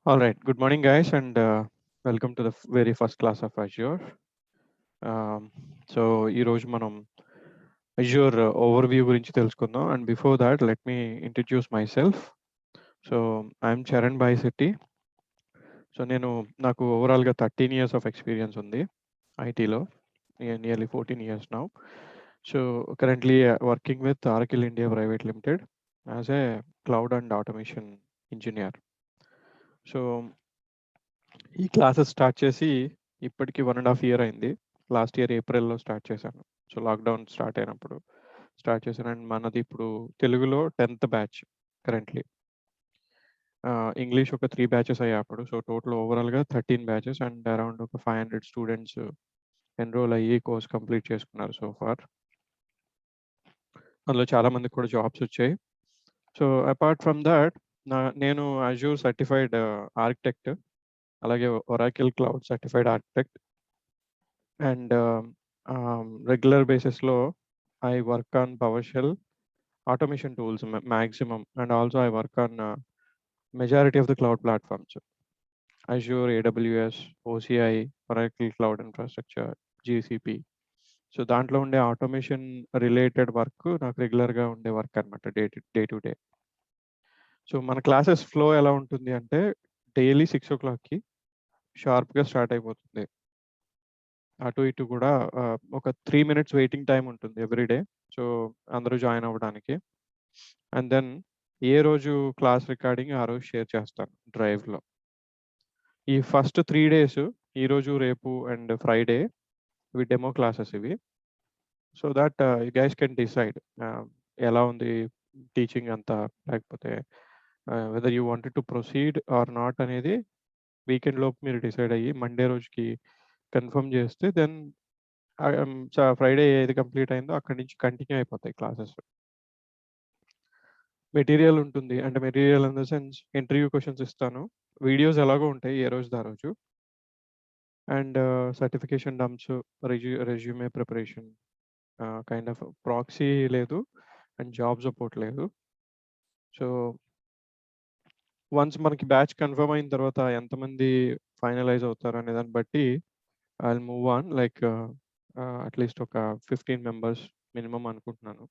All right. Good morning, guys, and welcome to the very first class of Azure. Um, so, ఈ రోజు మనం Azure overview గురించి తెలుసుకుందాం. And before that, let me introduce myself. So, I'm Charan Bhai. So, నాకు ఓవరాల్గా 13 years of experience ఉంది ఐటీలో, nearly 14 years now. So, currently working with Oracle India Private Limited as a cloud and automation engineer. So, ఈ classes start చేసి ఇప్పటికి 1.5 year అయింది. Last year ఏప్రిల్‌లో start చేశాను. సో, లాక్‌డౌన్ స్టార్ట్ అయినప్పుడు స్టార్ట్ చేశాను. అండ్ మనది ఇప్పుడు తెలుగులో 10th బ్యాచ్ కరెంట్‌లీ. ఇంగ్లీష్ ఒక 3 బ్యాచెస్ అయ్యాయి అప్పుడు. సో, టోటల్ ఓవరాల్‌గా 13 బ్యాచెస్ అండ్ అరౌండ్ ఒక 500 స్టూడెంట్స్ ఎన్రోల్ అయ్యి కోర్స్ కంప్లీట్ చేసుకున్నారు సో ఫార్. అందులో చాలా మందికి కూడా జాబ్స్ వచ్చాయి. సో, అపార్ట్ ఫ్రమ్ థాట్ నేను అజూర్ సర్టిఫైడ్ ఆర్కిటెక్ట్, అలాగే Oracle cloud certified architect. And regular బేసిస్‌లో I work on PowerShell automation tools maximum, and also I work on majority of the cloud platforms: Azure, AWS, OCI, Oracle Cloud Infrastructure, GCP. So దాంట్లో ఉండే automation related work నాకు రెగ్యులర్గా ఉండే work అనమాట, day to day. So మన classes flow ఎలా ఉంటుంది అంటే డైలీ 6 o'clockకి షార్ప్గా స్టార్ట్ అయిపోతుంది. అటు ఇటు కూడా ఒక 3 minutes వెయిటింగ్ టైం ఉంటుంది ఎవ్రీ డే. సో అందరూ జాయిన్ అవ్వడానికి. అండ్ దెన్ ఏ రోజు క్లాస్ రికార్డింగ్ ఆ రోజు షేర్ చేస్తాను డ్రైవ్‌లో. ఈ ఫస్ట్ 3 days, ఈరోజు, రేపు అండ్ ఫ్రైడే, ఇవి డెమో క్లాసెస్ ఇవి. So that you guys can decide ఎలా ఉంది టీచింగ్ అంతా, లేకపోతే whether you wanted to proceed or not అనేది వీకెండ్ లోపు మీరు డిసైడ్ అయ్యి మండే రోజుకి కన్ఫర్మ్ చేస్తే దెన్ ఫ్రైడే ఏది కంప్లీట్ అయిందో అక్కడి నుంచి కంటిన్యూ అయిపోతాయి క్లాసెస్. మెటీరియల్ ఉంటుంది. అంటే material in the sense interview questions ఇస్తాను. వీడియోస్ ఎలాగో ఉంటాయి ఏ రోజుది ఆ రోజు. And certification dumps, resume preparation, kind of proxy లేదు అండ్ జాబ్ సపోర్ట్ లేదు. సో వన్స్ మనకి బ్యాచ్ కన్ఫర్మ్ అయిన తర్వాత ఎంతమంది ఫైనలైజ్ అవుతారు అనే దాన్ని బట్టి I will move on. Like at least ఒక 15 members మినిమం అనుకుంటున్నాను.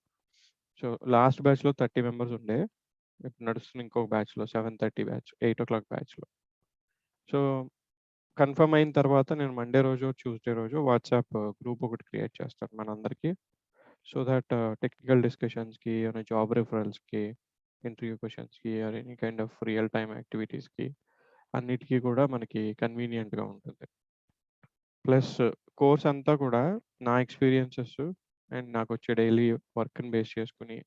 సో లాస్ట్ బ్యాచ్‌లో 30 members ఉండే. ఇప్పుడు నడుస్తున్న ఇంకొక బ్యాచ్‌లో 7:30 బ్యాచ్, 8 o'clock బ్యాచ్‌లో. సో కన్ఫర్మ్ అయిన తర్వాత నేను మండే రోజో, ట్యూస్డే రోజో వాట్సాప్ గ్రూప్ ఒకటి క్రియేట్ చేస్తాను మనందరికీ. సో దట్ టెక్నికల్ డిస్కషన్స్‌కి, ఏమైనా జాబ్ రిఫరల్స్‌కి, ఇంటర్వ్యూ క్వెషన్స్‌కి or any kind of real time యాక్టివిటీస్‌కి అన్నిటికీ కూడా మనకి కన్వీనియంట్‌గా ఉంటుంది. ప్లస్ కోర్స్ అంతా కూడా నా ఎక్స్‌పీరియన్సెస్ అండ్ నాకొచ్చే డైలీ వర్క్‌ని బేస్ చేసుకొని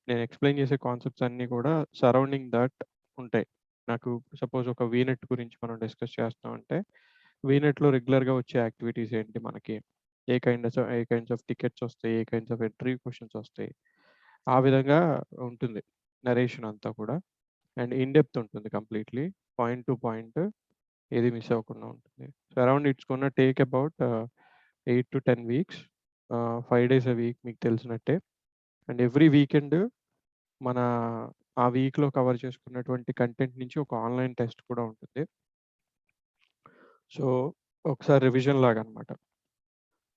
నేను ఎక్స్‌ప్లెయిన్ చేసే కాన్సెప్ట్స్ అన్నీ కూడా సరౌండింగ్ దట్ ఉంటాయి. నాకు సపోజ్ ఒక వీనెట్ గురించి మనం డిస్కస్ చేస్తున్నామంటే, వీనెట్‌లో రెగ్యులర్‌గా వచ్చే యాక్టివిటీస్ ఏంటి మనకి? ఏ కైండ్స్ ఆఫ్ టికెట్స్ వస్తాయి? ఏ కైండ్స్ ఆఫ్ ఇంటర్వ్యూ క్వెషన్స్ వస్తాయి? ఆ విధంగా ఉంటుంది నరేషన్ అంతా కూడా. అండ్ ఇన్ డెప్త్ ఉంటుంది కంప్లీట్‌లీ. పాయింట్ టు పాయింట్ ఏది మిస్ అవ్వకుండా ఉంటుంది. So around it's gonna take about 8 to 10 weeks. 5 days a week మీకు తెలిసినట్టే. అండ్ ఎవ్రీ వీకెండ్ మన ఆ వీక్‌లో కవర్ చేసుకున్నటువంటి కంటెంట్ నుంచి ఒక ఆన్‌లైన్ టెస్ట్ కూడా ఉంటుంది. సో ఒకసారి రివిజన్ లాగా అనమాట.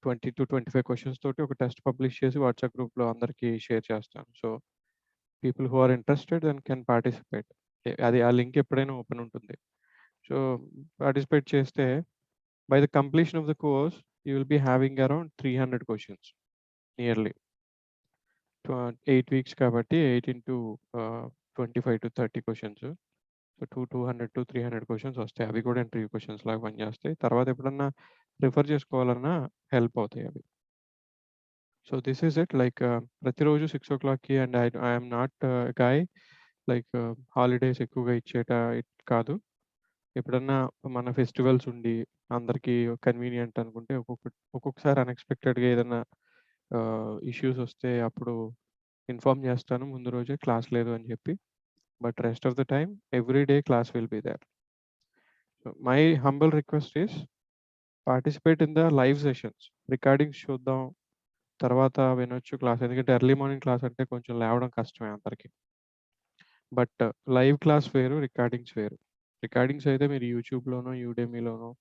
20-25 క్వెషన్స్ తోటి ఒక టెస్ట్ పబ్లిష్ చేసి వాట్సాప్ గ్రూప్‌లో అందరికీ షేర్ చేస్తాను. So people who are interested then can participate. అది ఆ లింక్ ఎప్పుడైనా ఓపెన్ ఉంటుంది. సో పార్టిసిపేట్ చేస్తే by the completion of the course you will be having around 300 questions nearly. 8 weeks కాబట్టి 8 into 25 to 30 questions. So 200-300 questions వస్తాయి. అవి కూడా interview questions లాగా పనిచేస్తాయి. తర్వాత ఎప్పుడన్నా రిఫర్ చేసుకోవాలన్నా హెల్ప్ అవుతాయి అవి. So this is it. Like ప్రతిరోజు 6 o'clockకి. And I am not guy like holidays ఎక్కువగా ఇచ్చేట కాదు. ఎప్పుడన్నా మన ఫెస్టివల్స్ ఉండి అందరికీ కన్వీనియంట్ అనుకుంటే ఒక్కొక్కసారి అన్ఎక్స్‌పెక్టెడ్‌గా ఏదన్నా ఇష్యూస్ వస్తే అప్పుడు ఇన్ఫార్మ్ చేస్తాను ముందు రోజే క్లాస్ లేదు అని చెప్పి. But rest of the time every day class will be there. So my humble request is participate in the live sessions. Recordings చూద్దాం, తర్వాత వినొచ్చు క్లాస్. ఎందుకంటే ఎర్లీ మార్నింగ్ క్లాస్ అంటే కొంచెం లేవడం కష్టమే అందరికి. బట్ లైవ్ క్లాస్ వేరు, రికార్డింగ్స్ వేరు. రికార్డింగ్స్ అయితే మీరు యూట్యూబ్‌లోనో, యూడెమీలోనో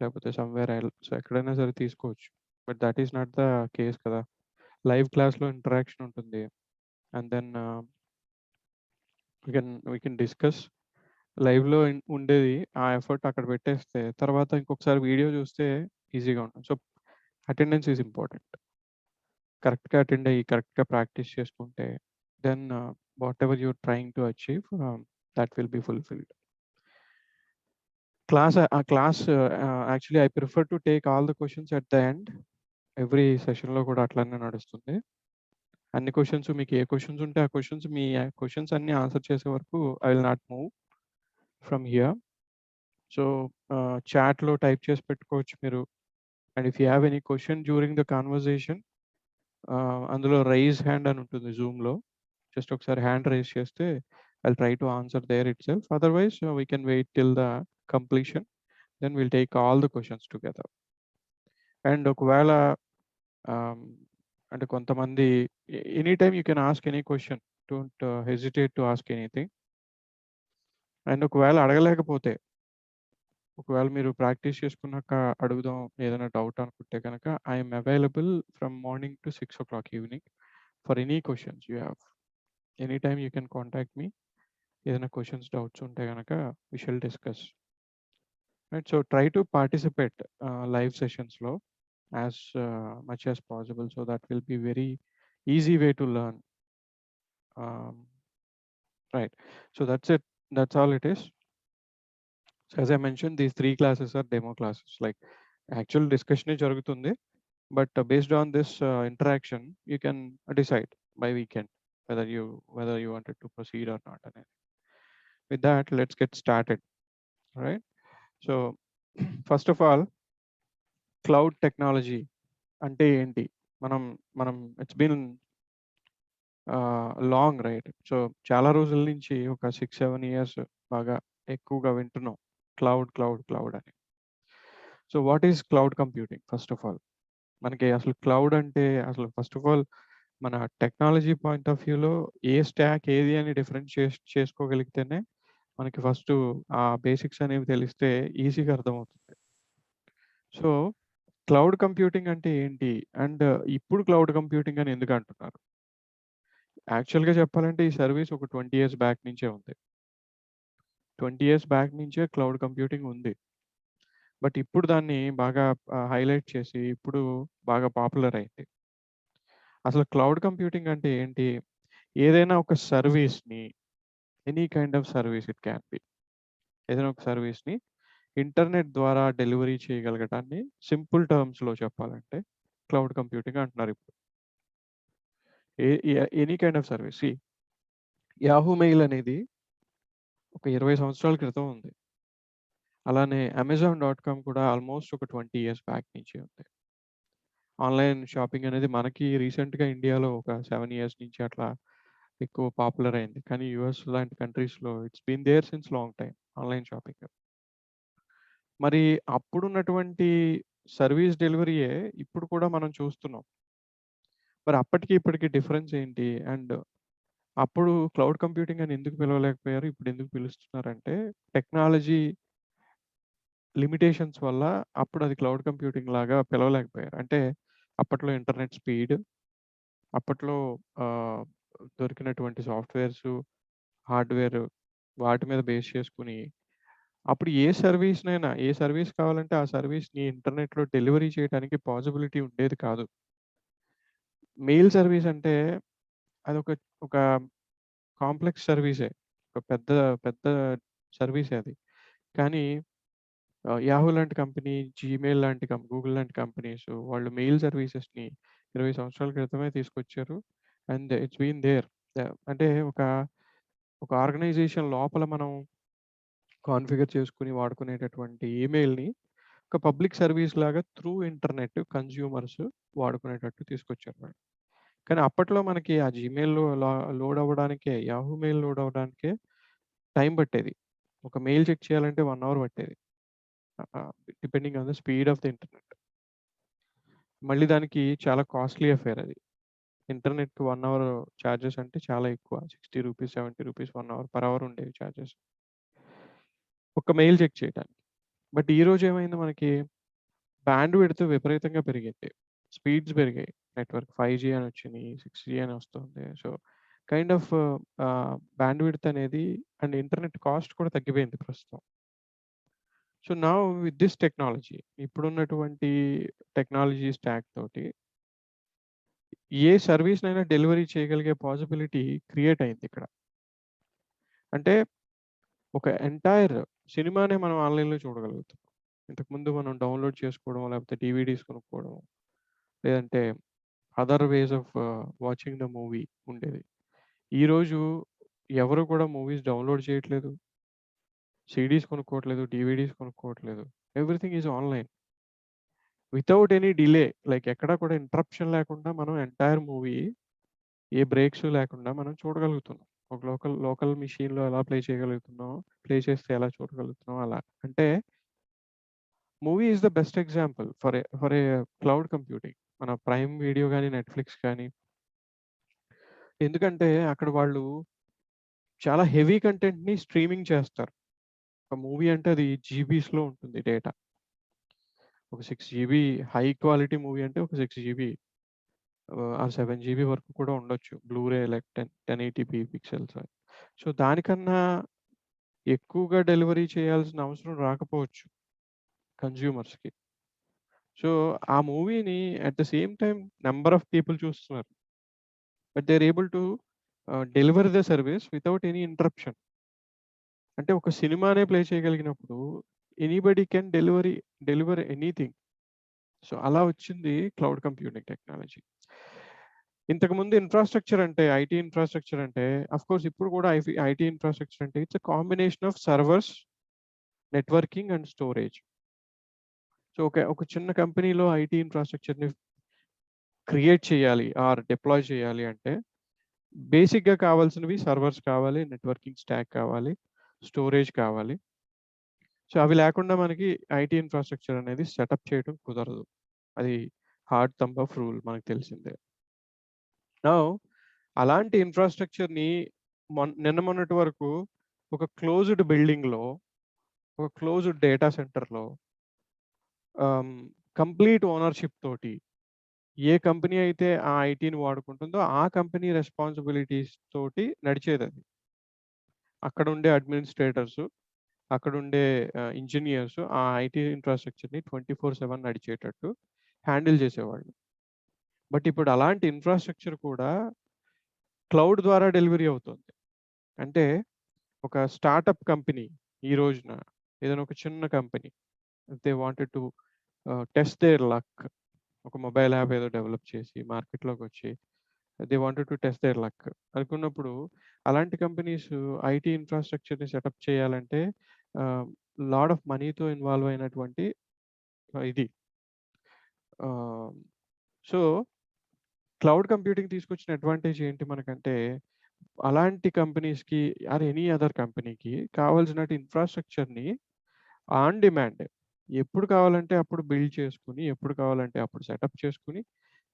లేకపోతే సమ్‌వేర్ ఎల్స్ ఎక్కడైనా సరే తీసుకోవచ్చు. But that is not the case కదా! లైవ్ క్లాస్‌లో ఇంటరాక్షన్ ఉంటుంది. And then we can discuss. లైవ్‌లో ఉండేది ఆ ఎఫర్ట్ అక్కడ పెట్టేస్తే తర్వాత ఇంకొకసారి వీడియో చూస్తే ఈజీగా ఉంటుంది. So, attendance is important. కరెక్ట్‌గా అటెండ్ అయ్యి, కరెక్ట్‌గా ప్రాక్టీస్ చేసుకుంటే then whatever you are trying to achieve that will be fulfilled. Class actually I prefer to take all the questions at the end. Every సెషన్‌లో కూడా అట్లనే నడుస్తుంది. అన్ని క్వెషన్స్ మీకు ఏ క్వెషన్స్ ఉంటే ఆ క్వెషన్స్ మీ క్వెషన్స్ అన్నీ ఆన్సర్ చేసే వరకు I will not move from here. So, చాట్‌లో టైప్ చేసి పెట్టుకోవచ్చు మీరు. And if you have any question during the conversation అందులో రైజ్ హ్యాండ్ అని ఉంటుంది జూమ్‌లో. జస్ట్ ఒకసారి హ్యాండ్ రైజ్ చేస్తే I will try to answer there ఇట్‌సెల్ఫ్. Otherwise we can wait till the completion. Then will take all the questions together. And ఒకవేళ ఆహ్, అంటే కొంతమంది any time you can ask any question. Don't hesitate to ask anything. And ఒకవేళ అడగలేకపోతే, ఒకవేళ మీరు practice చేసుకున్నాక అడుగుదాం ఏదైనా డౌట్ అనుకుంటే గనక I am available from morning to 6:00 evening for any questions you have. Any time you can contact me. ఏదైనా questions, doubts ఉంటే గనక we shall discuss. Right. So, try to participate live సెషన్స్‌లో as much as possible. So that will be very easy way to learn. Um, right. So that's it. That's all it is. So as I mentioned, these 3 classes are demo classes. Like actual discussion is jarugutundi, but based on this interaction, you can decide by weekend whether you wanted to proceed or not. And with that, let's get started. Right. So first of all, cloud technology అంటే ఏంటి? మనం మనం it's been long right. So, చాలా రోజుల నుంచి ఒక 6, 7 years బాగా ఎక్కువగా వింటున్నాం. క్లౌడ్, క్లౌడ్, క్లౌడ్ అని. So, what is cloud computing first of all? మనకి అసలు క్లౌడ్ అంటే అసలు ఫస్ట్ ఆఫ్ ఆల్ మన టెక్నాలజీ పాయింట్ ఆఫ్ వ్యూలో ఏ స్టాక్ ఏది అని చేసుకోగలిగితేనే మనకి ఫస్టు ఆ బేసిక్స్ అనేవి తెలిస్తే ఈజీగా అర్థమవుతుంది. సో, క్లౌడ్ కంప్యూటింగ్ అంటే ఏంటి? అండ్ ఇప్పుడు క్లౌడ్ కంప్యూటింగ్ అని ఎందుకు అంటున్నారు? యాక్చువల్‌గా చెప్పాలంటే ఈ సర్వీస్ ఒక 20 ఇయర్స్ బ్యాక్ నుంచే ఉంది. 20 ఇయర్స్ బ్యాక్ నుంచే క్లౌడ్ కంప్యూటింగ్ ఉంది. బట్ ఇప్పుడు దాన్ని బాగా హైలైట్ చేసి ఇప్పుడు బాగా పాపులర్ అయింది. అసలు క్లౌడ్ కంప్యూటింగ్ అంటే ఏంటి? ఏదైనా ఒక సర్వీస్‌ని, any kind of service it can be. ఏదైనా ఒక సర్వీస్‌ని ఇంటర్నెట్ ద్వారా డెలివరీ చేయగలగటాన్ని సింపుల్ టర్మ్స్‌లో చెప్పాలంటే క్లౌడ్ కంప్యూటింగ్ అంటున్నారు ఇప్పుడు. Any kind of service. Yahoo mail అనేది ఒక 20 సంవత్సరాల క్రితం ఉంది. అలానే అమెజాన్.కామ్ కూడా ఆల్‌మోస్ట్ ఒక 20 ఇయర్స్ బ్యాక్ నుంచి ఉంది. ఆన్‌లైన్ షాపింగ్ అనేది మనకి రీసెంట్‌గా ఇండియాలో ఒక 7 ఇయర్స్ నుంచి అట్లా ఎక్కువ పాపులర్ అయింది. కానీ యూఎస్ లాంటి కంట్రీస్‌లో it's been there since long time online shopping. మరి అప్పుడున్నటువంటి సర్వీస్ డెలివరీయే ఇప్పుడు కూడా మనం చూస్తున్నాం. మరి అప్పటికి ఇప్పటికి డిఫరెన్స్ ఏంటి? అండ్ అప్పుడు క్లౌడ్ కంప్యూటింగ్ అని ఎందుకు పిలవలేకపోయారు? ఇప్పుడు ఎందుకు పిలుస్తున్నారంటే టెక్నాలజీ లిమిటేషన్స్ వల్ల అప్పుడు అది క్లౌడ్ కంప్యూటింగ్ లాగా పిలవలేకపోయారు. అంటే అప్పట్లో ఇంటర్నెట్ స్పీడ్, అప్పట్లో ఆహ్, దొరికినటువంటి సాఫ్ట్‌వేర్సు, హార్డ్‌వేర్ వాటి మీద బేస్ చేసుకొని అప్పుడు ఏ సర్వీస్ కావాలంటే ఆ సర్వీస్‌ని ఇంటర్నెట్‌లో డెలివరీ చేయడానికి పాసిబిలిటీ ఉండేది కాదు. మెయిల్ సర్వీస్ అంటే అదొక ఒక కాంప్లెక్స్ సర్వీసే. ఒక పెద్ద పెద్ద సర్వీసే అది. కానీ యాహూ లాంటి కంపెనీ, జీమెయిల్ లాంటి గూగుల్ లాంటి కంపెనీస్ వాళ్ళు మెయిల్ సర్వీసెస్‌ని 20 సంవత్సరాల క్రితమే తీసుకొచ్చారు. And it's been there. అంటే ఒక ఆర్గనైజేషన్ లోపల మనం కాన్ఫిగర్ చేసుకొని వాడుకునేటటువంటి ఈమెయిల్‌ని ఒక పబ్లిక్ సర్వీస్ లాగా త్రూ ఇంటర్నెట్ కన్స్యూమర్స్ వాడుకునేటట్టు తీసుకొచ్చారు వాళ్ళు. కానీ అప్పట్లో మనకి ఆ జీమెయిల్ లోడ్ అవ్వడానికే, యాహూ మెయిల్ లోడ్ అవ్వడానికే టైం పట్టేది. ఒక మెయిల్ చెక్ చేయాలంటే 1 అవర్ పట్టేది. Depending on the speed of the internet. మళ్ళీ దానికి చాలా కాస్ట్‌లీ అఫైర్ అది. ఇంటర్నెట్‌కి 1 అవర్ చార్జెస్ అంటే చాలా ఎక్కువ. రూ. 60, రూ. 70 1 అవర్ పర్ అవర్ ఉండేవి చార్జెస్. ఒక మెయిల్ చెక్ చేయడానికి. బట్ ఈరోజు ఏమైంది మనకి బ్యాండ్ విడ్త్ విపరీతంగా పెరిగింది. స్పీడ్స్ పెరిగాయి. నెట్వర్క్ 5G అని వచ్చినియి, 6G అని వస్తుంది. So, kind of band width అనేది అండ్ ఇంటర్నెట్ కాస్ట్ కూడా తగ్గిపోయింది ప్రస్తుతం. So, now with this technology ఇప్పుడున్నటువంటి టెక్నాలజీ స్టాక్ తోటి ఏ సర్వీస్‌నైనా డెలివరీ చేయగలిగే పాసిబిలిటీ క్రియేట్ అయిందిక్కడ. అంటే ఒక ఎంటైర్ సినిమానే మనం ఆన్‌లైన్‌లో చూడగలుగుతున్నాం. ఇంతకుముందు మనం డౌన్‌లోడ్ చేసుకోవడం, లేకపోతే డీవీడీస్ కొనుక్కోవడం, లేదంటే other ways of watching the movie ఉండేది. ఈరోజు ఎవరు కూడా మూవీస్ డౌన్‌లోడ్ చేయట్లేదు. సీడీస్ కొనుక్కోవట్లేదు, డీవీడీస్ కొనుక్కోవట్లేదు. Everything is online. Without any delay like ఎక్కడ కూడా ఇంటరప్షన్ లేకుండా మనం ఎంటైర్ మూవీ ఏ బ్రేక్స్ లేకుండా మనం చూడగలుగుతున్నాం. ఒక లోకల్ మెషిన్‌లో ఎలా ప్లే చేయగలుగుతున్నామో, ప్లే చేస్తే ఎలా చూడగలుగుతున్నామో అలా. అంటే movie is the best example for a cloud computing. మన ప్రైమ్ వీడియో గాని, నెట్‌ఫ్లిక్స్ గాని. ఎందుకంటే అక్కడ వాళ్ళు చాలా హెవీ కంటెంట్‌ని స్ట్రీమింగ్ చేస్తారు. ఒక మూవీ అంటే అది జీబీస్‌లో ఉంటుంది డేటా. ఒక 6 జీబీ హై క్వాలిటీ మూవీ అంటే ఒక 6 జీబీ ఆ 7 జీబీ వరకు కూడా ఉండొచ్చు. Blu-ray like 1080p pixels. So, దానికన్నా ఎక్కువగా డెలివరీ చేయాల్సిన అవసరం రాకపోవచ్చు కన్స్యూమర్స్‌కి. సో, ఆ మూవీని at the same time number of people చూస్తున్నారు. But they are able to deliver the service without any interruption. అంటే ఒక సినిమానే ప్లే చేయగలిగినప్పుడు anybody can deliver anything. So, అలా వచ్చింది క్లౌడ్ కంప్యూటింగ్ టెక్నాలజీ. ఇంతకుముందు ఇన్‌ఫ్రాస్ట్రక్చర్ అంటే ఐటీ ఇన్‌ఫ్రాస్ట్రక్చర్ అంటే ఆఫ్‌కోర్స్ ఇప్పుడు కూడా ఐటీ ఇన్‌ఫ్రాస్ట్రక్చర్ అంటే it's a combination of servers, networking and storage. So, ఒక చిన్న కంపెనీలో ఐటీ ఇన్‌ఫ్రాస్ట్రక్చర్‌ని క్రియేట్ చేయాలి ఆర్ డిప్లాయ్ చేయాలి అంటే బేసిక్‌గా కావాల్సినవి సర్వర్స్ కావాలి, నెట్వర్కింగ్ స్టాక్ కావాలి, స్టోరేజ్ కావాలి. సో, అవి లేకుండా మనకి ఐటీ ఇన్‌ఫ్రాస్ట్రక్చర్ అనేది సెటప్ చేయడం కుదరదు. అది హార్డ్ థంబ్ ఆఫ్ రూల్ మనకు తెలిసిందే. నౌ అలాంటి ఇన్‌ఫ్రాస్ట్రక్చర్‌ని నిన్న మొన్నటి వరకు ఒక క్లోజ్డ్ బిల్డింగ్‌లో, ఒక క్లోజ్డ్ డేటా సెంటర్‌లో ఆహ్, కంప్లీట్ ఓనర్‌షిప్ తోటి ఏ కంపెనీ అయితే ఆ ఐటీని వాడుకుంటుందో ఆ కంపెనీ రెస్పాన్సిబిలిటీస్ తోటి నడిచేదది. అక్కడుండే అడ్మినిస్ట్రేటర్సు, అక్కడుండే ఇంజినీర్స్ ఆ ఐటీ ఇన్‌ఫ్రాస్ట్రక్చర్‌ని 24/7 నడిచేటట్టు హ్యాండిల్ చేసేవాళ్ళు. బట్ ఇప్పుడు అలాంటి ఇన్‌ఫ్రాస్ట్రక్చర్ కూడా క్లౌడ్ ద్వారా డెలివరీ అవుతుంది. అంటే ఒక స్టార్టప్ కంపెనీ ఈ రోజున ఏదైనా ఒక చిన్న company they wanted to test their luck. ఒక మొబైల్ యాప్ ఏదో డెవలప్ చేసి మార్కెట్‌లోకొచ్చి they wanted to test their luck అనుకున్నప్పుడు అలాంటి కంపెనీస్ ఐటీ ఇన్‌ఫ్రాస్ట్రక్చర్‌ని సెటప్ చేయాలంటే ఆహ్, లాట్ ఆఫ్ మనీతో ఇన్వాల్వ్ అయినటువంటి ఇది. ఆహ్, సో, క్లౌడ్ కంప్యూటింగ్ తీసుకొచ్చిన అడ్వాంటేజ్ ఏంటి మనకంటే అలాంటి కంపెనీస్‌కి ఆర్ ఎనీ అదర్ కంపెనీకి కావాల్సినట్టు ఇన్‌ఫ్రాస్ట్రక్చర్‌ని ఆన్ డిమాండ్ ఎప్పుడు కావాలంటే అప్పుడు బిల్డ్ చేసుకొని, ఎప్పుడు కావాలంటే అప్పుడు సెటప్ చేసుకొని,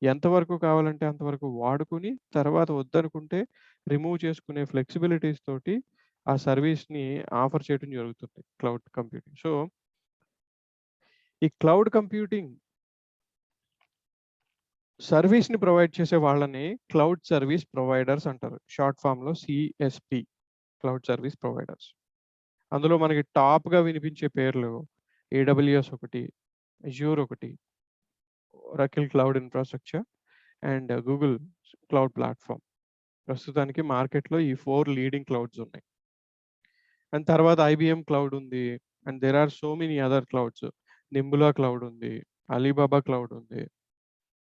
ఎంతవరకు కావాలంటే అంతవరకు వాడుకొని, తర్వాత వద్దనుకుంటే రిమూవ్ చేసుకునే ఫ్లెక్సిబిలిటీస్ తోటి ఆ సర్వీస్‌ని ఆఫర్ చేయడం జరుగుతుంది క్లౌడ్ కంప్యూటింగ్. సో, ఈ క్లౌడ్ కంప్యూటింగ్ సర్వీస్‌ని ప్రొవైడ్ చేసే వాళ్ళని క్లౌడ్ సర్వీస్ ప్రొవైడర్స్ అంటారు. షార్ట్ ఫార్మ్‌లో సీఎస్‌పీ క్లౌడ్ సర్వీస్ ప్రొవైడర్స్. అందులో మనకి టాప్‌గా వినిపించే పేర్లు ఏడబ్ల్యూఎస్ ఒకటి, అజ్యూర్ ఒకటి, Oracle cloud infrastructure and Google cloud platform. ప్రస్తుతానికి మార్కెట్‌లో ఈ 4 లీడింగ్ క్లౌడ్స్ ఉన్నాయి. అండ్ తర్వాత ఐబీఎం క్లౌడ్ ఉంది. And there are so many other clouds. Nimbula cloud ఉంది. అలీబాబా క్లౌడ్ ఉంది.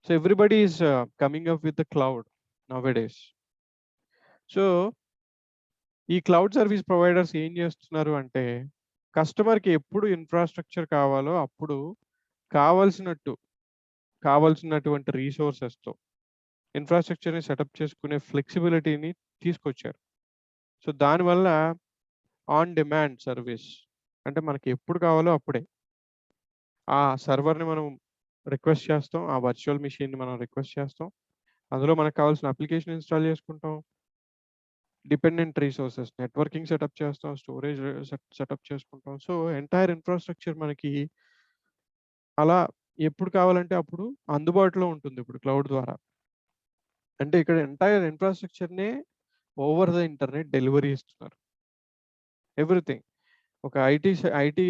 So, everybody is coming up with the cloud nowadays. So, ఈ cloud service providers ఏం చేస్తున్నారు అంటే, కస్టమర్‌కి ఎప్పుడు ఇన్‌ఫ్రాస్ట్రక్చర్ కావాలో అప్పుడు కావాల్సినట్టు, కావాల్సినటువంటి రిసోర్సెస్‌తో ఇన్‌ఫ్రాస్ట్రక్చర్‌ని సెటప్ చేసుకునే ఫ్లెక్సిబిలిటీని తీసుకొచ్చారు. సో, దానివల్ల ఆన్ డిమాండ్ సర్వీస్ అంటే మనకి ఎప్పుడు కావాలో అప్పుడే. ఆ సర్వర్‌ని మనం రిక్వెస్ట్ చేస్తాం. ఆ వర్చువల్ మెషిన్‌ని మనం రిక్వెస్ట్ చేస్తాం. అందులో మనకు కావాల్సిన అప్లికేషన్ ఇన్‌స్టాల్ చేసుకుంటాం. డిపెండెంట్ రిసోర్సెస్ నెట్వర్కింగ్ సెటప్ చేస్తాం, స్టోరేజ్ సెటప్ చేసుకుంటాం. సో ఎంటైర్ ఇన్ఫ్రాస్ట్రక్చర్ మనకి అలా ఎప్పుడు కావాలంటే అప్పుడు అందుబాటులో ఉంటుంది ఇప్పుడు క్లౌడ్ ద్వారా. అంటే ఇక్కడ ఎంటైర్ ఇన్ఫ్రాస్ట్రక్చర్‌నే ఓవర్ ద ఇంటర్నెట్ డెలివరీ ఇస్తున్నారు. ఎవ్రీథింగ్. ఒక ఐటీ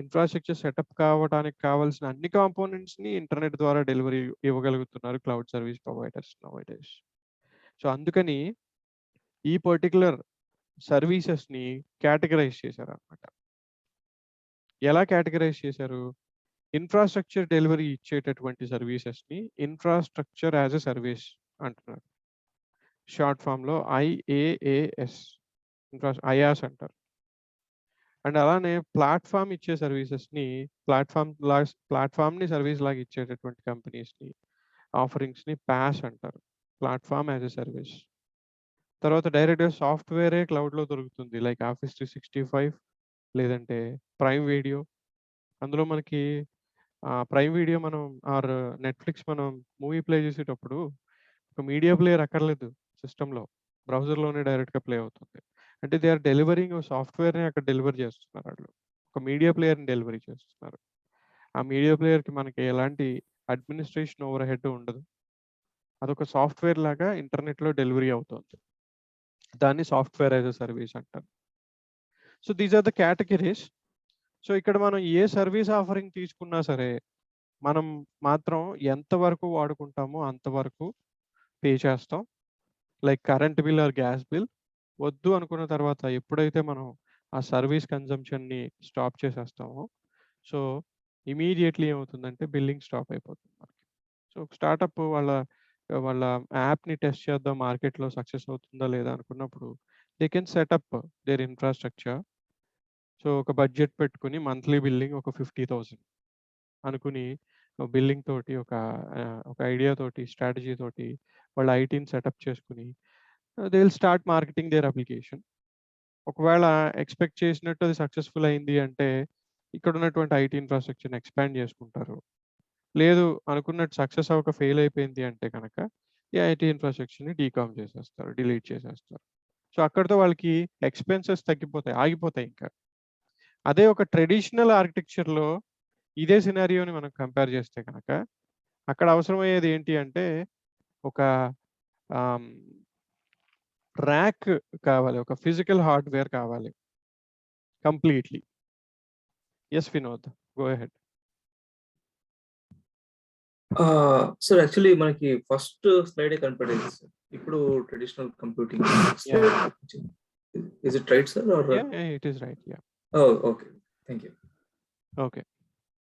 ఇన్ఫ్రాస్ట్రక్చర్ సెటప్ కావడానికి కావాల్సిన అన్ని కాంపోనెంట్స్‌ని ఇంటర్నెట్ ద్వారా డెలివరీ ఇవ్వగలుగుతున్నారు cloud service providers nowadays. So అందుకని ఈ పర్టిక్యులర్ సర్వీసెస్‌ని కేటగరైజ్ చేశారన్నమాట. ఎలా కేటగరైజ్ చేశారు? ఇన్ఫ్రాస్ట్రక్చర్ డెలివరీ ఇచ్చేటటువంటి సర్వీసెస్‌ని ఇన్ఫ్రాస్ట్రక్చర్ యాస్ ఎ సర్వీస్ అంటున్నారు. షార్ట్ ఫామ్‌లో ఐఏఏఎస్ ఐయాస్ అంటారు. అండ్ అలానే ప్లాట్‌ఫార్మ్ ఇచ్చే సర్వీసెస్‌ని ప్లాట్‌ఫార్మ్‌ని సర్వీస్ లాగా ఇచ్చేటటువంటి కంపెనీస్‌ని ఆఫరింగ్స్‌ని పాస్ అంటారు. Platform as a service. తర్వాత డైరెక్ట్‌గా సాఫ్ట్‌వేరే క్లౌడ్‌లో దొరుకుతుంది. లైక్ ఆఫీస్ 365 లేదంటే ప్రైమ్ వీడియో. అందులో మనకి ప్రైమ్ వీడియో మనం నెట్‌ఫ్లిక్స్ మనం మూవీ ప్లే చేసేటప్పుడు ఒక మీడియా ప్లేయర్ అక్కర్లేదు సిస్టమ్‌లో. బ్రౌజర్‌లోనే డైరెక్ట్‌గా ప్లే అవుతుంది. అంటే దే ఆర్ డెలివరింగ్ సాఫ్ట్‌వేర్‌ని అక్కడ డెలివర్ చేస్తున్నారు ఆళ్ళు. ఒక మీడియా ప్లేయర్‌ని డెలివరీ చేస్తున్నారు. ఆ మీడియా ప్లేయర్‌కి మనకి ఎలాంటి అడ్మినిస్ట్రేషన్ ఓవర్ హెడ్ ఉండదు. అదొక సాఫ్ట్‌వేర్ లాగా ఇంటర్నెట్‌లో డెలివరీ అవుతుంది. దాన్ని సాఫ్ట్‌వేర్ యాస్ ఎ సర్వీస్ అంటారు. So these are the categories. So ఇక్కడ మనం ఏ సర్వీస్ ఆఫరింగ్ తీసుకున్నా సరే, మనం మాత్రం ఎంత వరకు వాడుకుంటామో అంతవరకు పే చేస్తాం. Like current bill or gas bill. వద్దు అనుకున్న తర్వాత ఎప్పుడైతే మనం ఆ సర్వీస్ కన్జంప్షన్‌ని స్టాప్ చేసేస్తామో, సో ఇమ్మీడియేట్‌లీ ఏమవుతుందంటే బిల్లింగ్ స్టాప్ అయిపోతుంది మనకి. సో స్టార్టప్ వాళ్ళ యాప్‌ని టెస్ట్ చేద్దాం మార్కెట్‌లో సక్సెస్ అవుతుందా లేదా అనుకున్నప్పుడు they can set up their infrastructure. So ఒక బడ్జెట్ పెట్టుకొని మంత్లీ బిల్లింగ్ ఒక 50,000 అనుకుని బిల్లింగ్ తోటి ఒక ఐడియా తోటి, స్ట్రాటజీ తోటి వాళ్ళ ఐటీని సెటప్ చేసుకొని they will start marketing their application. ఒకవేళ ఎక్స్‌పెక్ట్ చేసినట్టు అది సక్సెస్‌ఫుల్ అయింది అంటే, ఇక్కడ ఉన్నటువంటి ఐటీ ఇన్ఫ్రాస్ట్రక్చర్‌ని ఎక్స్‌పాండ్ చేసుకుంటారు. లేదు అనుకున్నట్టు సక్సెస్ అవ్వక ఫెయిల్ అయిపోయింది అంటే గనక, ఈ ఐటీ ఇన్ఫ్రాస్ట్రక్చర్‌ని డీకామ్ చేసేస్తారు. డిలీట్ చేసేస్తారు. సో అక్కడితో వాళ్ళకి ఎక్స్‌పెన్సెస్ తగ్గిపోతాయి. ఆగిపోతాయి ఇంకా. అదే ఒక ట్రెడిషనల్ ఆర్కిటెక్చర్‌లో ఇదే సినారియోని మనం కంపేర్ చేస్తే గనక, అక్కడ అవసరమయ్యేది ఏంటి అంటే, ఒక ఆహ్, ర్యాక్ కావాలి. ఒక ఫిజికల్ హార్డ్‌వేర్ కావాలి. Completely. Yes Vinod. Go ahead. Sir actually మనకి ఫస్ట్ స్లైడే కనపడేది సార్. ఇప్పుడు traditional computing Yeah. Is it right sir or Yeah, it is right. Yeah. Okay. Thank you. Okay.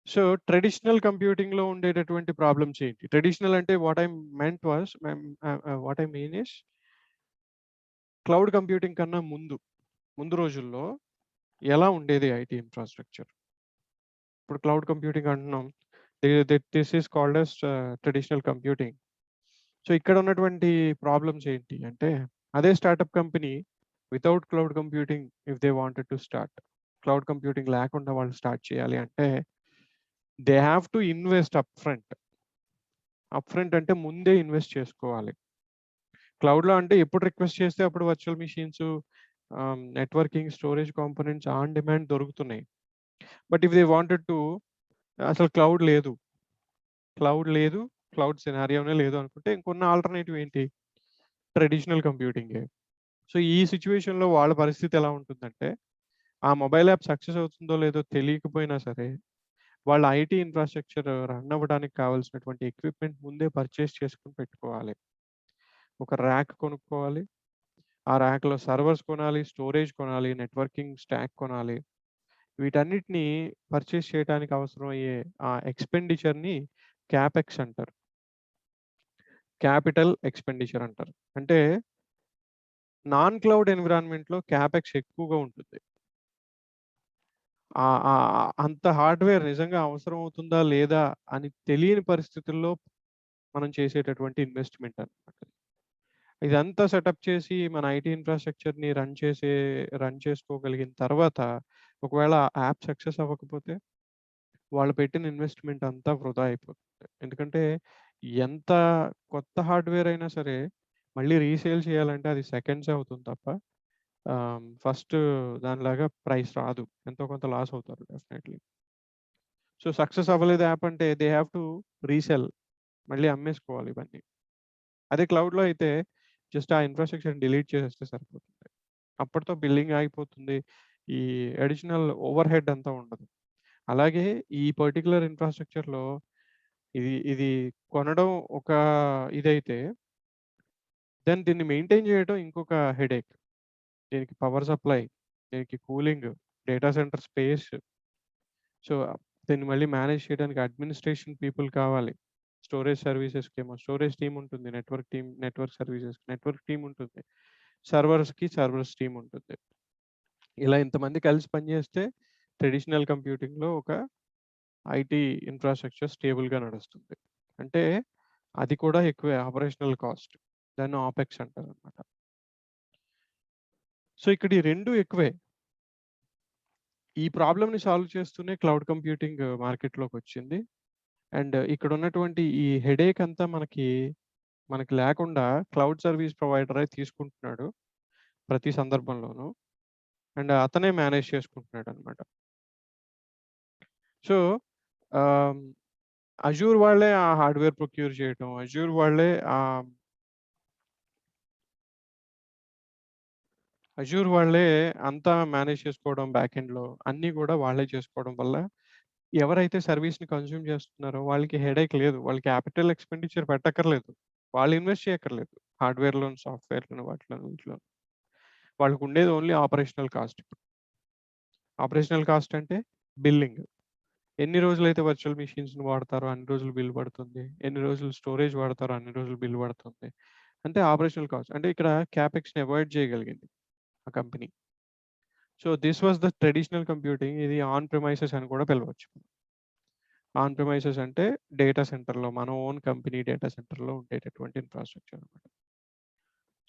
So traditional కంప్యూటింగ్‌లో ఉండేటటువంటి ప్రాబ్లమ్స్ ఏంటి? ట్రెడిషనల్ అంటే what I mean is cloud computing కన్నా ముందు రోజుల్లో ఎలా ఉండేది ఐటీ ఇన్ఫ్రాస్ట్రక్చర్? ఇప్పుడు క్లౌడ్ కంప్యూటింగ్ అంటున్నాం. This is called as traditional computing. So ఇక్కడ ఉన్నటువంటి ప్రాబ్లమ్స్ ఏంటి అంటే, అదే startup company without cloud computing if they wanted to start, cloud computing లేకుండా వాళ్ళు స్టార్ట్ చేయాలి అంటే, they have to invest upfront. Upfront అంటే ముందే ఇన్వెస్ట్ చేసుకోవాలి. క్లౌడ్‌లో అంటే ఎప్పుడు రిక్వెస్ట్ చేస్తే అప్పుడు virtual machines, networking, storage components on demand దొరుకుతున్నాయి. But if they wanted to అసలు క్లౌడ్ సినారియోనే లేదు అనుకుంటే ఇంకొన్న ఆల్టర్‌నేటివ్ ఏంటి? ట్రెడిషనల్ కంప్యూటింగే. సో ఈ సిట్యుయేషన్‌లో వాళ్ళ పరిస్థితి ఎలా ఉంటుందంటే, ఆ మొబైల్ యాప్ సక్సెస్ అవుతుందో లేదో తెలియకపోయినా సరే, వాళ్ళ ఐటీ ఇన్ఫ్రాస్ట్రక్చర్ రన్ అవ్వడానికి కావాల్సినటువంటి ఎక్విప్‌మెంట్ ముందే పర్చేస్ చేసుకొని పెట్టుకోవాలి. ఒక ర్యాక్ కొనుక్కోవాలి. ఆ ర్యాక్‌లో సర్వర్స్ కొనాలి, స్టోరేజ్ కొనాలి, నెట్వర్కింగ్ స్టాక్ కొనాలి. వీటన్నిటిని పర్చేస్ చేయడానికి అవసరమయ్యే ఆ ఎక్స్‌పెండిచర్‌ని క్యాపెక్స్ అంటారు. క్యాపిటల్ ఎక్స్‌పెండిచర్ అంటారు. అంటే నాన్ క్లౌడ్ ఎన్విరాన్మెంట్‌లో క్యాపెక్స్ ఎక్కువగా ఉంటుంది. అంత హార్డ్‌వేర్ నిజంగా అవసరం అవుతుందా? లేదా? అని తెలియని పరిస్థితుల్లో మనం చేసేటటువంటి ఇన్వెస్ట్‌మెంట్ అన్నమాట. ఇదంతా సెటప్ చేసి మన ఐటీ ఇన్ఫ్రాస్ట్రక్చర్‌ని రన్ చేసుకోగలిగిన తర్వాత ఒకవేళ యాప్ సక్సెస్ అవ్వకపోతే వాళ్ళు పెట్టిన ఇన్వెస్ట్‌మెంట్ అంతా వృధా అయిపోతుంది. ఎందుకంటే ఎంత కొత్త హార్డ్‌వేర్ అయినా సరే మళ్ళీ రీసేల్ చేయాలంటే అది సెకండ్సే అవుతుంది తప్ప ఫస్ట్ దానిలాగా ప్రైస్ రాదు. ఎంతో కొంత లాస్ అవుతారు డెఫినెట్‌లీ. సో, సక్సెస్ అవ్వలేదు యాప్ అంటే దే హావ్ టు రీసెల్. మళ్ళీ అమ్మేసుకోవాలి ఇవన్నీ. అదే క్లౌడ్‌లో అయితే జస్ట్ ఆ ఇన్‌ఫ్రాస్ట్రక్చర్‌ని డిలీట్ చేసేస్తే సరిపోతుంది. అప్పటితో బిల్లింగ్ ఆగిపోతుంది. ఈ అడిషనల్ ఓవర్‌హెడ్ అంతా ఉండదు. అలాగే ఈ పర్టిక్యులర్ ఇన్‌ఫ్రాస్ట్రక్చర్‌లో ఇది కొనడం ఒక ఇదైతే, దెన్ దీన్ని మెయింటైన్ చేయడం ఇంకొక హెడేక్. దీనికి పవర్ సప్లై, దీనికి cooling, data centre space. So, దీన్ని మళ్ళీ మేనేజ్ చేయడానికి అడ్మినిస్ట్రేషన్ పీపుల్ కావాలి. స్టోరేజ్ సర్వీసెస్‌కేమో స్టోరేజ్ టీమ్ ఉంటుంది. నెట్వర్క్ సర్వీసెస్‌కి నెట్వర్క్ టీమ్ ఉంటుంది. సర్వర్స్‌కి సర్వర్స్ టీమ్ ఉంటుంది. ఇలా ఇంతమంది కలిసి పనిచేస్తే ట్రెడిషనల్ కంప్యూటింగ్‌లో ఒక ఐటీ ఇన్‌ఫ్రాస్ట్రక్చర్ స్టేబుల్‌గా నడుస్తుంది. అంటే అది కూడా ఎక్కువే ఆపరేషనల్ కాస్ట్. దాన్ని ఆపెక్స్ అంటారనమాట. సో, ఇక్కడ ఈ 2 ఎక్కువే. ఈ ప్రాబ్లమ్‌ని సాల్వ్ చేస్తూనే క్లౌడ్ కంప్యూటింగ్ మార్కెట్‌లోకొచ్చింది. అండ్ ఇక్కడున్నటువంటి ఈ హెడేక్ అంతా మనకి లేకుండా క్లౌడ్ సర్వీస్ ప్రొవైడరే తీసుకుంటున్నాడు ప్రతి సందర్భంలోనూ. అండ్ అతనే మేనేజ్ చేసుకుంటున్నాడనమాట. సో, ఆహ్, అజూర్ వాళ్ళే ఆ హార్డ్‌వేర్ ప్రొక్యూర్ చేయటం, అజూర్ వాళ్ళే అజూర్ వాళ్ళే అంతా మేనేజ్ చేసుకోవడం బ్యాక్ ఎండ్‌లో అన్నీ గూడా వాళ్ళే చేసుకోవడం వల్ల ఎవరైతే సర్వీస్‌ని కన్జ్యూమ్ చేస్తున్నారో వాళ్ళకి హెడేక్ లేదు. వాళ్ళు క్యాపిటల్ ఎక్స్‌పెండిచర్ పెట్టక్కర్లేదు. వాళ్ళు ఇన్వెస్ట్ చేయక్కర్లేదు. హార్డ్‌వేర్‌లోను, సాఫ్ట్‌వేర్‌లోను వాటిలోను వీటిలోను. వాళ్ళకుండేది only operational cost. Operational cost అంటే బిల్లింగ్. ఎన్ని రోజులైతే వర్చువల్ మెషిన్స్‌ని వాడతారో అన్ని రోజులు బిల్ పడుతుంది. ఎన్ని రోజులు స్టోరేజ్ వాడతారో అన్ని రోజులు బిల్ పడుతుంది. అంటే ఆపరేషనల్ కాస్ట్. అంటే ఇక్కడ క్యాపెక్స్‌ని అవాయిడ్ చేయగలిగింది ఆ company. So, this was the traditional computing. ఇది ఆన్ ప్రిమైసెస్ అని కూడా పిలవచ్చు. ఆన్ ప్రిమైసెస్ అంటే డేటా సెంటర్‌లో మన ఓన్ కంపెనీ డేటా సెంటర్‌లో ఉండేటటువంటి ఇన్‌ఫ్రాస్ట్రక్చర్ అన్నమాట.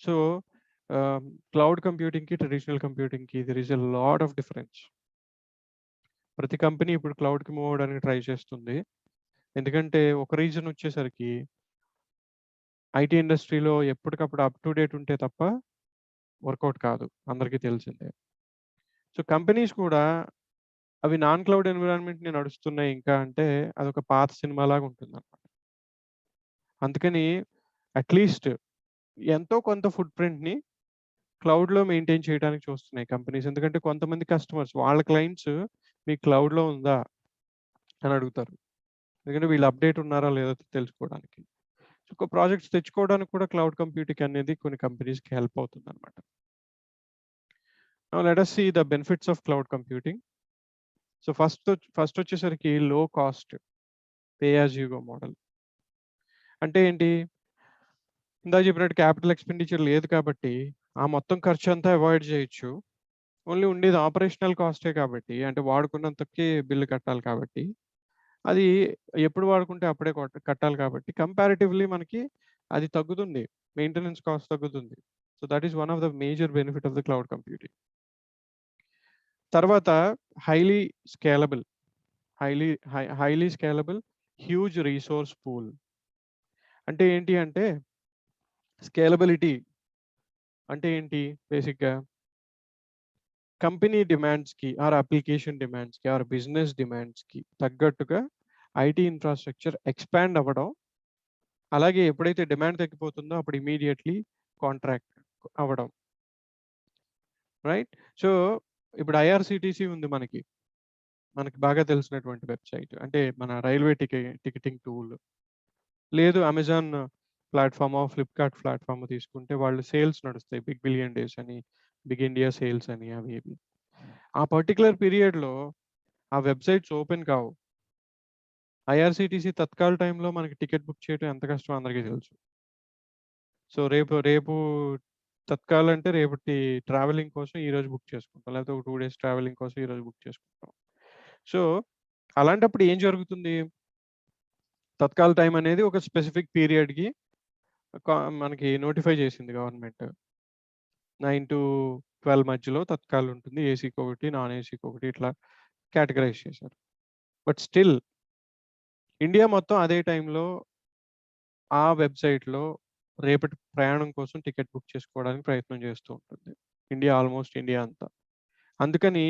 సో, క్లౌడ్ కంప్యూటింగ్‌కి, ట్రెడిషనల్ కంప్యూటింగ్‌కి there is a lot of difference. ప్రతి కంపెనీ ఇప్పుడు క్లౌడ్‌కి మూవ్ అవ్వడానికి ట్రై చేస్తుంది. ఎందుకంటే ఒక రీజన్ వచ్చేసరికి ఐటీ ఇండస్ట్రీలో ఎప్పటికప్పుడు అప్ టు డేట్ ఉంటే తప్ప వర్కౌట్ కాదు. అందరికీ తెలిసిందే. సో, కంపెనీస్ కూడా అవి నాన్ క్లౌడ్ ఎన్విరాన్మెంట్‌ని నడుస్తున్నాయి ఇంకా అంటే అదొక పాత సినిమాలాగా ఉంటుందన్నమాట. అందుకని అట్‌లీస్ట్ ఎంతో కొంత ఫుట్ ప్రింట్‌ని క్లౌడ్‌లో మెయింటైన్ చేయడానికి చూస్తున్నాయి కంపెనీస్. ఎందుకంటే కొంతమంది కస్టమర్స్ వాళ్ళ క్లయింట్స్ మీ క్లౌడ్‌లో ఉందా అని అడుగుతారు. ఎందుకంటే వీళ్ళు అప్‌డేట్ ఉన్నారా లేదో తెలుసుకోవడానికి. సో, ప్రాజెక్ట్స్ తెచ్చుకోవడానికి కూడా క్లౌడ్ కంప్యూటింగ్ అనేది కొన్ని కంపెనీస్‌కి హెల్ప్ అవుతుందన్నమాట. Now let us see the benefits of cloud computing. So, first వచ్చేసరికి low cost pay as you go model. అంటే ఏంటి? ఇందాక చెప్పినట్టు క్యాపిటల్ ఎక్స్‌పెండిచర్ లేదు కాబట్టి ఆ మొత్తం ఖర్చంతా అవాయిడ్ చేయొచ్చు. ఓన్లీ ఉండేది ఆపరేషనల్ కాస్టే కాబట్టి, అంటే వాడుకున్నంతకి బిల్ కట్టాలి కాబట్టి, అది ఎప్పుడు వాడుకుంటే అప్పుడే కట్టాలి కాబట్టి, కంపారిటివ్‌లీ మనకి అది తగ్గుతుంది. మెయింటెనెన్స్ కాస్ట్ తగ్గుతుంది. So, that is one of the major benefit of the cloud computing. తర్వాత highly scalable. Highly scalable, huge resource pool. అంటే ఏంటి అంటే, స్కేలబిలిటీ అంటే ఏంటి బేసిక్‌గా? కంపెనీ డిమాండ్స్‌కి అప్లికేషన్ డిమాండ్స్‌కి బిజినెస్ డిమాండ్స్‌కి తగ్గట్టుగా ఐటీ ఇన్‌ఫ్రాస్ట్రక్చర్ ఎక్స్‌పాండ్ అవ్వడం. అలాగే ఎప్పుడైతే డిమాండ్ తగ్గిపోతుందో అప్పుడు ఇమ్మీడియేట్‌లీ కాంట్రాక్ట్ అవ్వడం. రైట్? సో, ఇప్పుడు ఐఆర్‌సీటీసీ ఉంది మనకి. మనకి బాగా తెలిసినటువంటి వెబ్‌సైట్. అంటే మన రైల్వే టికెటింగ్ టూల్. లేదు అమెజాన్ ప్లాట్‌ఫార్మో, ఫ్లిప్‌కార్ట్ ప్లాట్‌ఫార్మో తీసుకుంటే వాళ్ళు సేల్స్ నడుస్తాయి. బిగ్ బిలియన్ డేస్ అని, బిగ్ ఇండియా సేల్స్ అని అవి ఇవి. ఆ పర్టిక్యులర్ పీరియడ్‌లో ఆ వెబ్‌సైట్స్ ఓపెన్ కావు. ఐఆర్‌సీటీసీ తత్కాల్ టైమ్‌లో మనకి టికెట్ బుక్ చేయడం ఎంత కష్టమో అందరికీ తెలుసు. సో, రేపు రేపు తత్కాల్ అంటే రేపటి ట్రావెలింగ్ కోసం ఈరోజు బుక్ చేసుకుంటాం. లేకపోతే ఒక 2 డేస్ ట్రావెలింగ్ కోసం ఈరోజు బుక్ చేసుకుంటాం. సో, అలాంటప్పుడు ఏం జరుగుతుంది? తత్కాల్ టైమ్ అనేది ఒక స్పెసిఫిక్ పీరియడ్‌కి క మనకి నోటిఫై చేసింది గవర్నమెంట్. 9-12 మధ్యలో తత్కాల్ ఉంటుంది. ఏసీకొకటి, నాన్ ఏసీకొకటి ఇట్లా కేటగరైజ్ చేశారు. బట్ స్టిల్ ఇండియా మొత్తం అదే టైంలో ఆ వెబ్‌సైట్‌లో రేపటి ప్రయాణం కోసం టికెట్ బుక్ చేసుకోవడానికి ప్రయత్నం చేస్తూ ఉంటుంది. ఆల్మోస్ట్ ఇండియా అంతా. అందుకని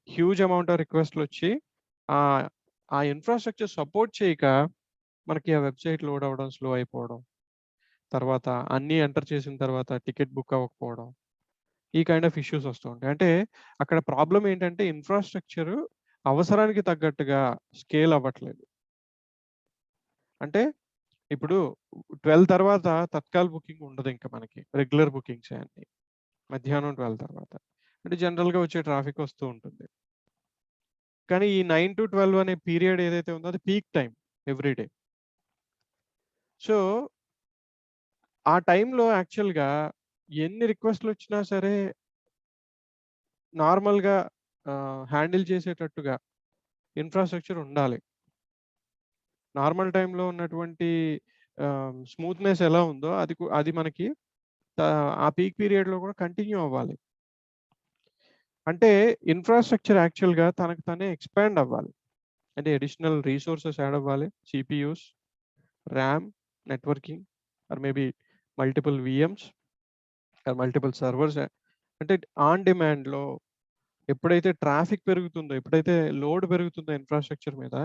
హ్యూజ్ అమౌంట్ ఆఫ్ రిక్వెస్ట్‌లొచ్చి ఆ ఇన్‌ఫ్రాస్ట్రక్చర్ సపోర్ట్ చేయక మనకి ఆ వెబ్‌సైట్ లోడ్ అవ్వడం స్లో అయిపోవడం. తర్వాత అన్నీ ఎంటర్ చేసిన తర్వాత టికెట్ బుక్ అవ్వకపోవడం. ఈ కైండ్ ఆఫ్ ఇష్యూస్ వస్తూ ఉంటాయి. అంటే అక్కడ ప్రాబ్లమ్ ఏంటంటే ఇన్‌ఫ్రాస్ట్రక్చర్ అవసరానికి తగ్గట్టుగా స్కేల్ అవ్వట్లేదు. అంటే ఇప్పుడు 12 తర్వాత తత్కాల్ బుకింగ్ ఉండదింక మనకి. రెగ్యులర్ బుకింగ్సే అన్నీ. మధ్యాహ్నం 12 తర్వాత. అంటే జనరల్‌గా వచ్చే ట్రాఫిక్ వస్తూ ఉంటుంది. కానీ ఈ 9-12 అనే పీరియడ్ ఏదైతే ఉందో అది peak time every day. So, ఆ టైంలో యాక్చువల్‌గా ఎన్ని రిక్వెస్ట్‌లొచ్చినా సరే నార్మల్‌గా హ్యాండిల్ చేసేటట్టుగా ఇన్‌ఫ్రాస్ట్రక్చర్ ఉండాలి. నార్మల్ టైమ్‌లో ఉన్నటువంటి స్మూత్‌నెస్ ఎలా ఉందో అది మనకి ఆ పీక్ పీరియడ్‌లో కూడా కంటిన్యూ అవ్వాలి. అంటే ఇన్‌ఫ్రాస్ట్రక్చర్ యాక్చువల్‌గా తనకు తానే ఎక్స్‌పాండ్ అవ్వాలి. అంటే అడిషనల్ రిసోర్సెస్ యాడ్ అవ్వాలి. CPUs, RAM, networking or maybe multiple VMs or multiple servers. అంటే ఆన్ డిమాండ్‌లో ఎప్పుడైతే ట్రాఫిక్ పెరుగుతుందో, ఎప్పుడైతే లోడ్ పెరుగుతుందో ఇన్‌ఫ్రాస్ట్రక్చర్ మీద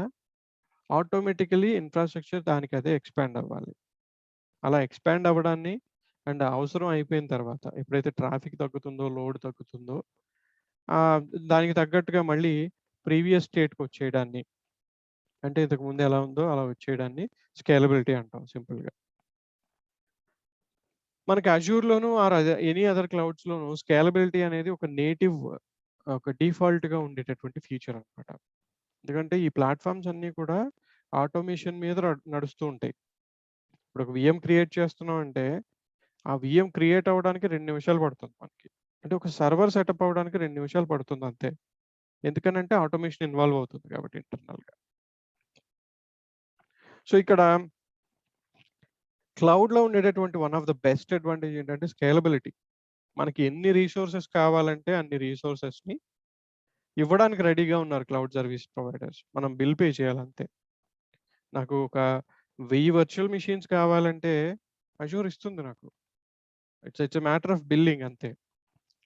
ఆటోమేటికల్లీ ఇన్‌ఫ్రాస్ట్రక్చర్ దానికి అదే ఎక్స్‌పాండ్ అవ్వాలి. అలా ఎక్స్‌పాండ్ అవ్వడాన్ని అండ్ అవసరం అయిపోయిన తర్వాత ఎప్పుడైతే ట్రాఫిక్ తగ్గుతుందో, లోడ్ తగ్గుతుందో దానికి తగ్గట్టుగా మళ్ళీ ప్రీవియస్ స్టేట్‌కొచ్చేయడాన్ని అంటే ఇంతకు ముందు ఎలా ఉందో అలా వచ్చేయడాన్ని స్కేలబిలిటీ అంటాం సింపుల్‌గా. మనకి అజూర్‌లోను ఆర్ ఎనీ అదర్ క్లౌడ్స్‌లోను స్కేలబిలిటీ అనేది ఒక నేటివ్ ఒక డిఫాల్ట్‌గా ఉండేటటువంటి ఫీచర్ అన్నమాట. ఎందుకంటే ఈ ప్లాట్‌ఫార్మ్స్ అన్నీ కూడా ఆటోమేషన్ మీద నడుస్తూ ఉంటాయి. ఇప్పుడు ఒక వీఎం క్రియేట్ చేస్తున్నాం అంటే, ఆ వీఎం క్రియేట్ అవ్వడానికి 2 నిమిషాలు పడుతుంది మనకి. అంటే ఒక సర్వర్ సెటప్ అవ్వడానికి 2 నిమిషాలు పడుతుంది అంతే. ఎందుకనంటే ఆటోమేషన్ ఇన్వాల్వ్ అవుతుంది కాబట్టి ఇంటర్నల్‌గా. సో, ఇక్కడ క్లౌడ్‌లో ఉండేటటువంటి one of the best advantage ఏంటంటే స్కేలబిలిటీ. మనకి ఎన్ని రిసోర్సెస్ కావాలంటే అన్ని రిసోర్సెస్‌ని ఇవ్వడానికి రెడీగా ఉన్నారు క్లౌడ్ సర్వీస్ ప్రొవైడర్స్. మనం బిల్ పే చేయాలంతే. నాకు ఒక 1000 వర్చువల్ మెషిన్స్ కావాలంటే అజూర్ ఇస్తుంది నాకు. It's a matter of billing అంతే.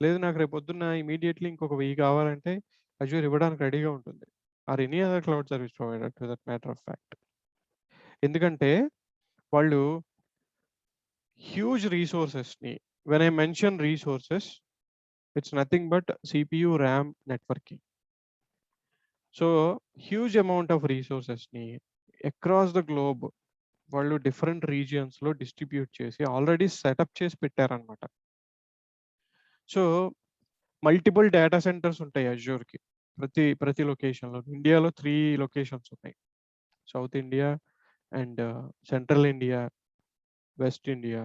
లేదు నాకు రేపొద్దున్న ఇమ్మీడియేట్‌లీ ఇంకొక 1000 కావాలంటే అజూర్ ఇవ్వడానికి రెడీగా ఉంటుంది. Or any other cloud service provider to that matter of fact. ఎందుకంటే వాళ్ళు హ్యూజ్ రిసోర్సెస్‌ని when I mention resources it's nothing but CPU, RAM, networking. So, huge amount of రిసోర్సెస్‌ని అక్రాస్ ద గ్లోబ్ వాళ్ళు డిఫరెంట్ రీజియన్స్‌లో distribute చేసి already setup చేసి పెట్టారన్నమాట. So, multiple data centres ఉంటాయి అజూర్‌కి. ప్రతి లొకేషన్‌లో. ఇండియాలో 3 లొకేషన్స్ ఉన్నాయి. South India and Central India, West India.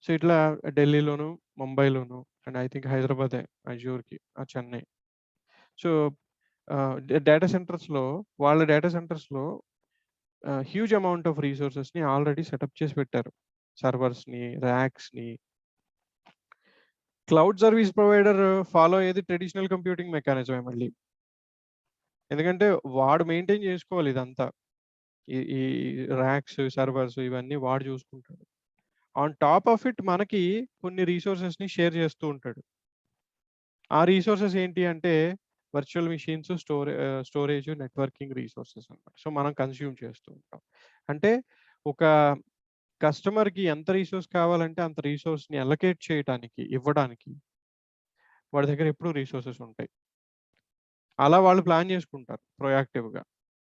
So, ఇట్లా ఢిల్లీలోను, ముంబైలోను అండ్ ఐ థింక్ హైదరాబాదే అజూర్‌కి, చెన్నై. సో, వాళ్ళ డేటా సెంటర్స్‌లో హ్యూజ్ అమౌంట్ ఆఫ్ రిసోర్సెస్‌ని ఆల్రెడీ సెటప్ చేసి పెట్టారు. సర్వర్స్‌ని, ర్యాక్స్‌ని. క్లౌడ్ సర్వీస్ ప్రొవైడర్ ఫాలో అయ్యేది ట్రెడిషనల్ కంప్యూటింగ్ మెకానిజమే మళ్ళీ. ఎందుకంటే వాడు మెయింటైన్ చేసుకోవాలి ఇదంతా. ఈ ఈ ర్యాక్స్, సర్వర్స్ ఇవన్నీ వాడు చూసుకుంటాడు. ఆన్ టాప్ ఆఫ్ ఇట్ మనకి కొన్ని రిసోర్సెస్‌ని షేర్ చేస్తూ ఉంటాడు. ఆ రిసోర్సెస్ ఏంటి అంటే virtual machines, storage, networking resources అన్నమాట. సో, మనం కన్జ్యూమ్ చేస్తూ ఉంటాం. అంటే ఒక కస్టమర్‌కి ఎంత రిసోర్స్ కావాలంటే అంత రిసోర్స్‌ని అలొకేట్ చేయటానికి, ఇవ్వడానికి వాడి దగ్గర ఎప్పుడూ రిసోర్సెస్ ఉంటాయి. అలా వాళ్ళు ప్లాన్ చేసుకుంటారు ప్రొయాక్టివ్‌గా.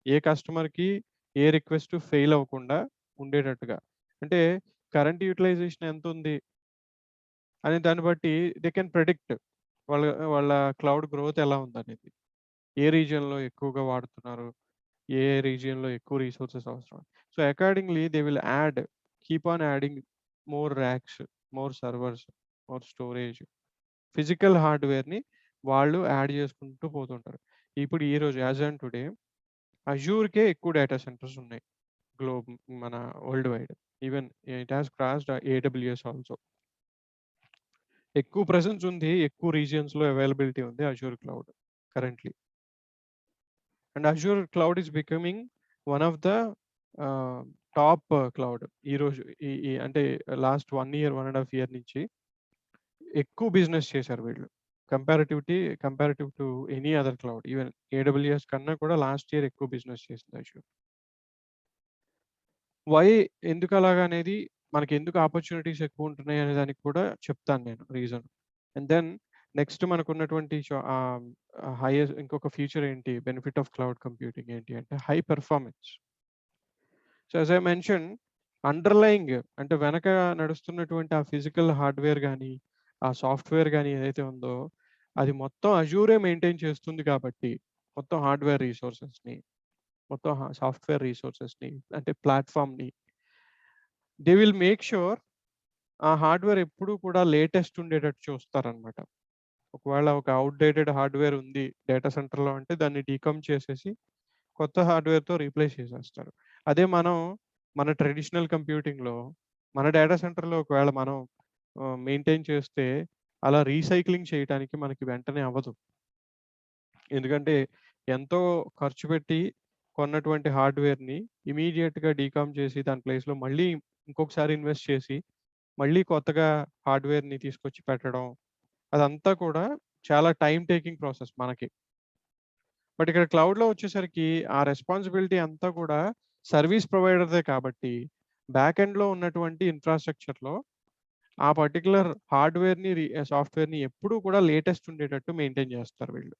ఏ కస్టమర్‌కి ఏ రిక్వెస్ట్ ఫెయిల్ అవ్వకుండా ఉండేటట్టుగా. అంటే కరెంట్ యుటిలైజేషన్ ఎంతుంది అనే దాన్ని బట్టి దే కెన్ ప్రెడిక్ట్ వాళ్ళ వాళ్ళ క్లౌడ్ గ్రోత్ ఎలా ఉందనేది. ఏ రీజియన్‌లో ఎక్కువగా వాడుతున్నారు? ఏ రీజియన్‌లో ఎక్కువ రిసోర్సెస్ అవసరం. So, accordingly they will keep on adding more racks, more servers, more storage. Physical హార్డ్‌వేర్‌ని వాళ్ళు యాడ్ చేసుకుంటూ పోతుంటారు. ఇప్పుడు ఈరోజు యాస్ ఆన్ టుడే అజూర్‌కే ఎక్కువ డేటా సెంటర్స్ ఉన్నాయి. గ్లోబ్ మన world wide. Even it has crossed AWS also. ఎక్కువ ప్రెజెన్స్ ఉంది. ఎక్కువ రీజియన్స్‌లో అవైలబిలిటీ ఉంది Azure cloud currently. And Azure cloud is becoming one of the top cloud ఈరోజు అంటే లాస్ట్ 1 ఇయర్, 1.5 ఇయర్ నుంచి ఎక్కువ బిజినెస్ చేశారు వీళ్ళు. Comparative to any other cloud. Even AWS కన్నా కూడా లాస్ట్ ఇయర్ ఎక్కువ బిజినెస్ చేసింది అష్యూర్. వై ఎందుకు అలాగా అనేది, మనకి ఎందుకు ఆపర్చునిటీస్ ఎక్కువ ఉంటున్నాయి అనే దానికి కూడా చెప్తాను నేను రీజన్. అండ్ దెన్ నెక్స్ట్ మనకున్నటువంటి హైయెస్ట్ ఇంకొక ఫీచర్ ఏంటి, బెనిఫిట్ ఆఫ్ క్లౌడ్ కంప్యూటింగ్ ఏంటి అంటే high performance. So as I mention, underlying అంటే వెనక నడుస్తున్నటువంటి ఆ ఫిజికల్ హార్డ్వేర్ కానీ, ఆ సాఫ్ట్వేర్ కానీ ఏదైతే ఉందో అది మొత్తం అజూరే మెయింటైన్ చేస్తుంది కాబట్టి, మొత్తం హార్డ్వేర్ రీసోర్సెస్ని, మొత్తం సాఫ్ట్వేర్ రీసోర్సెస్ని అంటే ప్లాట్ఫామ్ని, దే విల్ మేక్ ష్యూర్ ఆ హార్డ్వేర్ ఎప్పుడూ కూడా లేటెస్ట్ ఉండేటట్టు చూస్తారనమాట. ఒకవేళ ఒక అవుట్డేటెడ్ హార్డ్వేర్ ఉంది డేటా సెంటర్లో అంటే దాన్ని డీకమ్ చేసేసి కొత్త హార్డ్వేర్తో రీప్లేస్ చేసేస్తారు. అదే మనం మన ట్రెడిషనల్ కంప్యూటింగ్లో మన డేటా సెంటర్లో ఒకవేళ మనం మెయింటైన్ చేస్తే అలా రీసైక్లింగ్ చేయడానికి మనకి వెంటనే అవ్వదు. ఎందుకంటే ఎంతో ఖర్చు పెట్టి కొన్నటువంటి హార్డ్వేర్ని ఇమీడియట్గా డీకామ్ చేసి దాని ప్లేస్లో మళ్ళీ ఇంకొకసారి ఇన్వెస్ట్ చేసి మళ్ళీ కొత్తగా హార్డ్వేర్ని తీసుకొచ్చి పెట్టడం, అదంతా కూడా చాలా టైం టేకింగ్ ప్రాసెస్ మనకి. బట్ ఇక్కడ క్లౌడ్లో వచ్చేసరికి ఆ రెస్పాన్సిబిలిటీ అంతా కూడా సర్వీస్ ప్రొవైడర్దే కాబట్టి బ్యాక్ ఎండ్లో ఉన్నటువంటి ఇన్ఫ్రాస్ట్రక్చర్లో ఆ పర్టికులర్ హార్డ్వేర్ని సాఫ్ట్వేర్ని ఎప్పుడూ కూడా లేటెస్ట్ ఉండేటట్టు మెయింటైన్ చేస్తారు వీళ్ళు.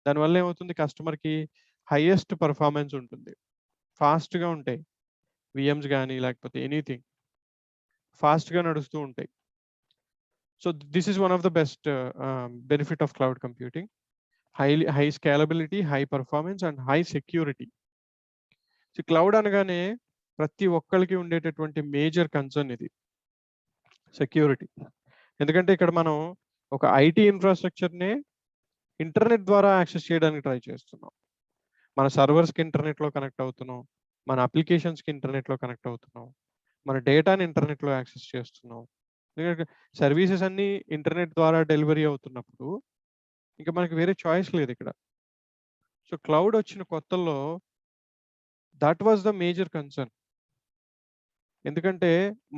దానివల్ల ఏమవుతుంది, కస్టమర్కి హైయెస్ట్ పర్ఫార్మెన్స్ ఉంటుంది, ఫాస్ట్గా ఉంటాయి విఎమ్స్ కానీ లేకపోతే ఎనీథింగ్ ఫాస్ట్గా నడుస్తూ ఉంటాయి. So this is one of the best benefit of cloud computing. High scalability, high performance and high security. So cloud అనగానే ప్రతి ఒక్కరికి ఉండేటటువంటి మేజర్ కన్సర్న్ ఇది సెక్యూరిటీ. ఎందుకంటే ఇక్కడ మనం ఒక ఐటీ ఇన్ఫ్రాస్ట్రక్చర్నే ఇంటర్నెట్ ద్వారా యాక్సెస్ చేయడానికి ట్రై చేస్తున్నాం. మన సర్వర్స్కి ఇంటర్నెట్లో కనెక్ట్ అవుతున్నాం, మన అప్లికేషన్స్కి ఇంటర్నెట్లో కనెక్ట్ అవుతున్నాం, మన డేటాని ఇంటర్నెట్లో యాక్సెస్ చేస్తున్నాం. ఎందుకంటే సర్వీసెస్ అన్నీ ఇంటర్నెట్ ద్వారా డెలివరీ అవుతున్నప్పుడు ఇంకా మనకి వేరే చాయిస్ లేదు ఇక్కడ. సో క్లౌడ్ వచ్చిన కొత్తల్లో that was the major concern. ఎందుకంటే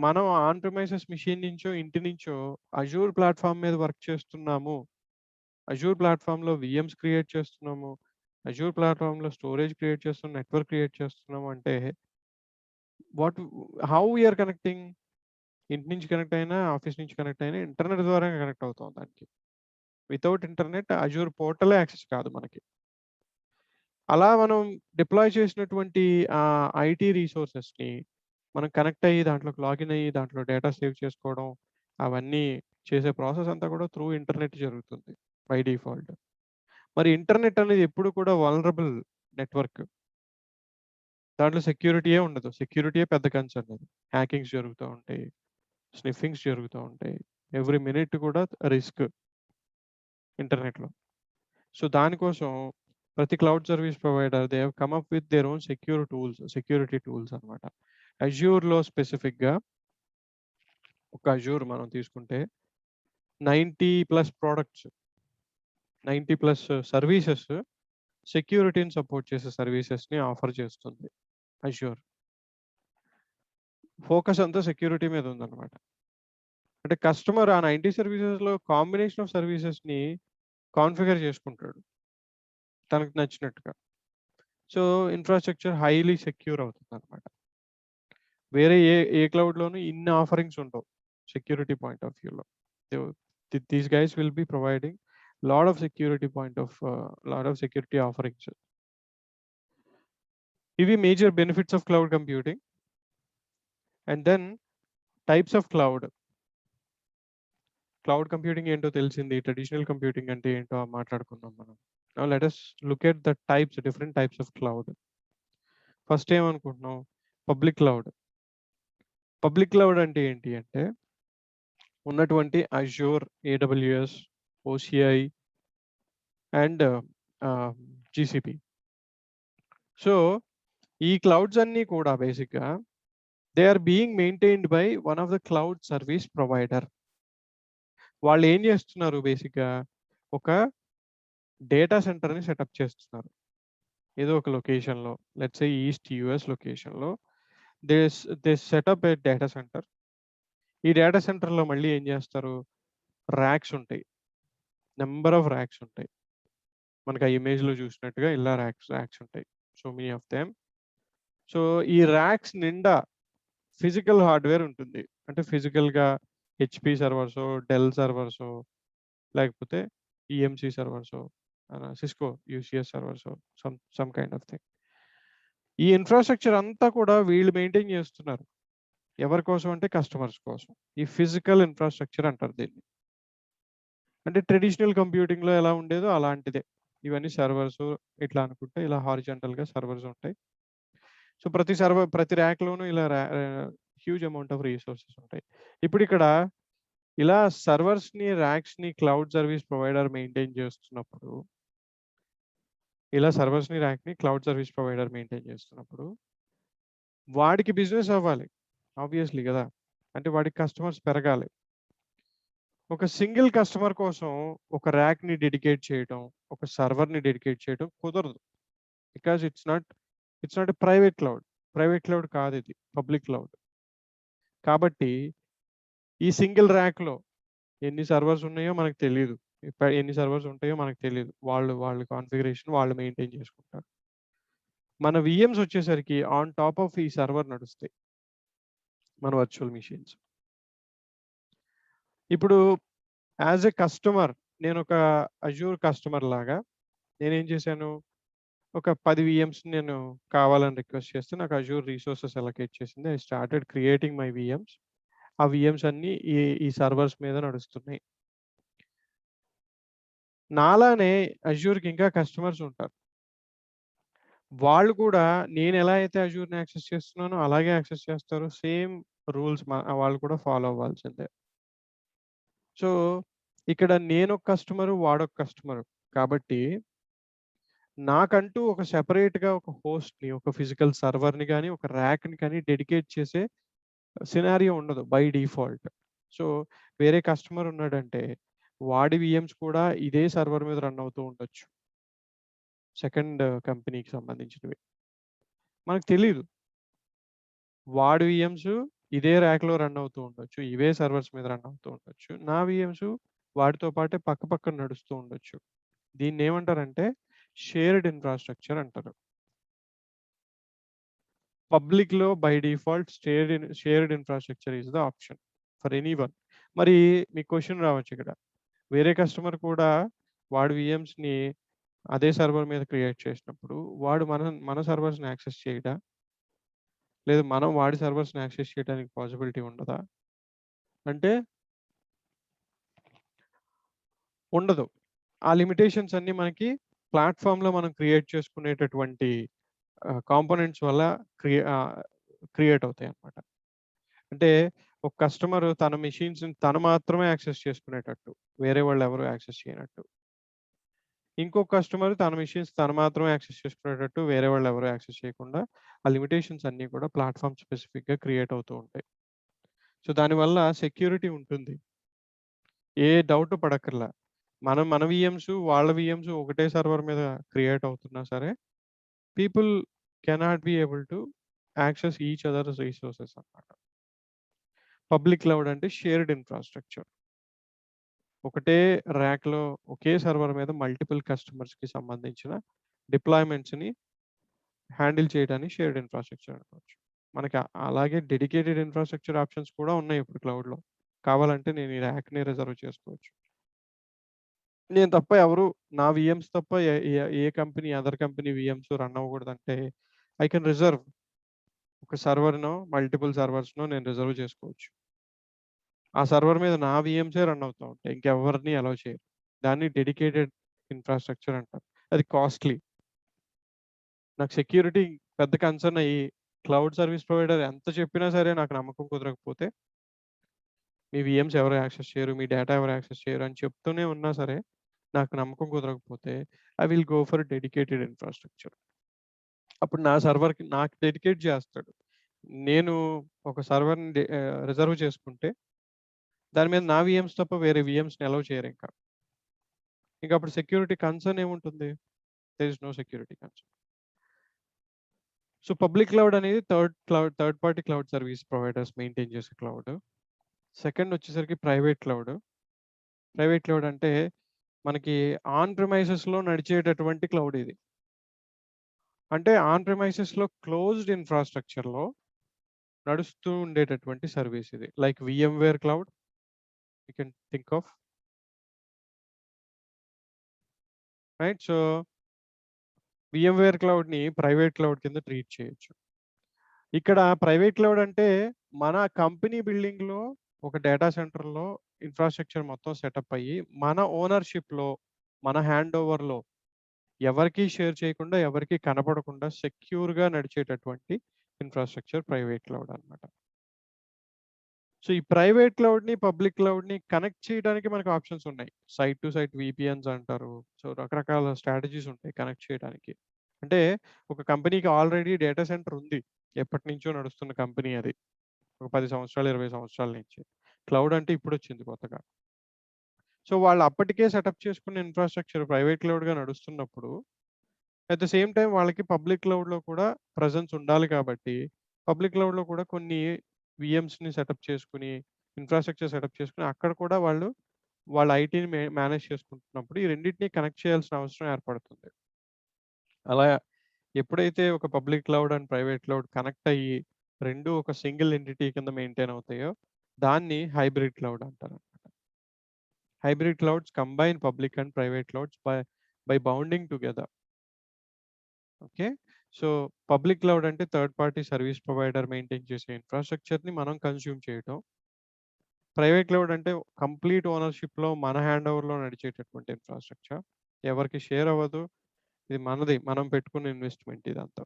మనం ఆన్ ప్రిమైసెస్ మిషన్ నుంచో ఇంటి నుంచో అజూర్ ప్లాట్ఫామ్ మీద వర్క్ చేస్తున్నాము, అజూర్ ప్లాట్ఫామ్లో విఎమ్స్ క్రియేట్ చేస్తున్నాము, అజూర్ ప్లాట్ఫామ్లో స్టోరేజ్ క్రియేట్ చేస్తున్నాం, నెట్వర్క్ క్రియేట్ చేస్తున్నాము అంటే హౌ వీఆర్ కనెక్టింగ్? ఇంటి నుంచి కనెక్ట్ అయినా, ఆఫీస్ నుంచి కనెక్ట్ అయినా ఇంటర్నెట్ ద్వారా కనెక్ట్ అవుతాం దానికి. వితౌట్ ఇంటర్నెట్ అజూర్ పోర్టలే యాక్సెస్ కాదు మనకి. అలా మనం డిప్లాయ్ చేసినటువంటి ఐటీ రీసోర్సెస్ని మనం కనెక్ట్ అయ్యి దాంట్లోకి లాగిన్ అయ్యి దాంట్లో డేటా సేవ్ చేసుకోవడం, అవన్నీ చేసే ప్రాసెస్ అంతా కూడా త్రూ ఇంటర్నెట్ జరుగుతుంది బై డిఫాల్ట్. మరి ఇంటర్నెట్ అనేది ఎప్పుడు కూడా వల్నరబుల్ నెట్వర్క్. దాంట్లో సెక్యూరిటీయే ఉండదు. సెక్యూరిటీయే పెద్ద కన్సర్న్. అది హ్యాకింగ్స్ జరుగుతూ ఉంటాయి, స్నిఫింగ్స్ జరుగుతూ ఉంటాయి, ఎవ్రీ మినిట్ కూడా రిస్క్ ఇంటర్నెట్లో. సో దానికోసం ప్రతి cloud service provider they have come up with their own security tools అనమాట. అజ్యూర్లో స్పెసిఫిక్గా ఒక అజ్యూర్ మనం తీసుకుంటే 90+ ప్రోడక్ట్స్, 90+ సర్వీసెస్ సెక్యూరిటీని సపోర్ట్ చేసే సర్వీసెస్ని ఆఫర్ చేస్తుంది అజ్యూర్. ఫోకస్ అంతా సెక్యూరిటీ మీద ఉందన్నమాట. అంటే కస్టమర్ ఆ 90 సర్వీసెస్లో కాంబినేషన్ ఆఫ్ సర్వీసెస్ని కాన్ఫిగర్ చేసుకుంటాడు తనకు నచ్చినట్టుగా. సో ఇన్ఫ్రాస్ట్రక్చర్ హైలీ సెక్యూర్ అవుతుంది అనమాట. వేరే ఏ క్లౌడ్లోనూ ఇన్ని ఆఫరింగ్స్ ఉండవు సెక్యూరిటీ పాయింట్ ఆఫ్ వ్యూలో. These guys will be providing lot of security offerings. ఇవి major benefits of cloud computing. And then types of cloud computing ఏంటో తెలిసింది, ట్రెడిషనల్ కంప్యూటింగ్ అంటే ఏంటో మాట్లాడుకున్నాం మనం. Now let us look at the different types of cloud. First ఏమనుకుంటున్నాం, public cloud అంటే ఏంటి అంటే ఉన్నటువంటి Azure, AWS, OCI and GCP. So ఈ క్లౌడ్స్ అన్నీ కూడా బేసిక్గా they are being maintained by one of the cloud service provider. వాళ్ళు ఏం చేస్తున్నారు, బేసిక్గా ఒక డేటా సెంటర్ని సెటప్ చేస్తున్నారు ఏదో ఒక లొకేషన్లో, లెట్స్ సే ఈస్ట్ US లొకేషన్లో they setup A data centre. ఈ డేటా సెంటర్‌లో మళ్ళీ ఏం చేస్తారు? ర్యాక్స్ ఉంటాయి. నంబర్ ఆఫ్ ర్యాక్స్ ఉంటాయి. మనకు ఆ ఇమేజ్‌లో చూసినట్టుగా ఇలా ర్యాక్స్ ఉంటాయి. So many of them. So ఈ ర్యాక్స్ నిండా ఫిజికల్ హార్డ్‌వేర్ ఉంటుంది. అంటే ఫిజికల్‌గా హెచ్‌పి సర్వర్సో, డెల్ సర్వర్సో, లేకపోతే ఈఎంసీ సర్వర్సో, సిస్కో యూసీఎస్ సర్వర్సో, సమ్ కైండ్ ఆఫ్ థింగ్. ఈ ఇన్‌ఫ్రాస్ట్రక్చర్ అంతా కూడా వీళ్ళు మెయింటైన్ చేస్తున్నారు. ఎవరి కోసం అంటే కస్టమర్స్ కోసం. ఈ ఫిజికల్ ఇన్‌ఫ్రాస్ట్రక్చర్ అంటారు దీన్ని. అంటే ట్రెడిషనల్ కంప్యూటింగ్‌లో ఎలా ఉండేదో అలాంటిదే. ఇవన్నీ సర్వర్స్ ఇట్లా అనుకుంటే ఇలా హారిజాంటల్‌గా సర్వర్స్ ఉంటాయి. సో ప్రతి ర్యాక్‌లోనూ ఇలా హ్యూజ్ అమౌంట్ ఆఫ్ రిసోర్సెస్ ఉంటాయి. ఇప్పుడు ఇక్కడ ఇలా సర్వర్స్‌ని, ర్యాక్స్‌ని క్లౌడ్ సర్వీస్ ప్రొవైడర్ మెయింటైన్ చేస్తున్నప్పుడు క్లౌడ్ సర్వీస్ ప్రొవైడర్ మెయింటైన్ చేస్తున్నప్పుడు వాడికి బిజినెస్ అవ్వాలి. ఆబ్వియస్‌లీ గదా! అంటే వాడికి కస్టమర్స్ పెరగాలి. ఒక సింగిల్ కస్టమర్ కోసం ఒక ర్యాక్‌ని డెడికేట్ చేయటం, ఒక సర్వర్‌ని డెడికేట్ చేయడం కుదరదు. Because it's not a private cloud. Private cloud కాదిది. Public cloud. కాబట్టి ఈ సింగిల్ ర్యాక్‌లో ఎన్ని సర్వర్స్ ఉన్నాయో మనకు తెలీదు. ఎన్ని సర్వర్స్ ఉంటాయో మనకు తెలీదు. వాళ్ళ కాన్ఫిగరేషన్ వాళ్ళు మెయింటైన్ చేసుకుంటారు. మన వీఎమ్స్ వచ్చేసరికి ఆన్ టాప్ ఆఫ్ ఈ సర్వర్ నడుస్తాయి. మన వర్చువల్ మెషిన్స్. ఇప్పుడు యాస్ ఎ కస్టమర్ నేనొక అజూర్ కస్టమర్ లాగా నేనేం చేశాను? ఒక 10 వీఎమ్స్ నేను కావాలని రిక్వెస్ట్ చేస్తే నాకు అజూర్ రిసోర్సెస్ అలొకేట్ చేసింది. I started creating my VMs. ఆ వీఎమ్స్ అన్నీ ఈ సర్వర్స్ మీద నడుస్తున్నాయి. నాలానే అజూర్‌కి ఇంకా కస్టమర్స్ ఉంటారు. వాళ్ళు కూడా నేనెలా అయితే అజూర్‌ని యాక్సెస్ చేస్తున్నానో అలాగే యాక్సెస్ చేస్తారు. సేమ్ రూల్స్ వాళ్ళు కూడా ఫాలో అవ్వాల్సిందే. సో, ఇక్కడ నేనొక కస్టమరు, వాడొక కస్టమరు. కాబట్టి నాకంటూ ఒక సెపరేట్‌గా ఒక హోస్ట్‌ని, ఒక ఫిజికల్ సర్వర్‌ని గాని, ఒక ర్యాక్‌ని కానీ డెడికేట్ చేసే సినారియో ఉండదు బై డిఫాల్ట్. సో, వేరే కస్టమర్ ఉన్నాడంటే వాడి వీఎమ్స్ కూడా ఇదే సర్వర్ మీద రన్ అవుతూ ఉండొచ్చు. సెకండ్ కంపెనీకి సంబంధించినవి. మనకు తెలీదు. వాడి వీఎమ్స్ ఇదే ర్యాక్‌లో రన్ అవుతూ ఉండొచ్చు. ఇవే సర్వర్స్ మీద రన్ అవుతూ ఉండొచ్చు. నా వీఎమ్స్ వాటితో పాటే పక్కపక్కన నడుస్తూ ఉండొచ్చు. దీన్నేమంటారంటే షేర్డ్ ఇన్‌ఫ్రాస్ట్రక్చర్ అంటారు. పబ్లిక్‌లో by default shared infrastructure is the option for anyone. మరి మీకు క్వెషన్ రావచ్చిక్కడ. వేరే కస్టమర్ కూడా వాడి వీఎమ్స్‌ని అదే సర్వర్ మీద క్రియేట్ చేసినప్పుడు వాడు మన సర్వర్స్‌ని యాక్సెస్ చేయడా? లేదా మనం వాడి సర్వర్స్‌ని యాక్సెస్ చేయడానికి పాసిబిలిటీ ఉండదా? అంటే ఉండదు. ఆ లిమిటేషన్స్ అన్నీ మనకి ప్లాట్‌ఫార్మ్‌లో మనం క్రియేట్ చేసుకునేటటువంటి కాంపోనెంట్స్ వల్ల క్రియేట్ అవుతాయన్నమాట. అంటే ఒక కస్టమర్ తన మెషిన్స్‌ని తను మాత్రమే యాక్సెస్ చేసుకునేటట్టు. వేరే వాళ్ళెవరు యాక్సెస్ చేయనట్టు. ఇంకొక కస్టమర్ తన మెషిన్స్ తను మాత్రమే యాక్సెస్ చేసుకునేటట్టు వేరే వాళ్ళెవరు యాక్సెస్ చేయకుండా ఆ లిమిటేషన్స్ అన్నీ కూడా ప్లాట్‌ఫార్మ్ స్పెసిఫిక్‌గా క్రియేట్ అవుతూ ఉంటాయి. సో, దానివల్ల సెక్యూరిటీ ఉంటుంది. ఏ డౌట్ పడక్కర్లా. మన వీఎమ్స్, వాళ్ళ వీఎమ్స్ ఒకటే సర్వర్ మీద క్రియేట్ అవుతున్నా సరే, people cannot be able to access each others resources అన్నమాట. పబ్లిక్ క్లౌడ్ అంటే షేర్డ్ ఇన్‌ఫ్రాస్ట్రక్చర్. ఒకటే ర్యాక్‌లో ఒకే సర్వర్ మీద మల్టిపుల్ కస్టమర్స్‌కి సంబంధించిన డిప్లాయ్‌మెంట్స్‌ని హ్యాండిల్ చేయడాన్ని షేర్డ్ ఇన్‌ఫ్రాస్ట్రక్చర్ అనుకోవచ్చు. మనకి అలాగే డెడికేటెడ్ ఇన్‌ఫ్రాస్ట్రక్చర్ ఆప్షన్స్ కూడా ఉన్నాయి ఇప్పుడు క్లౌడ్‌లో. కావాలంటే నేను ఈ ర్యాక్‌ని రిజర్వ్ చేసుకోవచ్చు. నేను తప్ప ఎవరు నా వీఎమ్స్ తప్ప ఏ ఏ ఏ company other company VMs run అవ్వకూడదంటే ఐ కెన్ రిజర్వ్. ఒక సర్వర్‌నో, మల్టిపుల్ సర్వర్స్‌నో నేను రిజర్వ్ చేసుకోవచ్చు. ఆ సర్వర్ మీద నా వీఎమ్సే రన్ అవుతా ఉంటాయి. ఇంకెవరిని అలౌ చేయరు. దాన్ని డెడికేటెడ్ ఇన్‌ఫ్రాస్ట్రక్చర్ అంటారు. అది కాస్ట్‌లీ. నాకు సెక్యూరిటీ పెద్ద కన్సర్న్ అయ్యి క్లౌడ్ సర్వీస్ ప్రొవైడర్ ఎంత చెప్పినా సరే నాకు నమ్మకం కుదరకపోతే, మీ వీఎమ్స్ ఎవరు యాక్సెస్ చేయరు, మీ డేటా ఎవరు యాక్సెస్ చేయరు అని చెప్తూనే ఉన్నా సరే, నాకు నమ్మకం కుదరకపోతే I will go for dedicated infrastructure. అప్పుడు నా సర్వర్‌కి నాకు డెడికేట్ చేస్తాడు. నేను ఒక సర్వర్‌ని రిజర్వ్ చేసుకుంటే, దాని మీద నా వీఎమ్స్ తప్ప వేరే వీఎమ్స్‌ని అలౌ చేయరింక. ఇంక అప్పుడు సెక్యూరిటీ కన్సర్న్ ఏముంటుంది? There is no security concern. So public cloud అనేది third party cloud service providers maintain చేసే క్లౌడ్. సెకండ్ వచ్చేసరికి ప్రైవేట్ క్లౌడ్. ప్రైవేట్ క్లౌడ్ అంటే మనకి ఆన్ ప్రిమైసెస్‌లో నడిచేటటువంటి క్లౌడ్ ఇది. అంటే ఆన్ ప్రిమైసెస్‌లో క్లోజ్డ్ ఇన్‌ఫ్రాస్ట్రక్చర్‌లో నడుస్తూ ఉండేటటువంటి సర్వీస్ ఇది. Like VMware cloud you can think of. Right. So VMware క్లౌడ్‌ని ప్రైవేట్ క్లౌడ్ కింద ట్రీట్ చేయొచ్చు. ఇక్కడ ప్రైవేట్ క్లౌడ్ అంటే మన కంపెనీ బిల్డింగ్‌లో ఒక డేటా సెంటర్‌లో ఇన్‌ఫ్రాస్ట్రక్చర్ మొత్తం సెటప్ అయ్యి, మన ఓనర్‌షిప్‌లో, మన హ్యాండ్ ఓవర్‌లో ఎవరికీ షేర్ చేయకుండా, ఎవరికీ కనపడకుండా సెక్యూర్‌గా నడిచేటటువంటి ఇన్‌ఫ్రాస్ట్రక్చర్ ప్రైవేట్ క్లౌడ్ అన్నమాట. సో ఈ ప్రైవేట్ క్లౌడ్‌ని, పబ్లిక్ క్లౌడ్‌ని కనెక్ట్ చేయడానికి మనకు ఆప్షన్స్ ఉన్నాయి. సైట్ టు సైట్ VPNs అంటారు. సో రకరకాల స్ట్రాటజీస్ ఉంటాయి కనెక్ట్ చేయడానికి. అంటే ఒక కంపెనీకి ఆల్రెడీ డేటా సెంటర్ ఉంది. ఎప్పటినుంచో నడుస్తున్న కంపెనీ అది. ఒక 10 సంవత్సరాలు, 20 సంవత్సరాల నుంచి. క్లౌడ్ అంటే ఇప్పుడొచ్చింది కొత్తగా. సో వాళ్ళు అప్పటికే సెటప్ చేసుకున్న ఇన్‌ఫ్రాస్ట్రక్చర్ ప్రైవేట్ క్లౌడ్‌గా నడుస్తున్నప్పుడు, అట్ ద సేమ్ టైమ్ వాళ్ళకి పబ్లిక్ క్లౌడ్‌లో కూడా ప్రెజెన్స్ ఉండాలి కాబట్టి, పబ్లిక్ క్లౌడ్‌లో కూడా కొన్ని VMస్‌ని సెటప్ చేసుకొని, ఇన్‌ఫ్రాస్ట్రక్చర్ సెటప్ చేసుకొని, అక్కడ కూడా వాళ్ళు వాళ్ళ ఐటీని మేనేజ్ చేసుకుంటున్నప్పుడు ఈ రెండిటిని కనెక్ట్ చేయాల్సిన అవసరం ఏర్పడుతుంది. అలా ఎప్పుడైతే ఒక public cloud and private cloud connect అయ్యి, 2 ఒక సింగిల్ ఎంటిటీ కింద మెయింటైన్ అవుతాయో, దాన్ని హైబ్రిడ్ క్లౌడ్ అంటారన్నమాట. Hybrid clouds combine public and private clouds by bounding together. Okay. So public cloud అంటే third party service provider maintain చేసే ఇన్‌ఫ్రాస్ట్రక్చర్‌ని మనం కన్జ్యూమ్ చేయటం. ప్రైవేట్ క్లౌడ్ అంటే కంప్లీట్ ఓనర్‌షిప్‌లో మన హ్యాండ్ ఓవర్‌లో నడిచేటటువంటి ఇన్‌ఫ్రాస్ట్రక్చర్. ఎవరికీ షేర్ అవ్వదు. ఇది మనది. మనం పెట్టుకున్న ఇన్వెస్ట్‌మెంట్ ఇదంతా.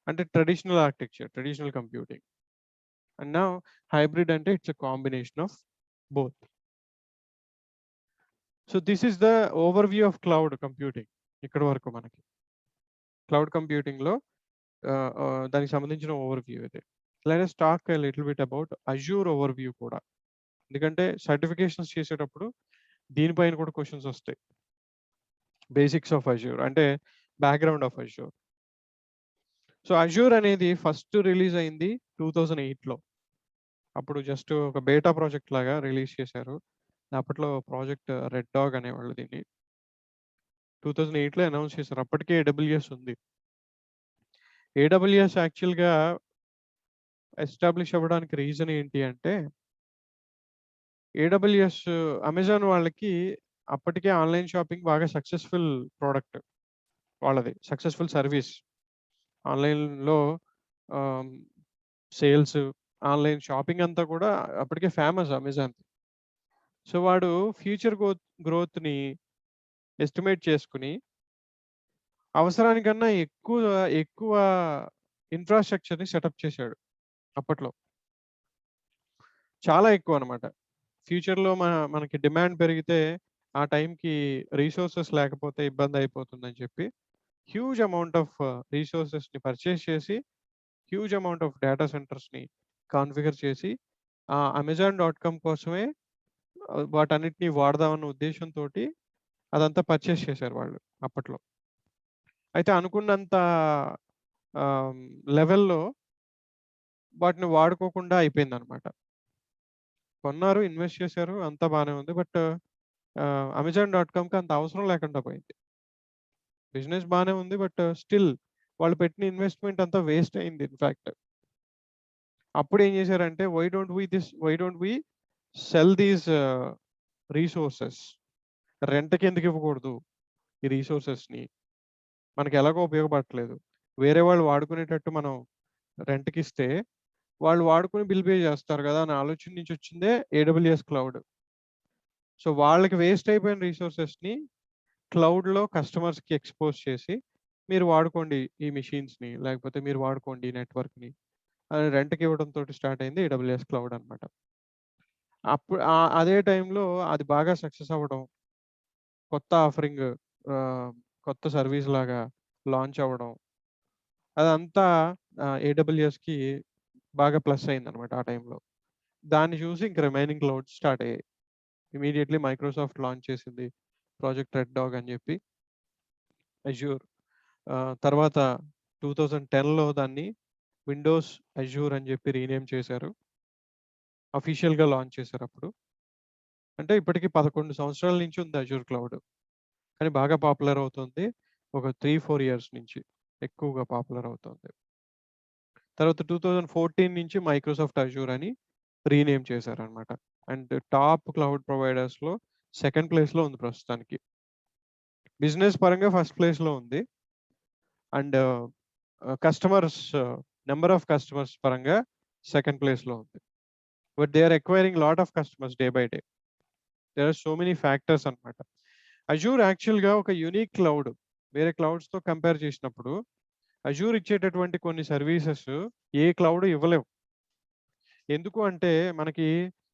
అంటే traditional architecture, traditional computing. And now hybrid అంటే it's a combination of both. So this is the overview of cloud computing. ఇక్కడి వరకు మనకి. క్లౌడ్ కంప్యూటింగ్‌లో దానికి సంబంధించిన ఓవర్‌వ్యూ ఇది. Let us talk a little bit about Azure overview కూడా. ఎందుకంటే సర్టిఫికేషన్స్ చేసేటప్పుడు దీనిపైన కూడా క్వెషన్స్ వస్తాయి. బేసిక్స్ ఆఫ్ అజూర్ అంటే background of Azure. So Azure అనేది ఫస్ట్ రిలీజ్ అయింది 2008లో. అప్పుడు జస్ట్ ఒక బేటా ప్రాజెక్ట్ లాగా రిలీజ్ చేశారు. అప్పట్లో ప్రాజెక్ట్ రెడ్ డాగ్ అనేవాళ్ళు దీన్ని. 2008లో అనౌన్స్ చేశారు. అప్పటికే AWS ఉంది. AWS యాక్చువల్‌గా ఎస్టాబ్లిష్ అవ్వడానికి రీజన్ ఏంటి అంటే, AWS అమెజాన్ వాళ్ళకి అప్పటికే ఆన్‌లైన్ షాపింగ్ బాగా సక్సెస్‌ఫుల్ ప్రొడక్ట్ వాళ్ళది. Successful service. ఆన్‌లైన్‌లో ఆహ్, సేల్స్, ఆన్‌లైన్ షాపింగ్ అంతా కూడా అప్పటికే ఫేమస్ అమెజాన్. సో వాడు ఫ్యూచర్ గ్రోత్‌ని ఎస్టిమేట్ చేసుకొని, అవసరానికన్నా ఎక్కువ ఇన్‌ఫ్రాస్ట్రక్చర్‌ని సెటప్ చేశాడు అప్పట్లో. చాలా ఎక్కువనమాట. ఫ్యూచర్‌లో మనకి డిమాండ్ పెరిగితే, ఆ టైంకి రిసోర్సెస్ లేకపోతే ఇబ్బందయిపోతుందని చెప్పి, హ్యూజ్ అమౌంట్ ఆఫ్ రిసోర్సెస్‌ని పర్చేస్ చేసి, హ్యూజ్ అమౌంట్ ఆఫ్ డేటా సెంటర్స్‌ని కాన్ఫిగర్ చేసి, అమెజాన్.కామ్ కోసమే వాటన్నిటిని వాడదామన్న ఉద్దేశంతోటి అదంతా పర్చేస్ చేశారు వాళ్ళు అప్పట్లో. అయితే అనుకున్నంత లెవెల్‌లో వాటిని వాడుకోకుండా అయిపోయిందనమాట. కొన్నారు, ఇన్వెస్ట్ చేశారు. అంతా బానే ఉంది. బట్ అమెజాన్.కామ్‌కి అంత అవసరం లేకుండా పోయింది. బిజినెస్ బానే ఉంది. బట్ స్టిల్ వాళ్ళు పెట్టిన ఇన్వెస్ట్‌మెంట్ అంతా వేస్ట్ అయింది ఇన్‌ఫాక్ట్. అప్పుడేం చేశారంటే why don't we sell these resources. రెంట్‌కి ఎందుకు ఇవ్వకూడదు ఈ రిసోర్సెస్‌ని? మనకి ఎలాగో ఉపయోగపడట్లేదు. వేరే వాళ్ళు వాడుకునేటట్టు మనం రెంట్‌కిస్తే, వాళ్ళు వాడుకొని బిల్ పే చేస్తారు గదా! అనే ఆలోచన నుంచి వచ్చిందే AWS క్లౌడ్. సో వాళ్ళకి వేస్ట్ అయిపోయిన రిసోర్సెస్‌ని క్లౌడ్‌లో కస్టమర్స్‌కి ఎక్స్‌పోజ్ చేసి, మీరు వాడుకోండి ఈ మెషిన్స్‌ని, లేకపోతే మీరు వాడుకోండి ఈ నెట్వర్క్‌ని అని రెంట్‌కి ఇవ్వడంతోటి స్టార్ట్ అయింది AWS క్లౌడ్ అనమాట. అదే టైంలో అది బాగా సక్సెస్ అవ్వడం, కొత్త ఆఫరింగ్ ఆహ్, కొత్త సర్వీస్ లాగా లాంచ్ అవ్వడం, అదంతా AWS‌కి బాగా ప్లస్ అయిందనమాట ఆ టైంలో. దాన్ని చూసి ఇంక రిమైనింగ్ క్లౌడ్స్ స్టార్ట్ అయ్యాయి. ఇమ్మీడియేట్‌లీ మైక్రోసాఫ్ట్ లాంచ్ చేసింది ప్రాజెక్ట్ రెడ్ డాగ్ అని చెప్పి. అజ్యూర్. తర్వాత 2010లో దాన్ని విండోస్ అజ్యూర్ అని చెప్పి రీనేమ్ చేశారు. అఫీషియల్‌గా లాంచ్ చేశారు అప్పుడు. అంటే ఇప్పటికి 11 సంవత్సరాల నుంచి ఉంది అజ్యూర్ క్లౌడ్. కానీ బాగా పాపులర్ అవుతుంది. ఒక 3, 4 ఇయర్స్ నుంచి ఎక్కువగా పాపులర్ అవుతుంది. తర్వాత 2014 నుంచి మైక్రోసాఫ్ట్ అజ్యూర్ అని రీనేమ్ చేశారనమాట. అండ్ టాప్ క్లౌడ్ ప్రొవైడర్స్‌లో సెకండ్ ప్లేస్‌లో ఉంది ప్రస్తుతానికి. బిజినెస్ పరంగా ఫస్ట్ ప్లేస్‌లో ఉంది. And customers number of customers పరంగా సెకండ్ ప్లేస్‌లో ఉంది. But they are acquiring lot of customers day by day. There are so many factors అన్నమాట. అజ్యూర్ యాక్చువల్‌గా ఒక యూనిక్ క్లౌడ్. వేరే క్లౌడ్స్‌తో కంపేర్ చేసినప్పుడు అజ్యూర్ ఇచ్చేటటువంటి కొన్ని సర్వీసెస్ ఏ క్లౌడ్ ఇవ్వలేవు. ఎందుకు అంటే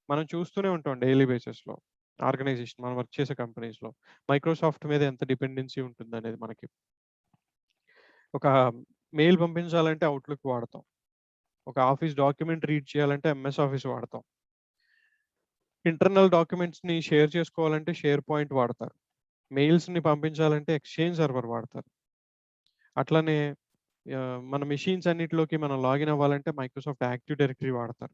మనం చూస్తూనే ఉంటాం డైలీ బేసిస్‌లో. ఆర్గనైజేషన్ మనం వర్క్ చేసే కంపెనీస్‌లో మైక్రోసాఫ్ట్ మీద ఎంత డిపెండెన్సీ ఉంటుందనేది మనకి. ఒక మెయిల్ పంపించాలంటే అవుట్‌లుక్ వాడతాం. ఒక ఆఫీస్ డాక్యుమెంట్ రీడ్ చేయాలంటే ఎంఎస్ ఆఫీస్ వాడతాం. ఇంటర్నల్ డాక్యుమెంట్స్‌ని షేర్ చేసుకోవాలంటే షేర్ పాయింట్ వాడతారు. మెయిల్స్‌ని పంపించాలంటే ఎక్స్‌చేంజ్ సర్వర్ వాడతారు. అట్లనే మన మెషిన్స్ అన్నిటిలోకి మనం లాగిన్ అవ్వాలంటే మైక్రోసాఫ్ట్ యాక్టివ్ డైరెక్టరీ వాడతారు.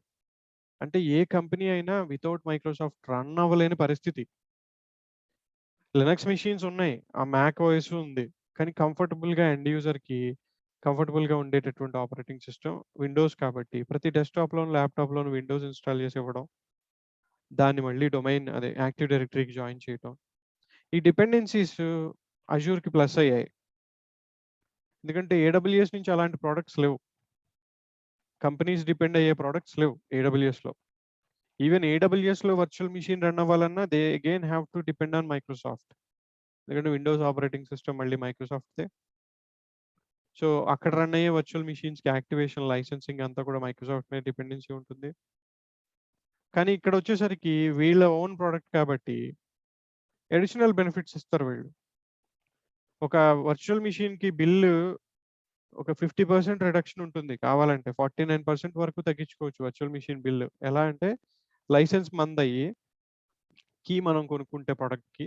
అంటే ఏ కంపెనీ అయినా వితౌట్ మైక్రోసాఫ్ట్ రన్ అవ్వలేని పరిస్థితి. లినక్స్ మెషిన్స్ ఉన్నాయి. ఆ మ్యాక్ ఓఎస్ ఉంది. కానీ కంఫర్టబుల్‌గా ఉండేటటువంటి ఆపరేటింగ్ సిస్టమ్ విండోస్ కాబట్టి ప్రతి డెస్క్‌టాప్‌లోను, ల్యాప్‌టాప్‌లోను విండోస్ ఇన్‌స్టాల్ చేసి ఇవ్వడం. దాన్ని మళ్ళీ యాక్టివ్ డైరెక్టరీకి జాయిన్ చేయటం. ఈ డిపెండెన్సీస్ అజ్యూర్‌కి ప్లస్ అయ్యాయి. ఎందుకంటే ఏడబ్ల్యూఎస్ నుంచి అలాంటి ప్రొడక్ట్స్ లేవు. కంపెనీస్ డిపెండ్ అయ్యే ప్రొడక్ట్స్ లేవు ఏడబ్ల్యూఎస్‌లో. ఈవెన్ ఏడబ్ల్యూఎస్‌లో వర్చువల్ మెషిన్ రన్ అవ్వాలన్నా they again have to depend on Microsoft. ఎందుకంటే విండోస్ ఆపరేటింగ్ సిస్టమ్ మళ్ళీ మైక్రోసాఫ్ట్‌దే. సో, అక్కడ రన్ అయ్యే వర్చువల్ మెషిన్స్‌కి యాక్టివేషన్, లైసెన్సింగ్ అంతా కూడా మైక్రోసాఫ్ట్ మీద డిపెండెన్సీ ఉంటుంది. కానీ ఇక్కడొచ్చేసరికి వీళ్ళ ఓన్ ప్రొడక్ట్ కాబట్టి అడిషనల్ బెనిఫిట్స్ ఇస్తారు వీళ్ళు. ఒక వర్చువల్ మెషిన్‌కి బిల్లు ఒక 50% రిడక్షన్ ఉంటుంది కావాలంటే. 49% వరకు తగ్గించుకోవచ్చు వర్చువల్ మెషిన్ బిల్లు. ఎలా అంటే లైసెన్స్ మనదయ్యి, కీ మనం కొనుక్కుంటే ప్రొడక్ట్‌కి,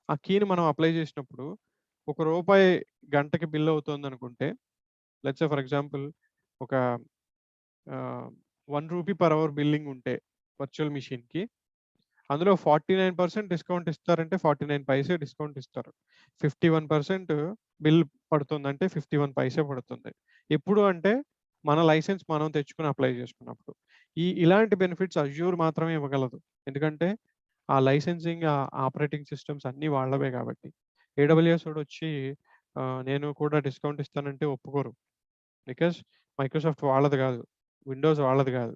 ఆ కీని మనం అప్లై చేసినప్పుడు రూపాయి గంటకి బిల్ అవుతోందనుకుంటే, లెట్స్ సే ఫర్ ఎగ్జాంపుల్ ఒక రూ. 1 పర్ అవర్ బిల్లింగ్ ఉంటే వర్చువల్ మెషిన్‌కి, అందులో 49% డిస్కౌంట్ ఇస్తారంటే 49 పైసే డిస్కౌంట్ ఇస్తారు. 51% బిల్ పడుతుందంటే 51 పైసే పడుతుంది. ఎప్పుడు అంటే మన లైసెన్స్ మనం తెచ్చుకొని అప్లై చేసుకున్నప్పుడు. ఇలాంటి బెనిఫిట్స్ అజ్యూర్ మాత్రమే ఇవ్వగలదు. ఎందుకంటే ఆ లైసెన్సింగ్, ఆపరేటింగ్ సిస్టమ్స్ అన్నీ వాళ్ళవే కాబట్టి. ఏడబ్ల్యూఎస్ వోడొచ్చి నేను కూడా డిస్కౌంట్ ఇస్తానంటే ఒప్పుకోరు. బికాజ్ మైక్రోసాఫ్ట్ వాళ్ళది గాదు. విండోస్ వాళ్ళది గాదు.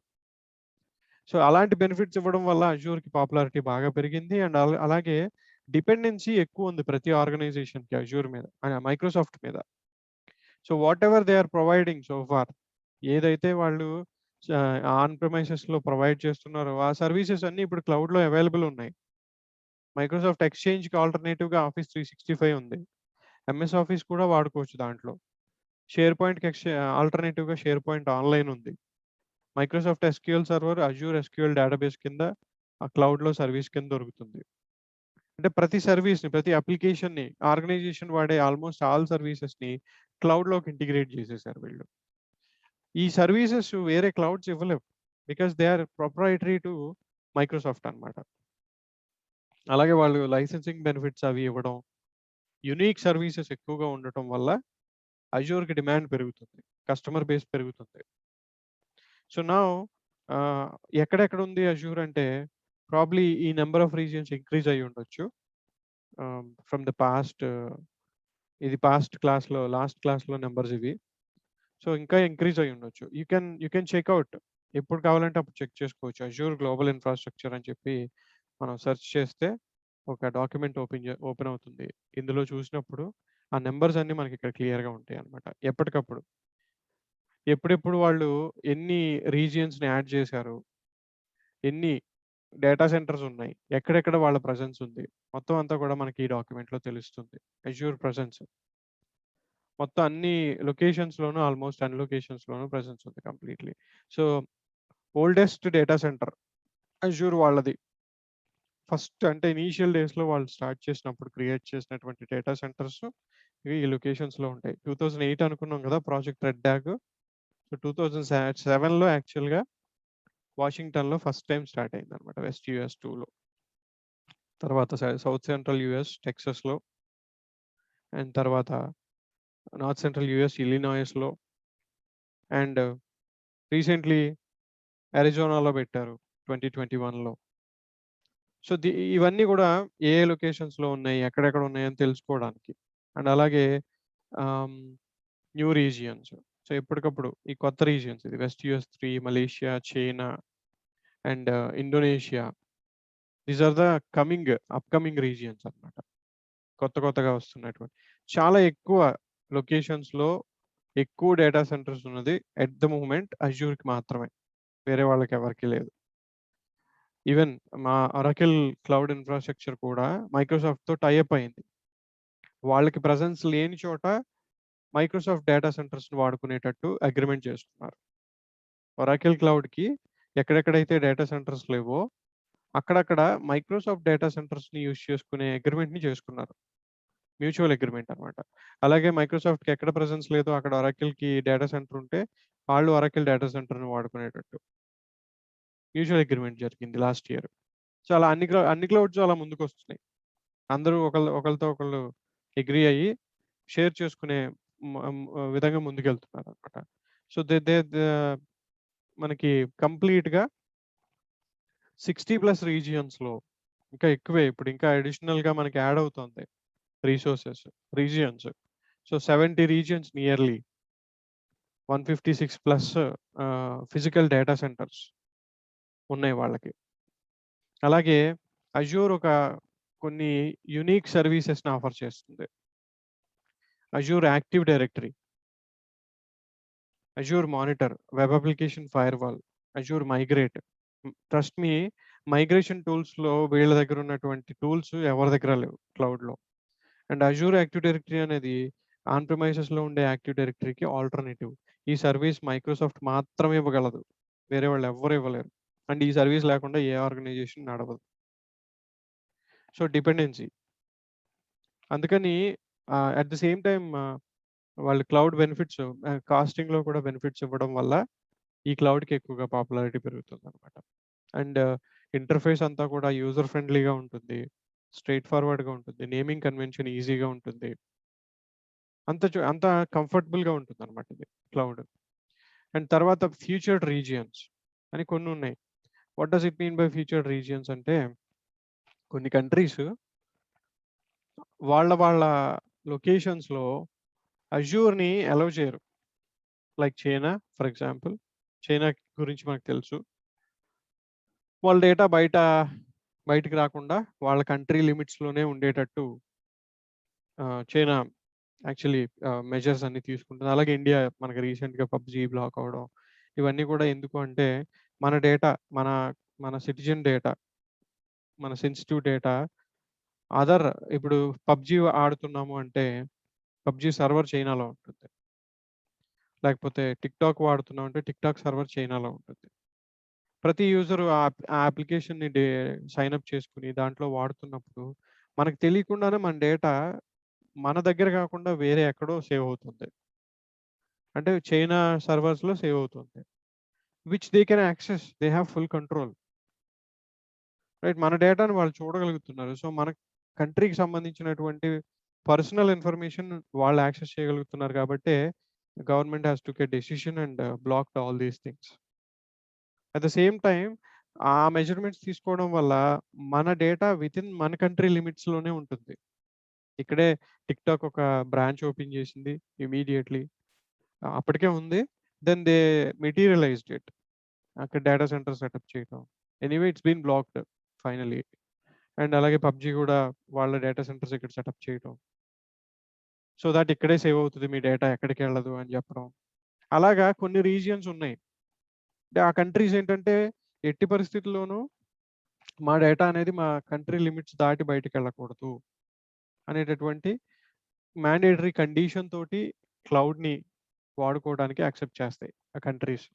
సో, అలాంటి బెనిఫిట్స్ ఇవ్వడం వల్ల అజ్యూర్‌కి పాపులారిటీ బాగా పెరిగింది. అండ్ అలాగే డిపెండెన్సీ ఎక్కువుంది ప్రతి ఆర్గనైజేషన్‌కి అజ్యూర్ మీద. మైక్రోసాఫ్ట్ మీద. So, whatever they are providing so far, ఏదైతే వాళ్ళు ఆన్ ప్రిమైసెస్‌లో ప్రొవైడ్ చేస్తున్నారో ఆ సర్వీసెస్ అన్నీ ఇప్పుడు క్లౌడ్‌లో అవైలబుల్ ఉన్నాయి. మైక్రోసాఫ్ట్ ఎక్స్‌చేంజ్‌కి ఆల్టర్‌నేటివ్‌గా ఆఫీస్ 365 ఉంది. ఎంఎస్ ఆఫీస్ కూడా వాడుకోవచ్చు దాంట్లో. షేర్ పాయింట్‌కి ఆల్టర్‌నేటివ్‌గా షేర్ పాయింట్ ఆన్‌లైన్ ఉంది. Microsoft SQL server Azure SQL database కింద ఆ క్లౌడ్‌లో సర్వీస్ కింద దొరుకుతుంది. అంటే ప్రతి అప్లికేషన్‌ని ఆర్గనైజేషన్ వాడే ఆల్‌మోస్ట్ ఆల్ సర్వీసెస్‌ని క్లౌడ్‌లోకి ఇంటిగ్రేట్ చేసేసారు వీళ్ళు. ఈ సర్వీసెస్ వేరే క్లౌడ్స్ ఇవ్వలేవు. Because they are proprietary to Microsoft అన్నమాట. అలాగే వాళ్ళు లైసెన్సింగ్ బెనిఫిట్స్ అవి ఇవ్వడం, యునిక్ సర్వీసెస్ ఎక్కువగా ఉండటం వల్ల అజ్యూర్‌కి డిమాండ్ పెరుగుతుంది. కస్టమర్ బేస్ పెరుగుతుంది. సో, నౌ ఆహ్, ఎక్కడెక్కడ ఉంది అజ్యూర్ అంటే ప్రాబబ్లీ ఈ నంబర్ ఆఫ్ రీజియన్స్ ఇంక్రీజ్ అయ్యి ఉండొచ్చు. ఫ్రమ్ ద లాస్ట్ క్లాస్‌లో నంబర్స్ ఇవి. సో, ఇంకా ఇంక్రీజ్ అయ్యి ఉండొచ్చు. You can check out. ఎప్పుడు కావాలంటే అప్పుడు చెక్ చేసుకోవచ్చు. అజ్యూర్ గ్లోబల్ ఇన్‌ఫ్రాస్ట్రక్చర్ అని చెప్పి మనం సెర్చ్ చేస్తే ఒక డాక్యుమెంట్ ఓపెన్ అవుతుంది. ఇందులో చూసినప్పుడు ఆ నంబర్స్ అన్నీ మనకి ఇక్కడ క్లియర్‌గా ఉంటాయన్నమాట. ఎప్పటికప్పుడు. ఎప్పుడెప్పుడు వాళ్ళు ఎన్ని రీజియన్స్‌ని యాడ్ చేశారు, ఎన్ని డేటా సెంటర్స్ ఉన్నాయి, ఎక్కడెక్కడ వాళ్ళ ప్రెజెన్స్ ఉంది, మొత్తం అంతా కూడా మనకి ఈ డాక్యుమెంట్‌లో తెలుస్తుంది. Azure presence. మొత్తం అన్ని లొకేషన్స్‌లోనూ ఆల్‌మోస్ట్ అన్ని లొకేషన్స్‌లోనూ ప్రెజెన్స్ ఉంది completely. So, oldest data centre Azure వాళ్ళది. ఫస్ట్ అంటే ఇనీషియల్ డేస్‌లో వాళ్ళు స్టార్ట్ చేసినప్పుడు క్రియేట్ చేసినటువంటి డేటా సెంటర్స్ ఇవి ఈ లొకేషన్స్‌లో ఉంటాయి. 2008 అనుకున్నాం కదా! Project red dog. సో, 2007లో యాక్చువల్‌గా వాషింగ్టన్‌లో ఫస్ట్ టైమ్ స్టార్ట్ అయిందనమాట. వెస్ట్ యూఎస్ 2లో. తర్వాత సౌత్ సెంట్రల్ యూఎస్ టెక్సాస్‌లో. అండ్ తర్వాత నార్త్ సెంట్రల్ యూఎస్ ఇల్లినాయిస్‌లో. అండ్ రీసెంట్‌లీ అరిజోనాలో పెట్టారు 2021లో. సో, ఇవన్నీ కూడా ఏ లొకేషన్స్‌లో ఉన్నాయి, ఎక్కడెక్కడ ఉన్నాయని తెలుసుకోవడానికి. అండ్ అలాగే ఆహ్, న్యూ రీజియన్స్. సో, ఎప్పటికప్పుడు ఈ కొత్త రీజియన్స్ ఇది west US 3, Malaysia, China and Indonesia. These are the upcoming regions అన్నమాట. కొత్తగా వస్తున్నటువంటి. చాలా ఎక్కువ లొకేషన్స్‌లో ఎక్కువ డేటా సెంటర్స్ ఉన్నది ఎట్ ద మూమెంట్ అజ్యూర్‌కి మాత్రమే. వేరే వాళ్ళకి ఎవరికీ లేదు. ఈవెన్ మా ఒరాకిల్ క్లౌడ్ ఇన్‌ఫ్రాస్ట్రక్చర్ కూడా మైక్రోసాఫ్ట్‌తో టై అప్ అయింది. వాళ్ళకి ప్రెజెన్స్ లేని చోట మైక్రోసాఫ్ట్ డేటా సెంటర్స్‌ని వాడుకునేటట్టు అగ్రీమెంట్ చేసుకున్నారు. ఒరాకిల్ క్లౌడ్‌కి ఎక్కడెక్కడైతే డేటా సెంటర్స్ లేవో అక్కడక్కడ మైక్రోసాఫ్ట్ డేటా సెంటర్స్‌ని యూజ్ చేసుకునే అగ్రీమెంట్‌ని చేసుకున్నారు. మ్యూచువల్ అగ్రీమెంట్ అన్నమాట. అలాగే మైక్రోసాఫ్ట్‌కి ఎక్కడ ప్రెజెన్స్ లేదో అక్కడ ఒరాకిల్‌కి డేటా సెంటర్ ఉంటే వాళ్ళు ఒరాకిల్ డేటా సెంటర్‌ని వాడుకునేటట్టు మ్యూచువల్ అగ్రీమెంట్ జరిగింది లాస్ట్ ఇయర్. సో, అలా అన్ని క్లౌడ్స్ అలా ముందుకొస్తున్నాయి. అందరూ ఒకళ్ళతో ఒకళ్ళు అగ్రీ అయ్యి షేర్ చేసుకునే విధంగా ముందుకెళ్తున్నారన్నమాట. సో, దే దే ద మనకి కంప్లీట్‌గా 60+ రీజియన్స్‌లో ఇంకా ఎక్కువే ఇప్పుడు ఇంకా అడిషనల్‌గా మనకి యాడ్ అవుతుంది regions. So, 70 regions nearly 156+ physical data centres ఉన్నాయి వాళ్ళకి. అలాగే అజ్యూర్ కొన్ని యూనిక్ సర్వీసెస్‌ని ఆఫర్ చేస్తుంది. Azure active directory, Azure monitor, web application firewall, Azure migrate. Trust me migration టూల్స్‌లో వీళ్ళ దగ్గర ఉన్నటువంటి టూల్స్ ఎవరి దగ్గర లేవు క్లౌడ్‌లో. అండ్ అజ్యూర్ యాక్టివ్ డైరెక్టరీ అనేది ఆన్ ప్రిమైసెస్‌లో ఉండే యాక్టివ్ డైరెక్టరీకి ఆల్టర్‌నేటివ్. ఈ సర్వీస్ మైక్రోసాఫ్ట్ మాత్రమే ఇవ్వగలదు. వేరే వాళ్ళు ఎవ్వరు ఇవ్వలేరు. అండ్ ఈ సర్వీస్ లేకుండా ఏ ఆర్గనైజేషన్ నడవదు. So, dependency. అందుకని అట్ ద సేమ్ టైమ్ వాళ్ళు క్లౌడ్ బెనిఫిట్స్ కాస్టింగ్‌లో కూడా బెనిఫిట్స్ ఇవ్వడం వల్ల ఈ క్లౌడ్‌కి ఎక్కువగా పాపులారిటీ పెరుగుతుందన్నమాట. అండ్ ఇంటర్ఫేస్ అంతా కూడా యూజర్ ఫ్రెండ్లీగా ఉంటుంది. స్ట్రెయిట్ ఫార్వర్డ్‌గా ఉంటుంది. నేమింగ్ కన్వెన్షన్ ఈజీగా ఉంటుంది. అంత కంఫర్టబుల్‌గా ఉంటుందన్నమాట ఇది క్లౌడ్. అండ్ తర్వాత ఫ్యూచర్డ్ రీజియన్స్ అని కొన్నున్నాయి. What does it mean by featured regions అంటే కొన్ని కంట్రీస్ వాళ్ళ లొకేషన్స్‌లో అజ్యూర్‌ని అలౌ చేయరు. Like China for example. China గురించి మనకు తెలుసు. వాళ్ళ డేటా బయటికి రాకుండా వాళ్ళ కంట్రీ లిమిట్స్‌లోనే ఉండేటట్టు చైనా యాక్చువల్లీ మెజర్స్ అన్నీ తీసుకుంటుంది. అలాగే ఇండియా మనకి రీసెంట్‌గా పబ్‌జీ బ్లాక్ అవ్వడం. ఇవన్నీ కూడా ఎందుకు అంటే మన డేటా మన మన సిటిజన్ డేటా, మన సెన్సిటివ్ డేటా అదర్ ఇప్పుడు పబ్‌జీ ఆడుతున్నాము అంటే పబ్‌జీ సర్వర్ చైనాలో ఉంటుంది. లేకపోతే టిక్‌టాక్ వాడుతున్నాం అంటే టిక్‌టాక్ సర్వర్ చైనాలో ఉంటుంది. ప్రతి యూజరు ఆ అప్లికేషన్‌ని సైన్ అప్ చేసుకొని దాంట్లో వాడుతున్నప్పుడు మనకు తెలియకుండానే మన డేటా మన దగ్గర కాకుండా వేరే ఎక్కడో సేవ్ అవుతుంది. అంటే చైనా సర్వర్స్‌లో సేవ్ అవుతుంది. Which they can access. They have full control. Right. మన డేటాని వాళ్ళు చూడగలుగుతున్నారు. సో, మన కంట్రీకి సంబంధించినటువంటి పర్సనల్ ఇన్ఫర్మేషన్ వాళ్ళు యాక్సెస్ చేయగలుగుతున్నారు కాబట్టే government has took a decision and blocked all these things. At the same time ఆ మెజర్‌మెంట్స్ తీసుకోవడం వల్ల మన డేటా వితిన్ మన కంట్రీ లిమిట్స్‌లోనే ఉంటుంది. ఇక్కడే టిక్‌టాక్ ఒక బ్రాంచ్ ఓపెన్ చేసింది ఇమ్మీడియేట్‌లీ. అప్పటికే ఉంది. Then they materialized it. అక్కడ డేటా సెంటర్ సెటప్ చేయటం. Anyway it's been blocked finally. And అలాగే పబ్‌జీ కూడా వాళ్ళ డేటా సెంటర్స్ ఇక్కడ సెటప్ చేయటం. సో థట్ ఇక్కడే సేవ్ అవుతది. మీ డేటా ఎక్కడికెళ్ళదు అని చెప్పడం. అలాగా కొన్ని రీజియన్స్ ఉన్నాయి. అంటే ఆ కంట్రీస్ ఏంటంటే ఎట్టి పరిస్థితుల్లోనూ మా డేటా అనేది మా కంట్రీ లిమిట్స్ దాటి బయటికెళ్ళకూడదు అనేటటువంటి మ్యాండేటరీ కండిషన్ తోటి క్లౌడ్‌ని వాడుకోవడానికి యాక్సెప్ట్ చేస్తాయి ఆ కంట్రీస్.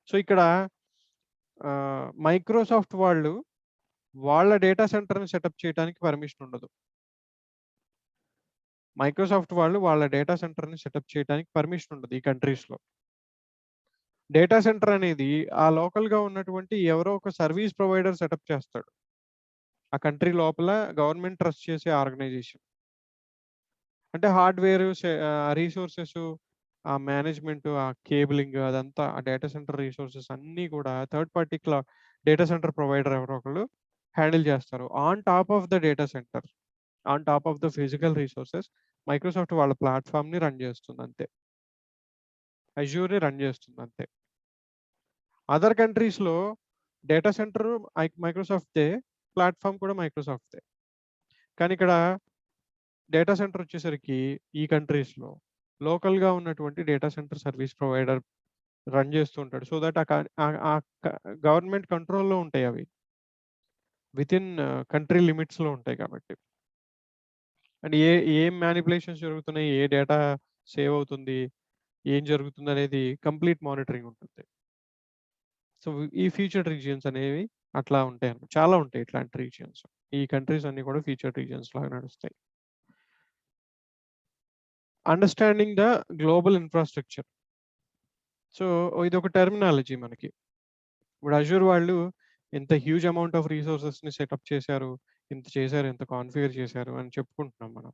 సో, ఇక్కడ మైక్రోసాఫ్ట్ వాళ్ళు వాళ్ళ డేటా సెంటర్‌ని సెటప్ చేయడానికి పర్మిషన్ ఉండదు. మైక్రోసాఫ్ట్ వాళ్ళు వాళ్ళ డేటా సెంటర్‌ని సెటప్ చేయడానికి పర్మిషన్ ఉండదు ఈ కంట్రీస్‌లో. డేటా సెంటర్ అనేది ఆ లోకల్‌గా ఉన్నటువంటి ఎవరో ఒక సర్వీస్ ప్రొవైడర్ సెటప్ చేస్తాడు. ఆ కంట్రీ లోపల గవర్నమెంట్ ట్రస్ట్ చేసే ఆర్గనైజేషన్. అంటే హార్డ్‌వేర్ రిసోర్సెస్, ఆ మేనేజ్‌మెంట్, ఆ కేబులింగ్ అదంతా ఆ డేటా సెంటర్ రిసోర్సెస్ అన్నీ కూడా third party data centre provider ఎవరో ఒకళ్ళు హ్యాండిల్ చేస్తారు. On top of the data centre, on top of the physical resources Microsoft వాళ్ళ ప్లాట్‌ఫార్మ్‌ని రన్ చేస్తుంది అంతే. అజూర్‌ని రన్ చేస్తుంది అంతే. అదర్ కంట్రీస్‌లో డేటా సెంటర్ మైక్రోసాఫ్ట్‌దే, ప్లాట్‌ఫార్మ్ కూడా మైక్రోసాఫ్ట్‌దే. కానీ ఇక్కడ డేటా సెంటర్ వచ్చేసరికి ఈ కంట్రీస్‌లో లోకల్‌గా ఉన్నటువంటి data centre service provider run చేస్తూ ఉంటాడు. సో దట్ గవర్నమెంట్ కంట్రోల్‌లో ఉంటాయి అవి. వితిన్ కంట్రీ లిమిట్స్‌లో ఉంటాయి కాబట్టి. అండ్ ఏం మ్యానిప్యులేషన్స్ జరుగుతున్నాయి, ఏ డేటా సేవ్ అవుతుంది, ఏం జరుగుతుందనేది కంప్లీట్ మానిటరింగ్ ఉంటుంది. సో ఈ ఫీచర్డ్ రీజియన్స్ అనేవి అట్లా ఉంటాయన్నమాట. చాలా ఉంటాయి ఇట్లాంటి రీజియన్స్. ఈ కంట్రీస్ అన్నీ కూడా ఫీచర్డ్ రీజియన్స్ లాగా నడుస్తాయి. Understanding the global infrastructure. So ఇదొక టెర్మినాలజీ మనకి. ఇప్పుడు అజూర్ వాళ్ళు ఇంత హ్యూజ్ అమౌంట్ ఆఫ్ రిసోర్సెస్‌ని సెటప్ చేశారు, ఇంత చేశారు, ఇంత కాన్ఫిగర్ చేశారు అని చెప్పుకుంటున్నాం మనం.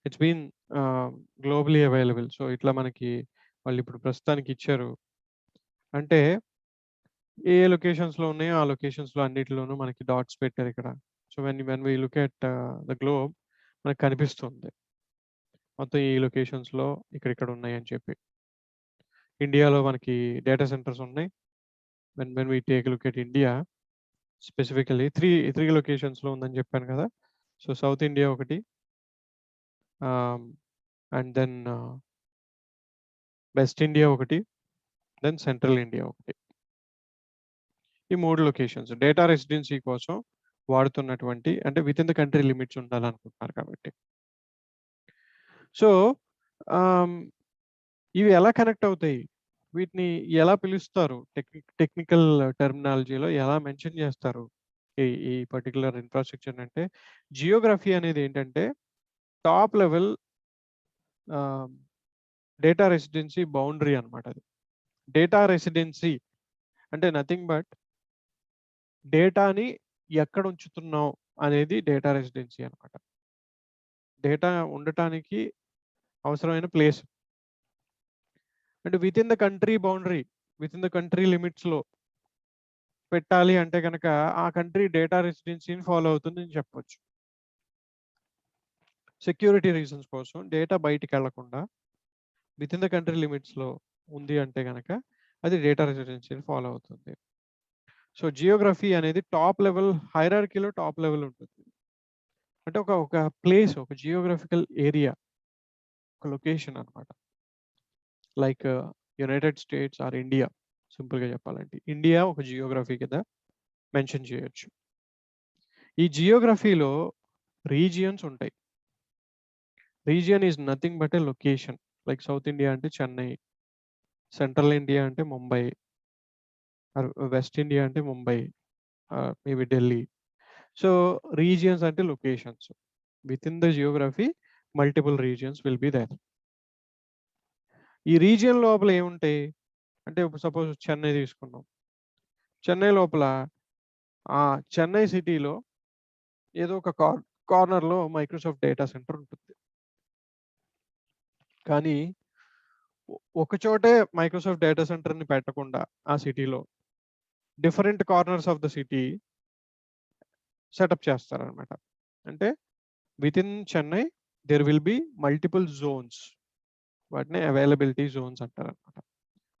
It's been globally available. So ఇట్లా మనకి వాళ్ళిప్పుడు ప్రస్తుతానికి ఇచ్చారు. అంటే ఏ లొకేషన్స్‌లో ఉన్నాయో ఆ లొకేషన్స్‌లో అన్నిటిలోనూ మనకి డాట్స్ పెట్టారిక్కడ. So when we look at the globe మనకు కనిపిస్తుంది. మొత్తం ఈ లొకేషన్స్‌లో ఇక్కడిక్కడ ఉన్నాయని చెప్పి. ఇండియాలో మనకి డేటా సెంటర్స్ ఉన్నాయి. When we take a look at India specifically 3 లొకేషన్స్‌లో ఉందని చెప్పాను కదా! సో సౌత్ ఇండియా ఒకటి, అండ్ దెన్ వెస్ట్ ఇండియా ఒకటి, దెన్ సెంట్రల్ ఇండియా ఒకటి. ఈ 3 లొకేషన్స్ డేటా రెసిడెన్సీ కోసం వాడుతున్నటువంటి, అంటే వితిన్ ద కంట్రీ లిమిట్స్ ఉండాలనుకుంటున్నారు కాబట్టి. సో ఇవి ఎలా కనెక్ట్ అవుతాయి? వీటిని ఎలా పిలుస్తారు? టెక్నికల్ టెర్మినాలజీలో ఎలా మెన్షన్ చేస్తారు? ఈ ఈ పర్టిక్యులర్ ఇన్‌ఫ్రాస్ట్రక్చర్ అంటే జియోగ్రఫీ అనేది ఏంటంటే టాప్ లెవెల్ ఆహ్, డేటా రెసిడెన్సీ బౌండరీ అన్నమాట అది. డేటా రెసిడెన్సీ అంటే నథింగ్ బట్ డేటాని ఎక్కడ ఉంచుతున్నాం అనేది డేటా రెసిడెన్సీ అన్నమాట. డేటా ఉండటానికి అవసరమైన ప్లేస్. అంటే within the country boundary, within the country లిమిట్స్‌లో పెట్టాలి అంటే గనక ఆ కంట్రీ డేటా రెసిడెన్సీని ఫాలో అవుతుందని చెప్పొచ్చు. సెక్యూరిటీ రీజన్స్ కోసం డేటా బయటికెళ్ళకుండా వితిన్ ద కంట్రీ లిమిట్స్‌లో ఉంది అంటే గనక అది డేటా రెసిడెన్సీని ఫాలో అవుతుంది. సో జియోగ్రఫీ అనేది టాప్ లెవెల్ హైరార్కీలో టాప్ లెవెల్ ఉంటుంది. అంటే ఒక ప్లేస్, ఒక జియోగ్రాఫికల్ ఏరియా, ఒక లొకేషన్ అన్నమాట. Like United States or India, సింపుల్‌గా చెప్పాలంటే. ఇండియా ఒక జియోగ్రఫీ కింద మెన్షన్ చేయొచ్చు. ఈ జియోగ్రఫీలో రీజియన్స్ ఉంటాయి. Region is nothing but a location. Like south India అంటే చెన్నై, సెంట్రల్ ఇండియా అంటే ముంబై, వెస్ట్ ఇండియా అంటే Mumbai, maybe Delhi. So regions అంటే locations. Within the geography multiple regions will be there. ఈ రీజియన్ లోపల ఏముంటాయి అంటే ఇప్పుడు సపోజ్ చెన్నై తీసుకున్నాం. చెన్నై లోపల చెన్నై సిటీలో ఏదో ఒక కార్నర్‌లో మైక్రోసాఫ్ట్ డేటా సెంటర్ ఉంటుంది. కానీ ఒక చోటే మైక్రోసాఫ్ట్ డేటా సెంటర్‌ని పెట్టకుండా ఆ సిటీలో different corners of the city setup చేస్తారనమాట. అంటే within Chennai there will be multiple zones. వాటిని అవైలబిలిటీ జోన్స్ అంటారనమాట.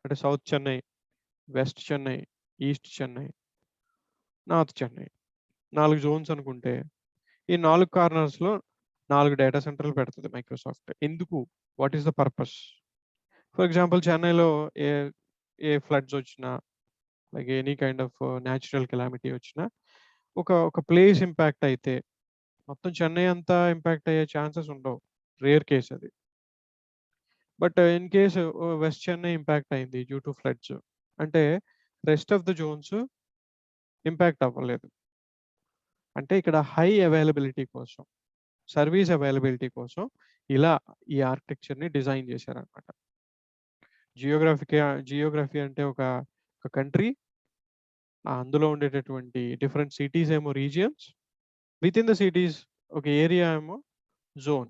అంటే south Chennai, west Chennai, east Chennai, north Chennai 4 zones అనుకుంటే ఈ 4 కార్నర్స్‌లో 4 డేటా సెంటర్‌లు పెడుతది మైక్రోసాఫ్ట్. ఎందుకు? What is the purpose? For example చెన్నైలో ఏ ఏ ఫ్లడ్స్ వచ్చినా, like any kind of natural calamity వచ్చినా ఒక ప్లేస్ ఇంపాక్ట్ అయితే మొత్తం చెన్నై అంతా ఇంపాక్ట్ అయ్యే ఛాన్సెస్ ఉండవు. రేర్ కేస్ అది. But in case west Chennai impact అయింది డ్యూ టు ఫ్లడ్స్ అంటే rest of the zones impact అవ్వలేదు. అంటే ఇక్కడ హై అవైలబిలిటీ కోసం, సర్వీస్ అవైలబిలిటీ కోసం ఇలా ఈ ఆర్కిటెక్చర్‌ని డిజైన్ చేశారనమాట. జియోగ్రఫీ అంటే ఒక కంట్రీ. అందులో ఉండేటటువంటి డిఫరెంట్ సిటీస్ ఏమో రీజియన్స్. వితిన్ ద సిటీస్ ఒక ఏరియా ఏమో జోన్.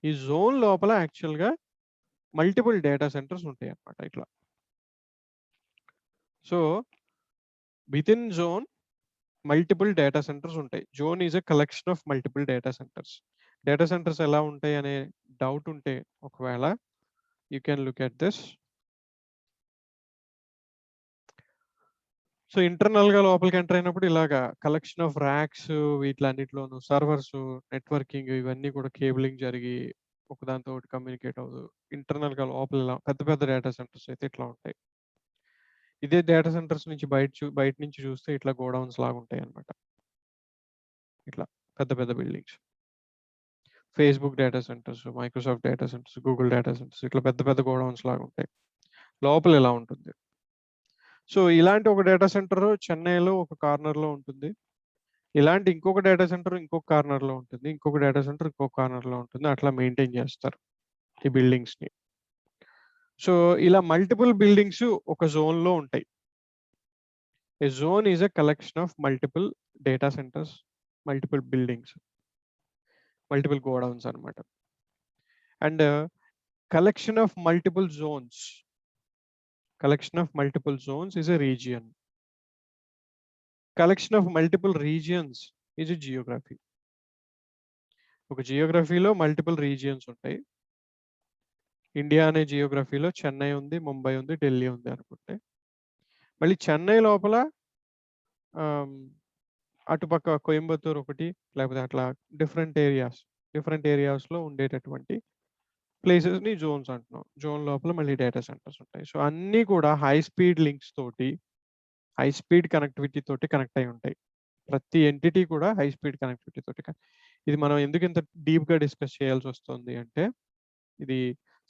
ఈ జోన్ లోపల యాక్చువల్‌గా మల్టిపుల్ డేటా సెంటర్స్ ఉంటాయన్నమాట ఇట్లా. So, within zone multiple data centres ఉంటాయి. Zone is a collection of multiple data centres. Data centres ఎలా ఉంటాయి అనే డౌట్ ఉంటే ఒకవేళ you can look at this. So, ఇంటర్నల్‌గా లోపలికి ఎంటర్ అయినప్పుడు ఇలాగా కలెక్షన్ ఆఫ్ ర్యాక్స్ వీటిలన్నిటిలోను సర్వర్స్, నెట్వర్కింగ్ ఇవన్నీ కూడా కేబులింగ్ జరిగి ఒకదానితో ఒకటి కమ్యూనికేట్ అవుతూ ఇంటర్నల్‌గా లోపల ఇలా పెద్ద పెద్ద డేటా సెంటర్స్ అయితే ఇట్లా ఉంటాయి. ఇదే డేటా సెంటర్స్ నుంచి బయట నుంచి చూస్తే ఇట్లా గోడౌన్స్ లాగా ఉంటాయన్నమాట. ఇట్లా పెద్ద పెద్ద buildings. Facebook data centres, Microsoft data centres, Google data centres ఇట్లా పెద్ద పెద్ద గోడౌన్స్ లాగా ఉంటాయి. లోపల ఇలా ఉంటుంది. సో, ఇలాంటి ఒక డేటా సెంటర్ చెన్నైలో ఒక కార్నర్‌లో ఉంటుంది. ఇలాంటి ఇంకొక డేటా సెంటర్ ఇంకొక కార్నర్‌లో ఉంటుంది. ఇంకొక డేటా సెంటర్ ఇంకొక కార్నర్‌లో ఉంటుంది. అట్లా మెయింటైన్ చేస్తారు ఈ బిల్డింగ్స్‌ని. సో, ఇలా మల్టిపుల్ బిల్డింగ్స్ ఒక జోన్‌లో ఉంటాయి. A zone is a collection of multiple data centres, multiple buildings, multiple godowns అన్నమాట. And collection of multiple zones. Collection of multiple zones is a region. Collection of multiple regions is a geography. ఒక జియోగ్రఫీలో multiple regions ఉంటాయి. India అనే జియోగ్రఫీలో చెన్నై ఉంది, ముంబై ఉంది, ఢిల్లీ ఉంది అనుకుంటే. మళ్ళీ చెన్నై లోపల అటుపక్క కోయంబత్తూర్ ఒకటి లేకపోతే అట్లా డిఫరెంట్ ఏరియాస్‌లో ఉండేటటువంటి ప్లేసెస్‌ని జోన్స్ అంటున్నాం. జోన్ లోపల మళ్ళీ డేటా సెంటర్స్ ఉంటాయి. సో, అన్నీ కూడా హై స్పీడ్ లింక్స్ తోటి, హై స్పీడ్ కనెక్టివిటీ తోటి కనెక్ట్ అయ్యి ఉంటాయి. ప్రతి ఎంటిటీ కూడా హై స్పీడ్ కనెక్టివిటీ తోటి ఇది మనం ఎందుకు ఇంత డీప్‌గా డిస్కస్ చేయాల్సొస్తుంది అంటే, ఇది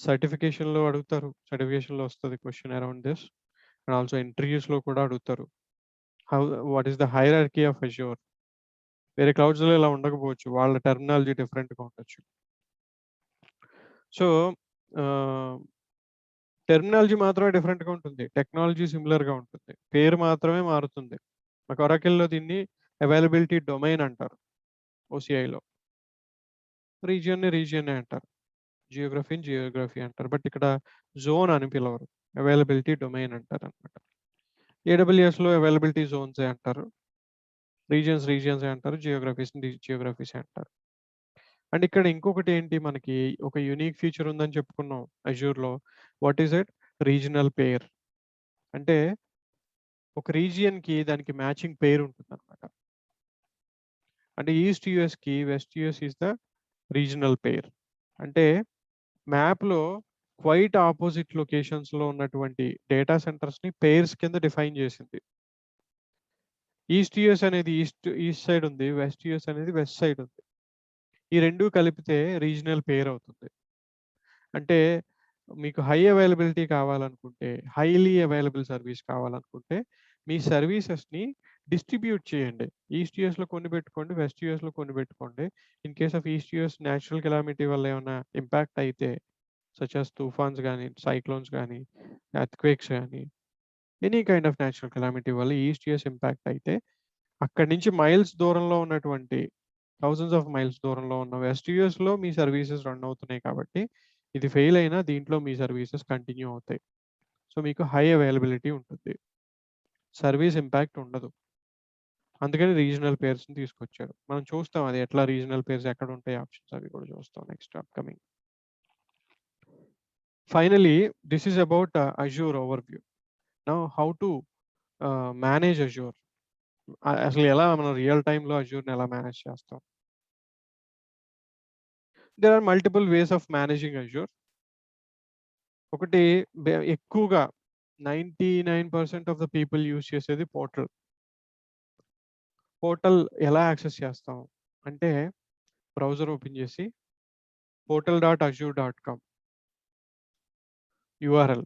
సర్టిఫికేషన్‌లో అడుగుతారు. సర్టిఫికేషన్‌లో వస్తది question around this. And also ఇంటర్వ్యూస్‌లో కూడా అడుగుతారు. What is the hierarchy of Azure? వేరే క్లౌడ్స్‌లో ఇలా ఉండకపోవచ్చు. వాళ్ళ టెర్మినాలజీ డిఫరెంట్‌గా ఉండొచ్చు. సో, టెర్మినాలజీ మాత్రమే డిఫరెంట్‌గా ఉంటుంది. టెక్నాలజీ సిమిలర్‌గా ఉంటుంది. పేరు మాత్రమే మారుతుంది. మనకు ఒరాకిల్‌లో దీన్ని అవైలబిలిటీ డొమైన్ అంటారు. ఓసీఐలో. రీజియన్‌నే అంటారు. జియోగ్రఫీ అంటారు. బట్ ఇక్కడ జోన్ అని పిలవరు. అవైలబిలిటీ డొమైన్ అంటారనమాట. ఏడబ్ల్యూఎస్‌లో అవైలబిలిటీ జోన్సే అంటారు. రీజియన్సే అంటారు. జియోగ్రఫీసే అంటారు. అండ్ ఇక్కడ ఇంకొకటి ఏంటి మనకి ఒక యూనిక్ ఫీచర్ ఉందని చెప్పుకున్నాం అజ్యూర్‌లో. What is it? Regional pair. అంటే ఒక రీజియన్‌కి దానికి మ్యాచింగ్ పెయిర్ ఉంటుందన్నమాట. అంటే ఈస్ట్ యూఎస్‌కి west US is the regional pair. అంటే మ్యాప్‌లో క్వైట్ ఆపోజిట్ లొకేషన్స్‌లో ఉన్నటువంటి డేటా సెంటర్స్‌ని పెయిర్స్ కింద డిఫైన్ చేసింది. ఈస్ట్ యూఎస్ అనేది ఈస్ట్ సైడ్ ఉంది. వెస్ట్ యూఎస్ అనేది వెస్ట్ సైడ్ ఉంది. ఈ 2 కలిపితే రీజినల్ పెయిర్ అవుతుంది. అంటే మీకు హై అవైలబిలిటీ కావాలనుకుంటే, హైలీ అవైలబుల్ సర్వీస్ కావాలనుకుంటే, మీ సర్వీసెస్‌ని డిస్ట్రిబ్యూట్ చేయండి. ఈస్ట్ యూఎస్‌లో కొన్ని పెట్టుకోండి. వెస్ట్ యూఎస్‌లో కొన్ని పెట్టుకోండి. In case of east US natural calamity వల్ల ఏమైనా ఇంపాక్ట్ అయితే సచ్ యాస్ తుఫాన్స్ గాని, సైక్లోన్స్ గాని, ఎర్త్‌క్వేక్స్ గాని, any kind of natural calamity వల్ల ఈస్ట్ యూఎస్ ఇంపాక్ట్ అయితే, అక్కడి నుంచి మైల్స్ దూరంలో ఉన్నటువంటి థౌసండ్స్ ఆఫ్ మైల్స్ దూరంలో ఉన్న వెస్ట్ యూఎస్‌లో మీ సర్వీసెస్ రన్ అవుతున్నాయి కాబట్టి, ఇది ఫెయిల్ అయినా దీంట్లో మీ సర్వీసెస్ కంటిన్యూ అవుతాయి. సో, మీకు హై అవైలబిలిటీ ఉంటుంది. సర్వీస్ ఇంపాక్ట్ ఉండదు. అందుకని రీజినల్ పెయిర్స్‌ని తీసుకొచ్చారు. మనం చూస్తాం అది ఎట్లా రీజినల్ పెయిర్స్ ఎక్కడుంటాయి ఆప్షన్స్ అవి కూడా చూస్తాం next upcoming. Finally, this is about Azure overview. Now, how to manage Azure? అసలు ఎలా మనం రియల్ టైమ్‌లో Azureని ఎలా మేనేజ్ చేస్తాం? There are multiple ways of managing Azure. ఒకటి ఎక్కువగా 99% ఆఫ్ ద పీపుల్ యూజ్ చేసేది పోర్టల్. పోర్టల్ ఎలా యాక్సెస్ చేస్తాం? అంటే బ్రౌజర్ ఓపెన్ చేసి portal.azure.com యూఆర్ఎల్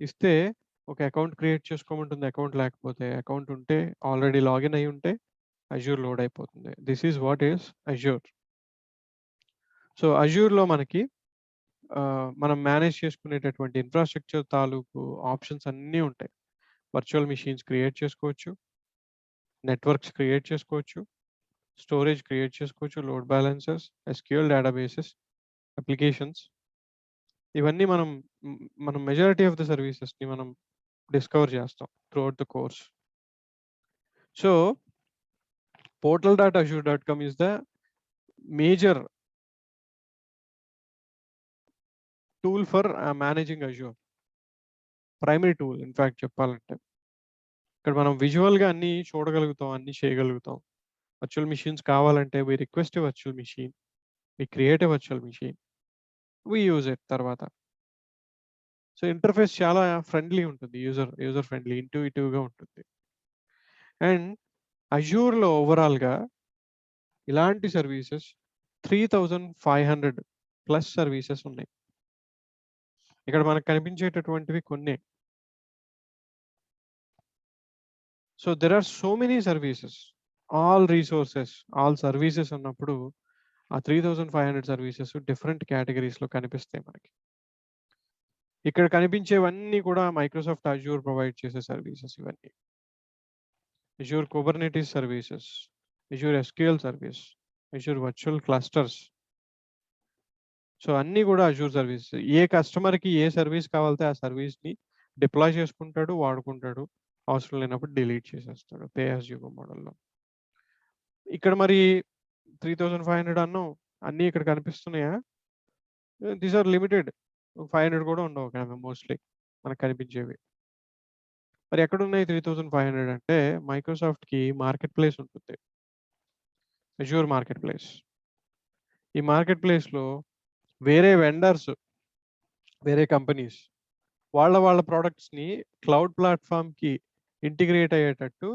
ఇస్తే ఒక అకౌంట్ క్రియేట్ చేసుకోమంటుంది. అకౌంట్ లేకపోతే, అకౌంట్ ఉంటే ఆల్రెడీ లాగిన్ అయ్యి ఉంటే Azure లోడ్ అయిపోతుంది. This is what is Azure. So అజూర్లో మనకి మనం మేనేజ్ చేసుకునేటటువంటి ఇన్ఫ్రాస్ట్రక్చర్ తాలూకు ఆప్షన్స్ అన్నీ ఉంటాయి. వర్చువల్ మెషిన్స్ క్రియేట్ చేసుకోవచ్చు, నెట్వర్క్స్ క్రియేట్ చేసుకోవచ్చు, స్టోరేజ్ క్రియేట్ చేసుకోవచ్చు, load balancers, SQL databases, applications, ఇవన్నీ మనం మెజారిటీ ఆఫ్ ద సర్వీసెస్ని మనం డిస్కవర్ చేస్తాం throughout the course. So portal.azure.com is the major tool for managing Azure. Primary tool in fact చెప్పాలంటే. ఇక్కడ మనం విజువల్గా అన్ని చూడగలుగుతాం, అన్ని చేయగలుగుతాం. వర్చువల్ మిషన్స్ కావాలంటే we request virtual machine, we create virtual machine, we use it తర్వాత. సో ఇంటర్ఫేస్ చాలా ఫ్రెండ్లీ ఉంటుంది, యూజర్ ఫ్రెండ్లీ, ఇంట్యూటివ్గా ఉంటుంది. అండ్ అజూర్లో ఓవరాల్గా ఇలాంటి సర్వీసెస్ 3500 ప్లస్ సర్వీసెస్ ఉన్నాయి. ఇక్కడ మనకు కనిపించేటటువంటివి కొన్ని. So there are so many services, all resources, all services అన్నప్పుడు ఆ 3500 సర్వీసెస్ డిఫరెంట్ కేటగిరీస్లో కనిపిస్తాయి మనకి. ఇక్కడ కనిపించేవన్నీ కూడా మైక్రోసాఫ్ట్ అజూర్ ప్రొవైడ్ చేసే సర్వీసెస్ ఇవన్నీ. Azure Kubernetes services, Azure SQL service, Azure virtual clusters. So అన్నీ కూడా అజూర్ సర్వీసెస్. ఏ కస్టమర్కి ఏ సర్వీస్ కావాలితే ఆ సర్వీస్ని డిప్లాయ్ చేసుకుంటాడు, వాడుకుంటాడు, అవసరం లేనప్పుడు డిలీట్ చేసేస్తాడు పే యాజ్ యూ గో మోడల్లో. ఇక్కడ మరి 3500 అన్నాం, అన్నీ ఇక్కడ కనిపిస్తున్నాయా? These are limited. 500 కూడా ఉండవు కదా మోస్ట్లీ మనకు కనిపించేవి. మరి ఎక్కడున్నాయి 3500 అంటే మైక్రోసాఫ్ట్కి మార్కెట్ ప్లేస్ ఉంటుంది, అజూర్ మార్కెట్ ప్లేస్. ఈ మార్కెట్ ప్లేస్లో వేరే వెండర్స్, వేరే కంపెనీస్ వాళ్ళ ప్రోడక్ట్స్ని క్లౌడ్ ప్లాట్ఫామ్కి ఇంటిగ్రేట్ అయ్యేటట్టు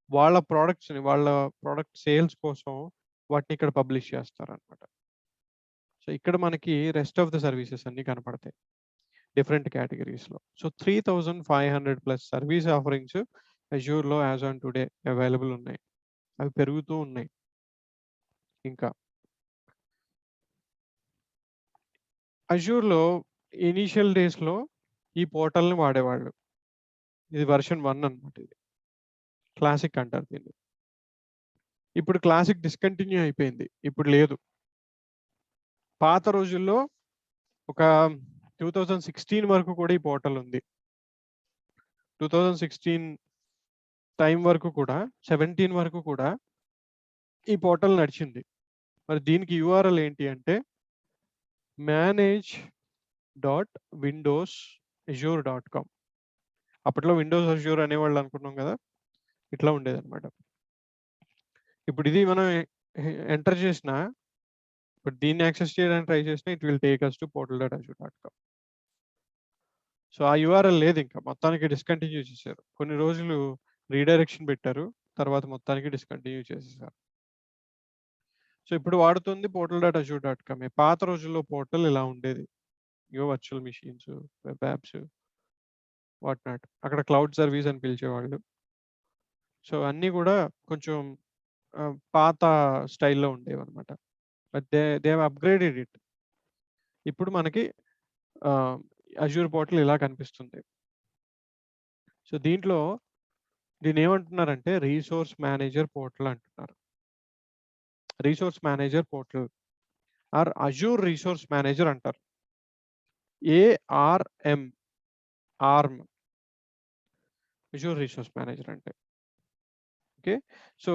వాళ్ళ ప్రోడక్ట్ సేల్స్ కోసం వాటిని ఇక్కడ పబ్లిష్ చేస్తారనమాట. సో ఇక్కడ మనకి రెస్ట్ ఆఫ్ ద సర్వీసెస్ అన్ని కనపడతాయి డిఫరెంట్ కేటగిరీస్లో. సో 3500 ప్లస్ సర్వీస్ ఆఫరింగ్స్ అజూర్లో యాజ్ ఆన్ టుడే అవైలబుల్ ఉన్నాయి. అవి పెరుగుతూ ఉన్నాయి. ఇంకా అజూర్లో ఇనీషియల్ డేస్లో ఈ పోర్టల్ని వాడేవాళ్ళు. ఇది వర్షన్ 1 అనమాట. ఇది క్లాసిక్ అంటారు దీన్ని. ఇప్పుడు క్లాసిక్ డిస్కంటిన్యూ అయిపోయింది, ఇప్పుడు లేదు. పాత రోజుల్లో ఒక 2016 వరకు కూడా ఈ పోర్టల్ ఉంది. 2016 టైం వరకు కూడా, 17 వరకు కూడా ఈ పోర్టల్ నడిచింది. మరి దీనికి యూఆర్ఎల్ ఏంటి అంటే manage.windowsazure.com. అప్పట్లో విండోస్ అజ్యూర్ అనేవాళ్ళు అనుకున్నాం కదా, ఇట్లా ఉండేది అనమాట. ఇప్పుడు ఇది మనం ఎంటర్ చేసిన, ఇప్పుడు దీన్ని యాక్సెస్ చేయడానికి ట్రై చేసినా it will take us to portal.azure.com. So ఆ యూఆర్ఎల్ లేదు, ఇంకా మొత్తానికి డిస్కంటిన్యూ చేశారు. కొన్ని రోజులు రీడైరెక్షన్ పెట్టారు, తర్వాత మొత్తానికి డిస్కంటిన్యూ చేసేసారు. సో ఇప్పుడు వాడుతుంది portal.azure.com. పాత రోజుల్లో పోర్టల్ ఇలా ఉండేది, ఇవో virtual machines, web apps, what not. అక్కడ క్లౌడ్ సర్వీస్ అని పిలిచేవాళ్ళు. సో అన్నీ కూడా కొంచెం పాత స్టైల్లో ఉండేవి అనమాట. But they have upgraded it. ఇప్పుడు మనకి అజూర్ పోర్టల్ ఇలా కనిపిస్తుంది. సో దీన్ని ఏమంటున్నారంటే రీసోర్స్ మేనేజర్ పోర్టల్ అంటున్నారు. Resource manager portal or Azure resource manager అంటారు. ఆర్మ్ అజూర్ రీసోర్స్ మేనేజర్ అంటే. ఓకే, సో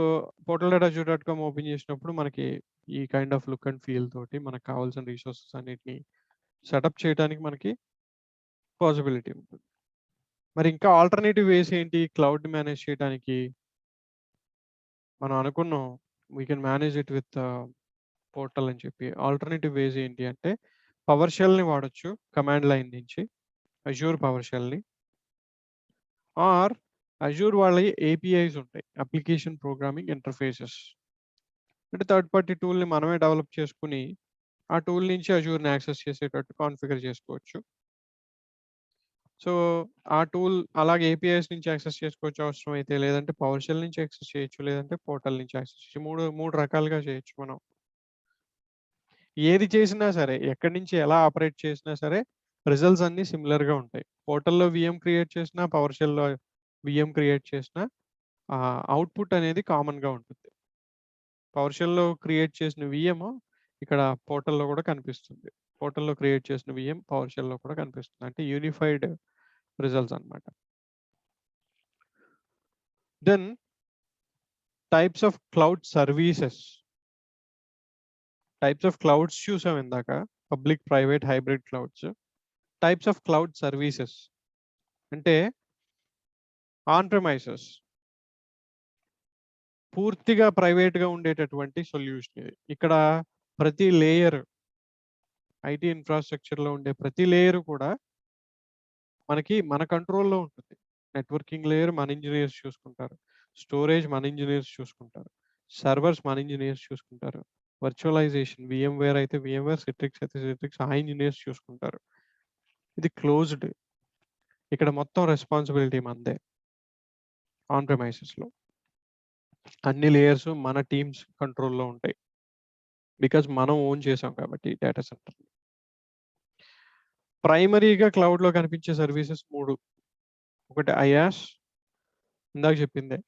portal.azure.com ఓపెన్ చేసినప్పుడు మనకి ఈ kind of look and feel తోటి మనకు కావాల్సిన రీసోర్సెస్ అన్నిటిని సెటప్ చేయడానికి మనకి పాసిబిలిటీ ఉంటుంది. మరి ఇంకా ఆల్టర్నేటివ్ వేస్ ఏంటి క్లౌడ్ మేనేజ్ చేయడానికి? మనం అనుకున్నాం we can manage it with portal అని చెప్పి. ఆల్టర్నేటివ్ వేస్ ఏంటి అంటే పవర్ షెల్ని వాడచ్చు, కమాండ్ లైన్ నుంచి అజూర్ పవర్ షెల్ని. ఆర్ అజూర్ వాళ్ళ ఏపీఐస్ ఉంటాయి, అప్లికేషన్ ప్రోగ్రామింగ్ ఇంటర్ఫేసెస్. అంటే థర్డ్ పార్టీ టూల్ని మనమే డెవలప్ చేసుకుని ఆ టూల్ నుంచి అజూర్ని యాక్సెస్ చేసేటట్టు కాన్ఫిగర్ చేసుకోవచ్చు. సో ఆ టూల్ అలాగే ఏపీఐస్ నుంచి యాక్సెస్ చేసుకోవచ్చు అవసరం అయితే, లేదంటే పవర్ షెల్ నుంచి యాక్సెస్ చేయొచ్చు, లేదంటే పోర్టల్ నుంచి యాక్సెస్ చేయొచ్చు. మూడు రకాలుగా చేయొచ్చు మనం. ఏది చేసినా సరే, ఎక్కడి నుంచి ఎలా ఆపరేట్ చేసినా సరే రిజల్ట్స్ అన్నీ సిమిలర్‌గా ఉంటాయి. పోర్టల్‌లో వీఎం క్రియేట్ చేసినా, పవర్ షెల్‌లో వీఎం క్రియేట్ చేసినా అవుట్‌పుట్ అనేది కామన్‌గా ఉంటుంది. పవర్ షెల్‌లో క్రియేట్ చేసిన వీఎం ఇక్కడ పోర్టల్‌లో కూడా కనిపిస్తుంది. పోర్టల్‌లో క్రియేట్ చేసిన వీఎం పవర్ షెల్‌లో కూడా కనిపిస్తుంది. అంటే యూనిఫైడ్ రిజల్ట్స్ అన్నమాట. Then types of cloud services. Types of clouds చూసాం ఇందాక. Public, private, hybrid clouds. Types of cloud services అంటే ఆన్ ప్రెమైసెస్ పూర్తిగా ప్రైవేట్‌గా ఉండేటటువంటి సొల్యూషన్ ఇది. ఇక్కడ ప్రతి లేయర్ ఐటీ ఇన్‌ఫ్రాస్ట్రక్చర్‌లో ఉండే ప్రతి లేయర్ కూడా మనకి మన కంట్రోల్‌లో ఉంటుంది. నెట్వర్కింగ్ లేయర్ మన ఇంజినీర్స్ చూసుకుంటారు. స్టోరేజ్ మన ఇంజినీర్స్ చూసుకుంటారు. సర్వర్స్ మన ఇంజినీర్స్ చూసుకుంటారు. వర్చువలైజేషన్ వీఎంవేర్ అయితే వీఎంవేర్, సిట్రిక్స్ అయితే సిట్రిక్స్ ఆ ఇంజినీర్స్ చూసుకుంటారు. ఇది క్లోజ్డ్. ఇక్కడ మొత్తం రెస్పాన్సిబిలిటీ మనదే. ఆన్ ప్రెమైసెస్‌లో. అన్ని లేయర్స్ మన టీమ్స్ కంట్రోల్‌లో ఉంటాయి. బికాజ్ మనం ఓన్ చేసాం కాబట్టి డేటా సెంటర్. ప్రైమరీగా క్లౌడ్‌లో కనిపించే సర్వీసెస్ 3. ఒకటి ఐయాస్ ఇందాక చెప్పిందే.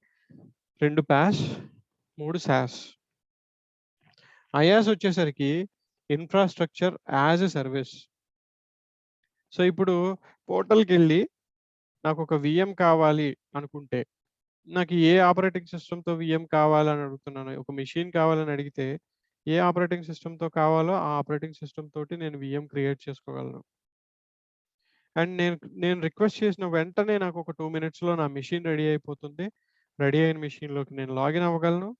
2 పాస్, 3 సాస్. ఐయాస్ వచ్చేసరికి infrastructure as a service. So, ఇప్పుడు పోర్టల్‌కెళ్ళి నాకొక వీఎం కావాలి అనుకుంటే, నాకు ఏ ఆపరేటింగ్ సిస్టమ్‌తో వీఎం కావాలని అడుగుతున్నాను. ఒక మెషిన్ కావాలని అడిగితే, ఏ ఆపరేటింగ్ సిస్టమ్‌తో కావాలో ఆ ఆపరేటింగ్ సిస్టమ్ తోటి నేను వీఎం క్రియేట్ చేసుకోగలను. అండ్ నేను రిక్వెస్ట్ చేసిన వెంటనే నాకు ఒక 2 మినిట్స్‌లో నా మెషిన్ రెడీ అయిపోతుంది. రెడీ అయిన మెషిన్‌లోకి నేను లాగిన్ అవ్వగలను.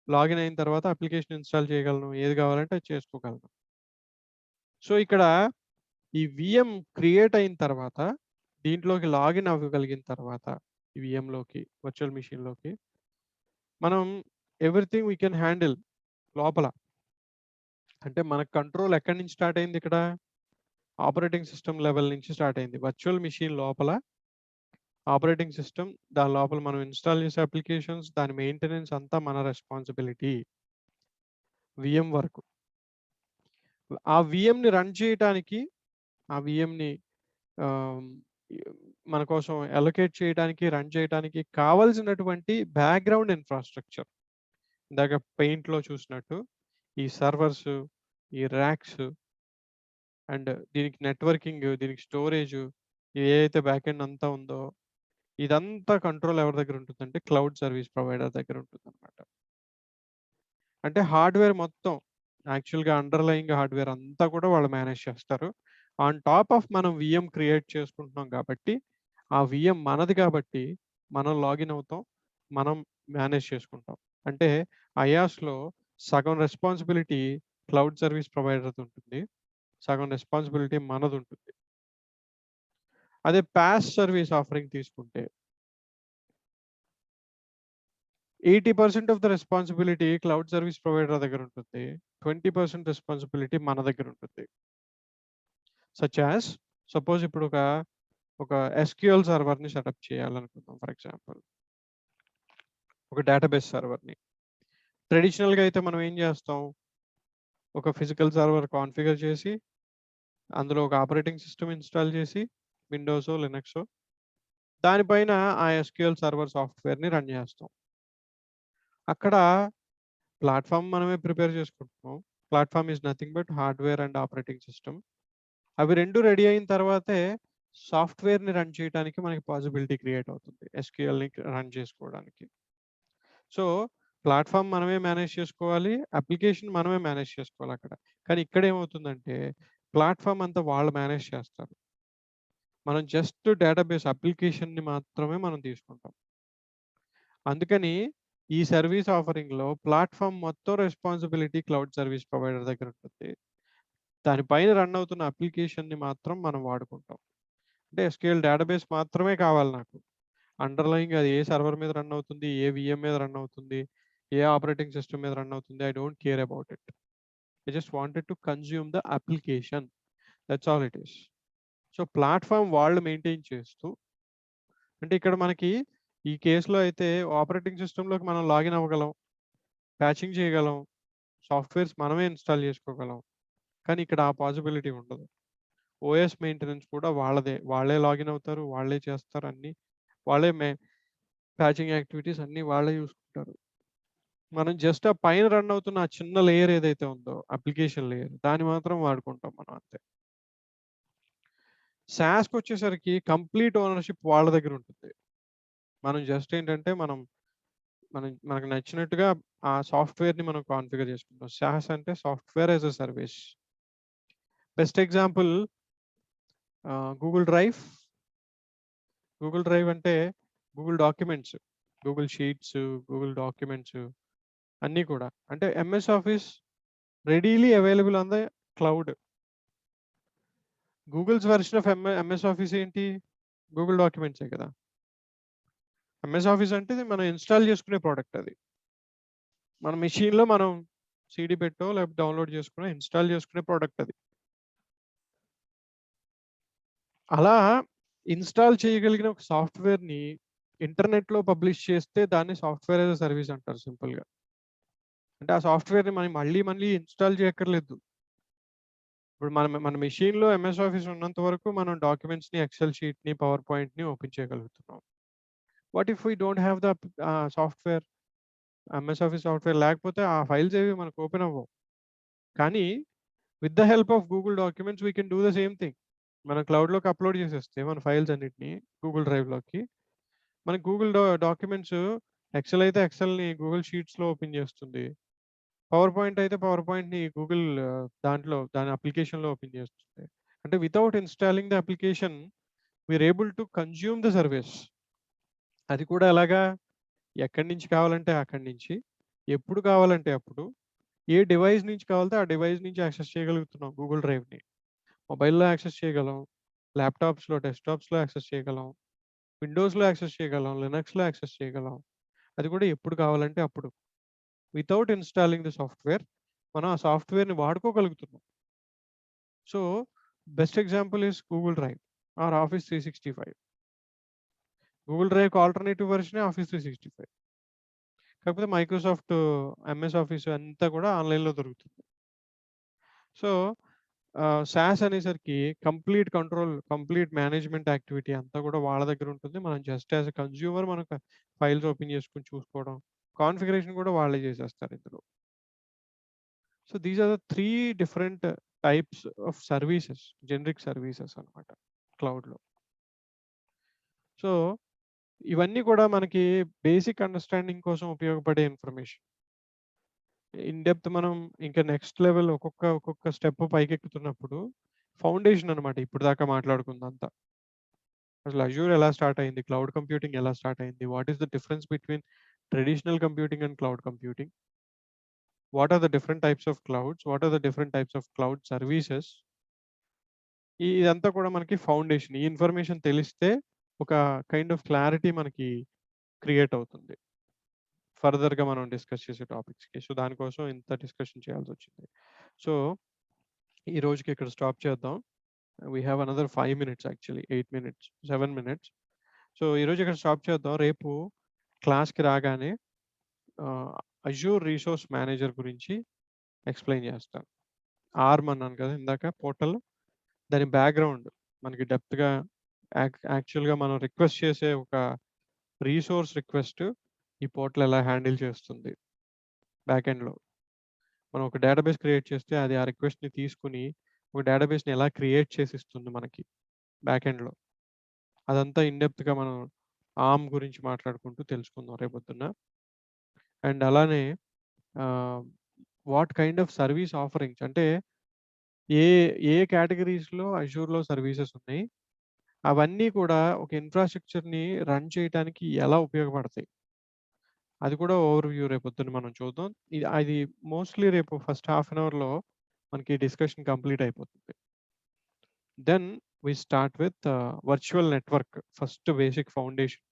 లాగిన్ అయిన తర్వాత అప్లికేషన్ ఇన్‌స్టాల్ చేయగలను. ఏది కావాలంటే అది చేసుకోగలను. సో, ఇక్కడ ఈ వీఎం క్రియేట్ అయిన తర్వాత, దీంట్లోకి లాగిన్ అవ్వగలిగిన తర్వాత, ఈ వీఎంలోకి, వర్చువల్ మెషిన్‌లోకి మనం ఎవ్రీథింగ్ వి కెన్ హ్యాండిల్ లోపల. అంటే మన కంట్రోల్ ఎక్కడి నుంచి స్టార్ట్ అయింది ఇక్కడ? ఆపరేటింగ్ సిస్టమ్ లెవెల్ నుంచి స్టార్ట్ అయింది. వర్చువల్ మెషిన్ లోపల ఆపరేటింగ్ సిస్టమ్, దాని లోపల మనం ఇన్‌స్టాల్ చేసే అప్లికేషన్స్, దాని మెయింటెనెన్స్ అంతా మన రెస్పాన్సిబిలిటీ. వీఎం వరకు. ఆ వీఎంని రన్ చేయటానికి, ఆ వీఎంని ఆహ్, మన కోసం అలొకేట్ చేయడానికి, రన్ చేయడానికి కావాల్సినటువంటి బ్యాక్‌గ్రౌండ్ ఇన్‌ఫ్రాస్ట్రక్చర్. ఇందాక పెయింట్‌లో చూసినట్టు ఈ సర్వర్స్, ఈ ర్యాక్స్ అండ్ దీనికి నెట్వర్కింగ్, దీనికి స్టోరేజ్, ఏదైతే బ్యాక్ ఎండ్ అంతా ఉందో, ఇదంతా కంట్రోల్ ఎవరి దగ్గర ఉంటుందంటే క్లౌడ్ సర్వీస్ ప్రొవైడర్ దగ్గర ఉంటుందన్నమాట. అంటే హార్డ్‌వేర్ మొత్తం యాక్చువల్‌గా అండర్‌లయింగ్ హార్డ్‌వేర్ అంతా కూడా వాళ్ళు మేనేజ్ చేస్తారు. ఆన్ టాప్ ఆఫ్ మనం వీఎం క్రియేట్ చేసుకుంటున్నాం కాబట్టి, ఆ వీఎం మనది కాబట్టి, మనం లాగిన్ అవుతాం. మనం మేనేజ్ చేసుకుంటాం. అంటే ఐయాస్‌లో సగం రెస్పాన్సిబిలిటీ క్లౌడ్ సర్వీస్ ప్రొవైడర్‌ది ఉంటుంది. సగం రెస్పాన్సిబిలిటీ మనదుంటుంది. అదే పాస్ సర్వీస్ ఆఫరింగ్ తీసుకుంటే 80% of the responsibility cloud service provider దగ్గర ఉంటుంది. 20% రెస్పాన్సిబిలిటీ మన దగ్గర ఉంటుంది. సచ్ యాస్ సపోజ్ ఇప్పుడు ఒక ఎస్‌క్యూఎల్ సర్వర్‌ని సెటప్ చేయాలనుకుందాం ఫర్ ఎగ్జాంపుల్. ఒక డేటాబేస్ సర్వర్‌ని. ట్రెడిషనల్‌గా అయితే మనం ఏం చేస్తాం? ఒక ఫిజికల్ సర్వర్ కాన్ఫిగర్ చేసి, అందులో ఒక ఆపరేటింగ్ సిస్టమ్ ఇన్‌స్టాల్ చేసి, విండోసో, లినక్సో దానిపైన ఆ ఎస్‌క్యూఎల్ సర్వర్ సాఫ్ట్‌వేర్‌ని రన్ చేస్తాం. అక్కడ ప్లాట్‌ఫార్మ్ మనమే ప్రిపేర్ చేసుకుంటున్నాం. Platform is nothing but hardware and operating system. అవి 2 రెడీ అయిన తర్వాతే సాఫ్ట్‌వేర్‌ని రన్ చేయడానికి మనకి పాసిబిలిటీ క్రియేట్ అవుతుంది. ఎస్‌క్యూఎల్‌ని రన్ చేసుకోవడానికి. సో, ప్లాట్‌ఫార్మ్ మనమే మేనేజ్ చేసుకోవాలి. అప్లికేషన్ మనమే మేనేజ్ చేసుకోవాలక్కడ. కానీ ఇక్కడేమవుతుందంటే, ప్లాట్‌ఫార్మ్ అంతా వాళ్ళు మేనేజ్ చేస్తారు. మనం జస్ట్ డేటాబేస్ అప్లికేషన్‌ని మాత్రమే మనం తీసుకుంటాం. అందుకని ఈ సర్వీస్ ఆఫరింగ్‌లో ప్లాట్‌ఫార్మ్ మొత్తం రెస్పాన్సిబిలిటీ క్లౌడ్ సర్వీస్ ప్రొవైడర్ దగ్గర ఉంటుంది. దాని పైన రన్ అవుతున్న అప్లికేషన్‌ని మాత్రం మనం వాడుకుంటాం. అంటే ఎస్‌క్యూఎల్ డేటాబేస్ మాత్రమే కావాలి నాకు. అండర్‌లయింగ్ అది ఏ సర్వర్ మీద రన్ అవుతుంది, ఏ వీఎం మీద రన్ అవుతుంది, ఏ ఆపరేటింగ్ సిస్టమ్ మీద రన్ అవుతుంది. I don't care about it. I just wanted to consume the application. That's all it is. So, platform వాళ్ళు మెయింటైన్ చేస్తూ అంటే ఇక్కడ మనకి ఈ కేస్‌లో అయితే ఆపరేటింగ్ సిస్టమ్‌లోకి మనం లాగిన్ అవ్వగలం, ప్యాచింగ్ చేయగలం, సాఫ్ట్‌వేర్స్ మనమే ఇన్‌స్టాల్ చేసుకోగలం. కానీ ఇక్కడ ఆ పాసిబిలిటీ ఉండదు. ఓఎస్ మెయింటెనెన్స్ కూడా వాళ్ళదే. వాళ్ళే లాగిన్ అవుతారు. వాళ్ళే చేస్తారు అన్నీ. వాళ్ళే ప్యాచింగ్ యాక్టివిటీస్ అన్నీ వాళ్ళే చూసుకుంటారు. మనం జస్ట్ ఆ పైన రన్ అవుతున్న ఆ చిన్న లేయర్ ఏదైతే ఉందో అప్లికేషన్ లేయర్ దాన్ని మాత్రం వాడుకుంటాం మనం అంతే. సాస్‌కొచ్చేసరికి కంప్లీట్ ఓనర్‌షిప్ వాళ్ళ దగ్గర ఉంటుంది. మనం జస్ట్ ఏంటంటే మనకు నచ్చినట్టుగా ఆ సాఫ్ట్‌వేర్‌ని మనం కాన్ఫిగర్ చేసుకుంటాం. సాస్ అంటే software as a service. Best example Google Drive. Google Drive అంటే Google documents, Google Sheets, Google documents అన్నీ కూడా. అంటే MS Office readily available on the cloud. Google's version of MS Office ఏంటి? గూగుల్ డాక్యుమెంట్సే కదా! MS office అంటే ఇది మనం ఇన్‌స్టాల్ చేసుకునే ప్రొడక్ట్ అది. మన మెషిన్‌లో మనం సీడీ పెట్టో లేకపోతే డౌన్‌లోడ్ చేసుకునో ఇన్‌స్టాల్ చేసుకునే ప్రొడక్ట్ అది. అలా ఇన్‌స్టాల్ చేయగలిగిన ఒక సాఫ్ట్‌వేర్‌ని ఇంటర్నెట్‌లో పబ్లిష్ చేస్తే దాన్ని సాఫ్ట్‌వేర్ యాస్ ఎ సర్వీస్ అంటారు సింపుల్‌గా. అంటే ఆ సాఫ్ట్‌వేర్‌ని మనం మళ్ళీ ఇన్‌స్టాల్ చేయక్కర్లేదు. ఇప్పుడు మన మెషిన్‌లో ఎంఎస్ ఆఫీస్ ఉన్నంత వరకు మనం డాక్యుమెంట్స్‌ని, ఎక్సెల్ షీట్‌ని, పవర్ పాయింట్‌ని ఓపెన్ చేయగలుగుతున్నాం. What if we don't have the software? MS Office software లేకపోతే ఆ ఫైల్స్ ఏవి మనకు ఓపెన్ అవ్వవు. కానీ with the help of Google documents we can do the same thing. మనం క్లౌడ్‌లోకి అప్‌లోడ్ చేసేస్తే మన ఫైల్స్ అన్నిటిని గూగుల్ డ్రైవ్‌లోకి మనకి గూగుల్ డాక్యుమెంట్స్ ఎక్సెల్ అయితే ఎక్సెల్‌ని గూగుల్ షీట్స్‌లో ఓపెన్ చేస్తుంది. పవర్ పాయింట్ అయితే పవర్ పాయింట్‌ని గూగుల్ దాని అప్లికేషన్‌లో ఓపెన్ చేస్తుంది. అంటే without installing the application we are able to consume the service. అది కూడా ఎలాగా? ఎక్కడి నుంచి కావాలంటే అక్కడి నుంచి, ఎప్పుడు కావాలంటే అప్పుడు, ఏ డివైస్ నుంచి కావాలంటే ఆ డివైస్ నుంచి యాక్సెస్ చేయగలుగుతున్నాం గూగుల్ డ్రైవ్‌ని. మొబైల్‌లో యాక్సెస్ చేయగలం, ల్యాప్‌టాప్స్‌లో, డెస్క్‌టాప్స్‌లో యాక్సెస్ చేయగలం, విండోస్‌లో యాక్సెస్ చేయగలం, లినక్స్‌లో యాక్సెస్ చేయగలం. అది కూడా ఎప్పుడు కావాలంటే అప్పుడు. వితౌట్ ఇన్‌స్టాలింగ్ ద సాఫ్ట్‌వేర్ మనం ఆ సాఫ్ట్‌వేర్‌ని వాడుకోగలుగుతున్నాం. So, best example is Google Drive or Office 365. Google డ్రైవ్‌కి ఆల్టర్‌నేటివ్ వెర్షనే ఆఫీస్ 365. కాకపోతే మైక్రోసాఫ్ట్ ఎంఎస్ ఆఫీస్ అంతా కూడా ఆన్‌లైన్‌లో దొరుకుతుంది. సో, సాస్ అనేసరికి complete control, complete management activity అంతా కూడా వాళ్ళ దగ్గర ఉంటుంది. మనం జస్ట్ యాస్ ఎ కన్స్యూమర్ మనకు ఫైల్స్ ఓపెన్ చేసుకొని చూసుకోవడం. కాన్ఫిగరేషన్ కూడా వాళ్ళే చేసేస్తారు ఇందులో. So, these are the 3 different types of services, generic services అన్నమాట క్లౌడ్‌లో. సో, ఇవన్నీ కూడా మనకి బేసిక్ అండర్‌స్టాండింగ్ కోసం ఉపయోగపడే ఇన్ఫర్మేషన్. ఇన్ డెప్త్ మనం ఇంకా నెక్స్ట్ లెవెల్ ఒక్కొక్క స్టెప్ పైకెక్కుతున్నప్పుడు ఫౌండేషన్ అన్నమాట ఇప్పటిదాకా మాట్లాడుకుందంతా. అసలు అజూర్ ఎలా స్టార్ట్ అయింది? క్లౌడ్ కంప్యూటింగ్ ఎలా స్టార్ట్ అయింది? What is the difference between traditional computing and cloud computing? What are the different types of clouds? What are the different types of cloud services? ఇదంతా కూడా మనకి ఫౌండేషన్. ఈ information తెలిస్తే ఒక kind of clarity మనకి create అవుతుంది. ఫర్దర్‌గా మనం డిస్కస్ చేసే టాపిక్స్‌కి. సో, దానికోసం ఇంత డిస్కషన్ చేయాల్సొచ్చింది. సో, ఈ రోజుకి ఇక్కడ స్టాప్ చేద్దాం. We have another 5 minutes actually 8 minutes, 7 minutes. So, ఈరోజు ఇక్కడ స్టాప్ చేద్దాం. రేపు క్లాస్‌కి రాగానే అజూర్ రిసోర్స్ మేనేజర్ గురించి ఎక్స్‌ప్లెయిన్ చేస్తాను. ఆర్మ్ అన్నాను కదా ఇందాక పోర్టల్. దాని బ్యాక్‌గ్రౌండ్ మనకి డెప్త్‌గా యాక్చువల్‌గా మనం రిక్వెస్ట్ చేసే ఒక రిసోర్స్ రిక్వెస్ట్ ఈ పోర్టల్ ఎలా హ్యాండిల్ చేస్తుంది బ్యాక్ ఎండ్‌లో. మనం ఒక డేటాబేస్ క్రియేట్ చేస్తే అది ఆ రిక్వెస్ట్‌ని తీసుకొని ఒక డేటాబేస్‌ని ఎలా క్రియేట్ చేసిస్తుంది మనకి బ్యాక్ ఎండ్‌లో. అదంతా ఇన్ డెప్త్‌గా మనం ఆర్మ్ గురించి మాట్లాడుకుంటూ తెలుసుకుందాం రేపొద్దున్న. అండ్ అలానే ఆహ్, what kind of service offerings అంటే ఏ ఏ కేటగరీస్‌లో అజూర్‌లో సర్వీసెస్ ఉన్నాయి. అవన్నీ కూడా ఒక ఇన్‌ఫ్రాస్ట్రక్చర్‌ని రన్ చేయటానికి ఎలా ఉపయోగపడతాయి. అది కూడా ఓవర్‌వ్యూ రేపొద్దున మనం చూద్దాం. అది మోస్ట్‌లీ రేపు ఫస్ట్ హాఫ్ అన్ అవర్‌లో మనకి డిస్కషన్ కంప్లీట్ అయిపోతుంది. Then we start with virtual network. First basic foundation.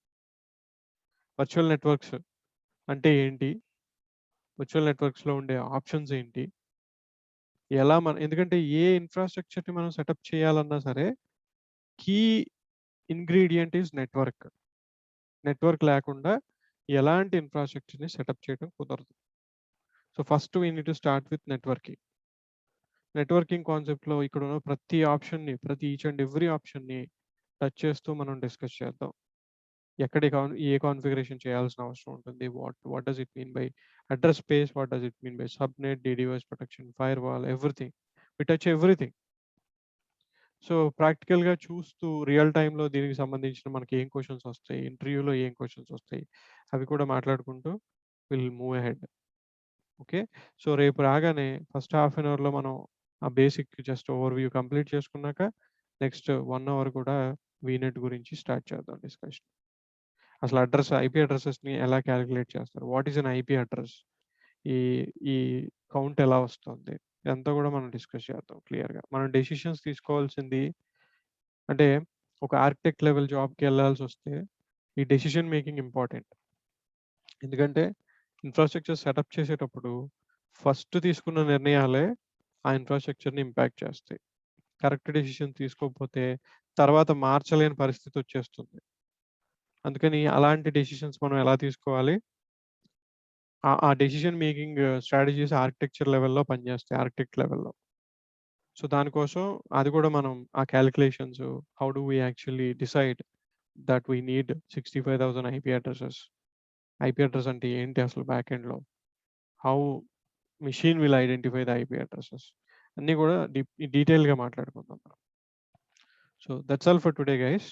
Virtual networks అంటే ఏంటి? వర్చువల్ నెట్వర్క్స్‌లో ఉండే ఆప్షన్స్ ఏంటి? ఎందుకంటే ఏ ఇన్‌ఫ్రాస్ట్రక్చర్‌ని మనం సెటప్ చేయాలన్నా సరే key ingredient is network. Network లేకుండా ఎలాంటి ఇన్‌ఫ్రాస్ట్రక్చర్‌ని సెటప్ చేయడం కుదరదు. So first we need to start with networking. Networking కాన్సెప్ట్లో ఇక్కడ ఉన్న ప్రతి ఆప్షన్ని, ప్రతి ఈచ్ అండ్ ఎవ్రీ ఆప్షన్ని టచ్ చేస్తూ మనం డిస్కస్ చేద్దాం. ఎక్కడ ఏ కాన్ఫిగరేషన్ చేయాల్సిన అవసరం ఉంటుంది, what does it mean by address space, what does it mean by subnet, DDoS protection, firewall, everything. We touch everything. So ప్రాక్టికల్గా చూస్తూ రియల్ టైంలో దీనికి సంబంధించిన మనకి ఏం క్వశ్చన్స్ వస్తాయి, ఇంటర్వ్యూలో ఏం క్వశ్చన్స్ వస్తాయి, అవి కూడా మాట్లాడుకుంటూ will move ahead. Okay, so రేపు రాగానే ఫస్ట్ హాఫ్ అన్ అవర్లో మనం ఆ బేసిక్ జస్ట్ ఓవర్వ్యూ కంప్లీట్ చేసుకున్నాక నెక్స్ట్ 1 అవర్ కూడా వీనెట్ గురించి స్టార్ట్ చేద్దాం డిస్కషన్. అసలు ఐపీ అడ్రసెస్ని ఎలా క్యాలిక్యులేట్ చేస్తారు, what is an IP address, ఈ ఈ కౌంట్ ఎలా వస్తుంది, ఇదంతా కూడా మనం డిస్కస్ చేద్దాం క్లియర్గా. మనం డెసిషన్స్ తీసుకోవాల్సింది అంటే ఒక ఆర్కిటెక్ట్ లెవెల్ జాబ్కి వెళ్ళాల్సి వస్తే ఈ డెసిషన్ మేకింగ్ ఇంపార్టెంట్. ఎందుకంటే ఇన్ఫ్రాస్ట్రక్చర్ సెటప్ చేసేటప్పుడు ఫస్ట్ తీసుకున్న నిర్ణయాలే ఆ ఇన్ఫ్రాస్ట్రక్చర్ని ఇంపాక్ట్ చేస్తాయి. కరెక్ట్ డెసిషన్ తీసుకోకపోతే తర్వాత మార్చలేని పరిస్థితి వచ్చేస్తుంది. అందుకని అలాంటి డెసిషన్స్ మనం ఎలా తీసుకోవాలి, ఆ డెసిషన్ మేకింగ్ స్ట్రాటజీస్ ఆర్కిటెక్చర్ లెవెల్లో పనిచేస్తాయి, ఆర్కిటెక్ట్ లెవెల్లో. సో దానికోసం అది కూడా మనం ఆ calculations, how do we actually decide that we need 65,000 IP addresses. IP address అంటే ఏంటి అసలు బ్యాక్ ఎండ్లో, how machine will identify the IP addresses, అన్నీ కూడా డీటెయిల్గా మాట్లాడుకుందాం మనం. So that's all for today guys.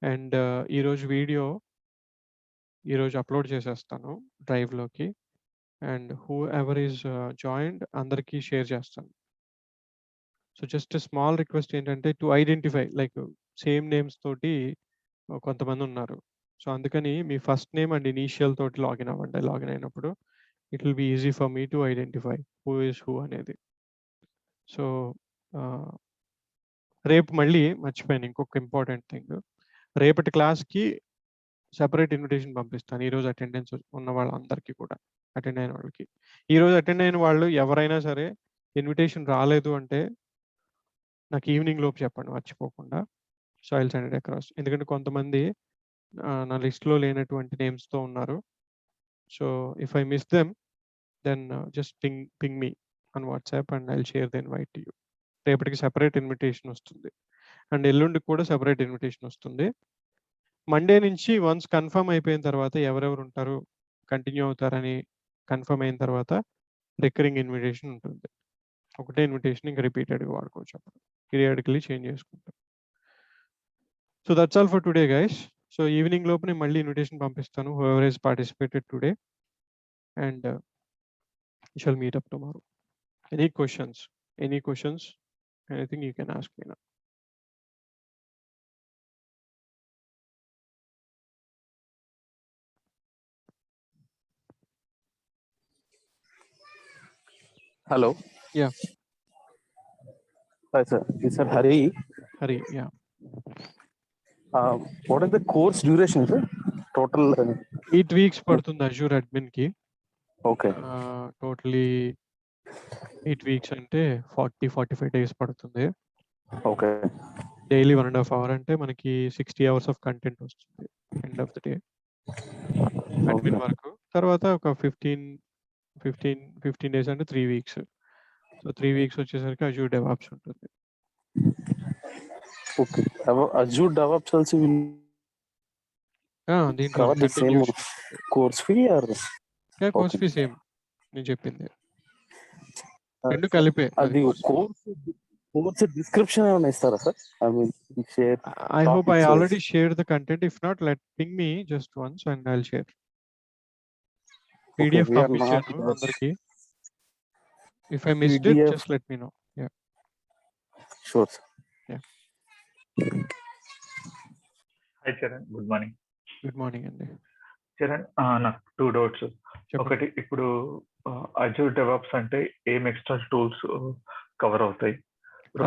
And ఈరోజు అప్లోడ్ చేసేస్తాను డ్రైవ్లోకి. And whoever is joined అందరికీ షేర్ చేస్తాను. సో జస్ట్ స్మాల్ రిక్వెస్ట్ ఏంటంటే to identify, like same names తోటి కొంతమంది ఉన్నారు. సో అందుకని మీ ఫస్ట్ నేమ్ అండ్ ఇనీషియల్ తోటి లాగిన్ అవ్వండి. లాగిన్ అయినప్పుడు it will be easy for me to identify who is who అనేది. సో రేపు మళ్ళీ మర్చిపోయాను ఇంకొక ఇంపార్టెంట్ థింగ్, రేపటి క్లాస్కి సెపరేట్ ఇన్విటేషన్ పంపిస్తాను. ఈరోజు అటెండెన్స్ ఉన్న వాళ్ళందరికీ కూడా, అటెండ్ అయిన వాళ్ళకి. ఈరోజు అటెండ్ అయిన వాళ్ళు ఎవరైనా సరే ఇన్విటేషన్ రాలేదు అంటే నాకు ఈవినింగ్ లోపు చెప్పండి మర్చిపోకుండా. So I will send it across. ఎందుకంటే కొంతమంది నా లిస్ట్లో లేనటువంటి నేమ్స్తో ఉన్నారు. So if I miss them then just ping me on WhatsApp and I will share the invite to you. రేపటికి సెపరేట్ ఇన్విటేషన్ వస్తుంది అండ్ ఎల్లుండికి కూడా సెపరేట్ ఇన్విటేషన్ వస్తుంది. మండే నుంచి వన్స్ కన్ఫర్మ్ అయిపోయిన తర్వాత ఎవరెవరు ఉంటారు, కంటిన్యూ అవుతారని కన్ఫర్మ్ అయిన తర్వాత రికరింగ్ ఇన్విటేషన్ ఉంటుంది. ఒకటే ఇన్విటేషన్ ఇంకా రిపీటెడ్గా వాడుకోవచ్చు, అప్పుడు పీరియాడికలీ చేంజ్ చేసుకుంటాం. So that's all for today guys. So evening లోపు నేను మళ్ళీ ఇన్విటేషన్ పంపిస్తాను whoever he's participated today, and we shall meet up tomorrow. Any questions, anything you can ask me now. Hello. Yeah. Hi, sir. This is Hari. Yeah. What is the course duration, sir? Total. 8 weeks పడుతుంది Azure admin కి. Okay. Totally 8 weeks అంటే 40-45 days పడుతుంది. Okay. Daily 1.5 hour అంటే మనకి 60 hours of content వస్తుంది end of the day admin వరకు. తర్వాత ఒక 15 days అంటే 3 weeks. సో 3 weeks వచ్చేసరికి అజూర్ డెవాప్స్ ఉంటుంది. Okay. Azure DevOps also will దీంట్లో cover the same course fee or? Course fee same నేను చెప్పింది, రెండు కలిపే. అది కోర్స్ డిస్క్రిప్షన్ ఏమైనా ఇస్తారా sir? I mean, share. I hope I already shared the content. If not, ping me just once and I'll share. PDF పంపించాను అందరికి. If I missed PDF. it, just let me know. Yeah. Sure, sir. Yeah. Hi Charan, good morning. Good morning అండి. Charan, నాకు 2 doubts. ఒకటి, ఇప్పుడు Azure DevOps అంటే ఏం extra tools cover అవుతాయి?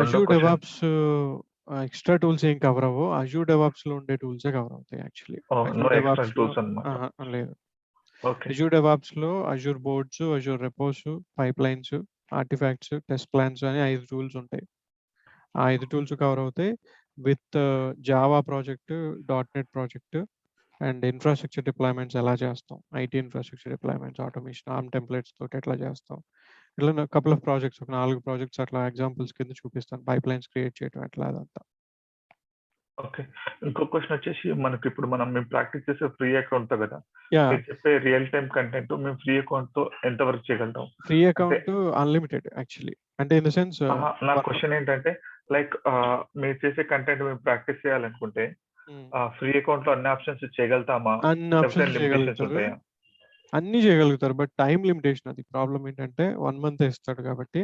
Azure DevOps extra tools ఏం కవర్ అవ్వవు. Azure DevOps లో ఉండే టూల్సే కవర్ అవుతాయి యాక్చువల్లీ. నో ఎక్స్ట్రా టూల్స్ అన్నమాట. లేదు. ఓకే. Azure DevOps లో Azure Boards, Azure Repos, Pipelines, Artifacts, Test Plans అని 5 టూల్స్ ఉంటాయి. ఆ 5 టూల్స్ కవర్ అవుతాయి with Java project, .NET project, and infrastructure deployments ఎలా చేస్తాం, IT infrastructure deployments, automation, arm templates తోటి ఎట్లా చేస్తాం, ఇట్లా కపుల్ ఆఫ్ ప్రాజెక్ట్స్, ఒక 4 ప్రాజెక్ట్స్ అట్లా ఎగ్జాంపుల్స్ కింద చూపిస్తాను, పైప్ లైన్స్ క్రియేట్ చేయడం ఎట్లా అదంతా. ఓకే. ఇంకో క్వశ్చన్ వచ్చేసి మనకి ఇప్పుడు మేము ప్రాక్టీస్ చేసే ఫ్రీ అకౌంట్ కదా, యా, మీరు చెప్పే రియల్ టైమ్ కంటెంట్ మేము ఫ్రీ అకౌంట్ తో ఎంత వరకు చేయగలుగుతాం? ఫ్రీ అకౌంట్ అన్లిమిటెడ్ యాక్చువల్లీ, అంటే ఇన్ ద సెన్స్ నా క్వశ్చన్ ఏంటంటే లైక్ మీరు చేసే కంటెంట్ మేము ప్రాక్టీస్ చేయాలనుకుంటే ఫ్రీ అకౌంట్ లో అన్ని ఆప్షన్స్ చేయగలుగుతామా, అన్ని ఆప్షన్స్ లిమిటేషన్స్ చేయగలుగుతారు, ఉంటాయా? అన్ని చేయగలుగుతారు, బట్ టైం లిమిటేషన్. అది ప్రాబ్లం ఏంటంటే 1 month ఇస్తాడు కాబట్టి.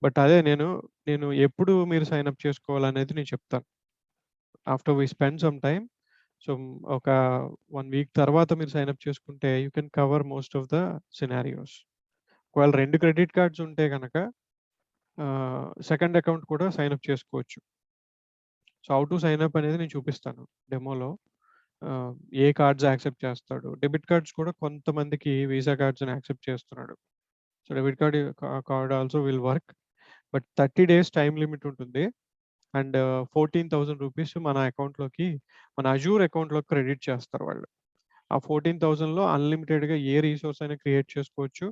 బట్ అదే నేను ఎప్పుడు మీరు సైన్ అప్ చేసుకోవాలనేది నేను చెప్తాను. After we spend some time, so ఒక 1 week తర్వాత మీరు సైన్ అప్ చేసుకుంటే you can cover most of the scenarios. ఒకవేళ 2 క్రెడిట్ కార్డ్స్ ఉంటే కనుక సెకండ్ అకౌంట్ కూడా సైన్ అప్ చేసుకోవచ్చు. So how to sign up అనేది నేను చూపిస్తాను డెమోలో. ఏ కార్డ్స్ యాక్సెప్ట్ చేస్తాడు, డెబిట్ కార్డ్స్ కూడా కొంతమందికి వీసా కార్డ్స్ అని యాక్సెప్ట్ చేస్తున్నాడు. So debit card also will work, but 30 days time limit ఉంటుంది. అండ్ 14,000 రూపీస్ మన అకౌంట్లోకి, మన అజూర్ అకౌంట్లోకి క్రెడిట్ చేస్తారు వాళ్ళు. ఆ 14,000లో అన్లిమిటెడ్గా ఏ రీసోర్స్ అయినా క్రియేట్ చేసుకోవచ్చు,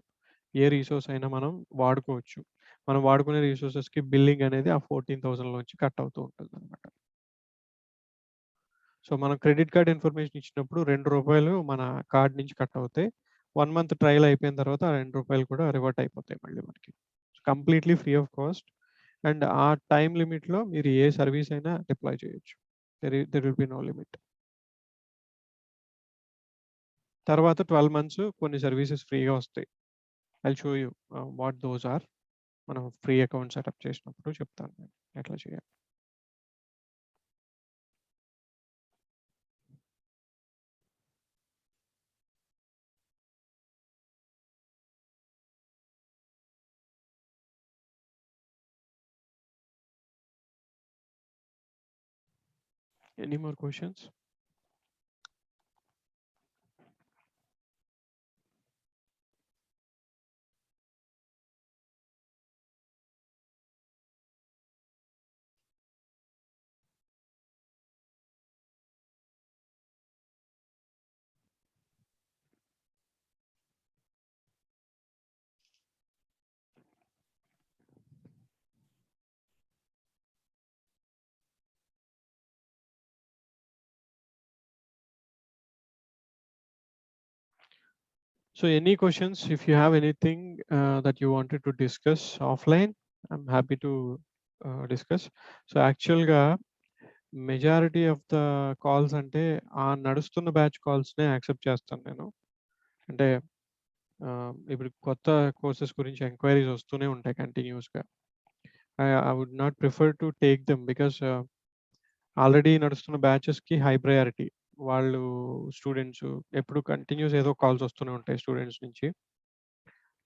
ఏ రీసోర్స్ అయినా మనం వాడుకోవచ్చు. మనం వాడుకునే రీసోర్సెస్కి బిల్లింగ్ అనేది ఆ 14,000లోంచి కట్ అవుతూ ఉంటుంది అనమాట. సో మనం క్రెడిట్ కార్డ్ ఇన్ఫర్మేషన్ ఇచ్చినప్పుడు ₹2 మన కార్డ్ నుంచి కట్ అవుతాయి. 1 month ట్రయల్ అయిపోయిన తర్వాత ఆ ₹2 కూడా రివర్ట్ అయిపోతాయి మళ్ళీ మనకి. Completely free of cost. And ఆ టైం లిమిట్లో మీరు ఏ సర్వీస్ అయినా డిప్లాయ్ చేయొచ్చు. There will be no limit. తర్వాత 12 months కొన్ని సర్వీసెస్ ఫ్రీగా వస్తాయి. I show you what those are. మనం ఫ్రీ అకౌంట్ సెటప్ చేసినప్పుడు చెప్తాను నేను ఎట్లా చేయాలి. Any more questions? So any questions, if you have anything that you wanted to discuss offline, I'm happy to discuss. So actual ga majority of the calls అంటే ఆ నడుస్తున్న batch కాల్స్నే accept చేస్తాను నేను. అంటే ఇప్పుడు కొత్త కోర్సెస్ గురించి ఎంక్వైరీస్ వస్తూనే ఉంటాయి కంటిన్యూస్గా. I would not prefer to take them because already నడుస్తున్న బ్యాచెస్కి హై ప్రయారిటీ. వాళ్ళు స్టూడెంట్స్ ఎప్పుడు కంటిన్యూస్ ఏదో కాల్స్ వస్తూనే ఉంటాయి స్టూడెంట్స్ నుంచి.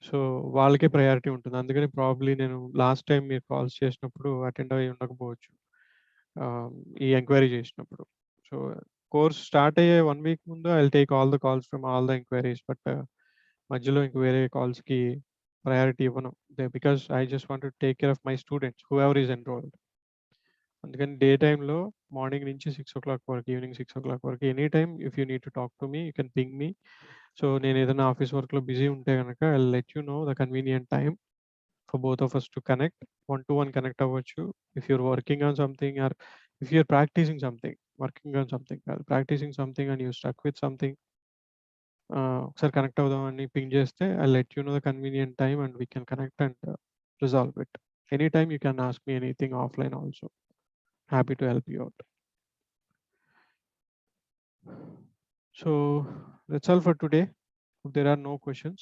సో వాళ్ళకే ప్రయారిటీ ఉంటుంది. అందుకని ప్రాబ్లీ నేను లాస్ట్ టైం మీరు కాల్స్ చేసినప్పుడు అటెండ్ అయ్యి ఉండకపోవచ్చు ఈ ఎంక్వైరీ చేసినప్పుడు. సో కోర్స్ స్టార్ట్ అయ్యే 1 week ముందు I will take all the calls from all the enquiries. But మధ్యలో ఇంక వేరే కాల్స్కి ప్రయారిటీ ఇవ్వను, because I just want to take care of my students who ever is enrolled. అందుకని day టైంలో morning నుంచి 6 o'clock వరకు, ఈవినింగ్ 6 o'clock వరకు any time if you need to talk to me you can ping me. So నేను ఏదైనా office వర్క్లో busy ఉంటే కనుక I will let you know the convenient time for both of us to connect. 1-to-1 connect అవ్వచ్చు. If you're working on something or if you're practising something, working on something కాదు, practising something and you stuck with something, ఒకసారి connect అవుదామని ping చేస్తే I let you know the convenient time and we can connect and resolve it. Any time you can ask me anything offline also. Happy to help you out. So that's all for today. If there are no questions,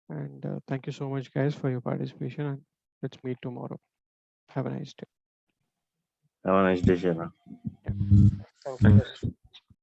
and thank you so much guys for your participation, and let's meet tomorrow. Have a nice day. Have a nice day, Shana. Thanks.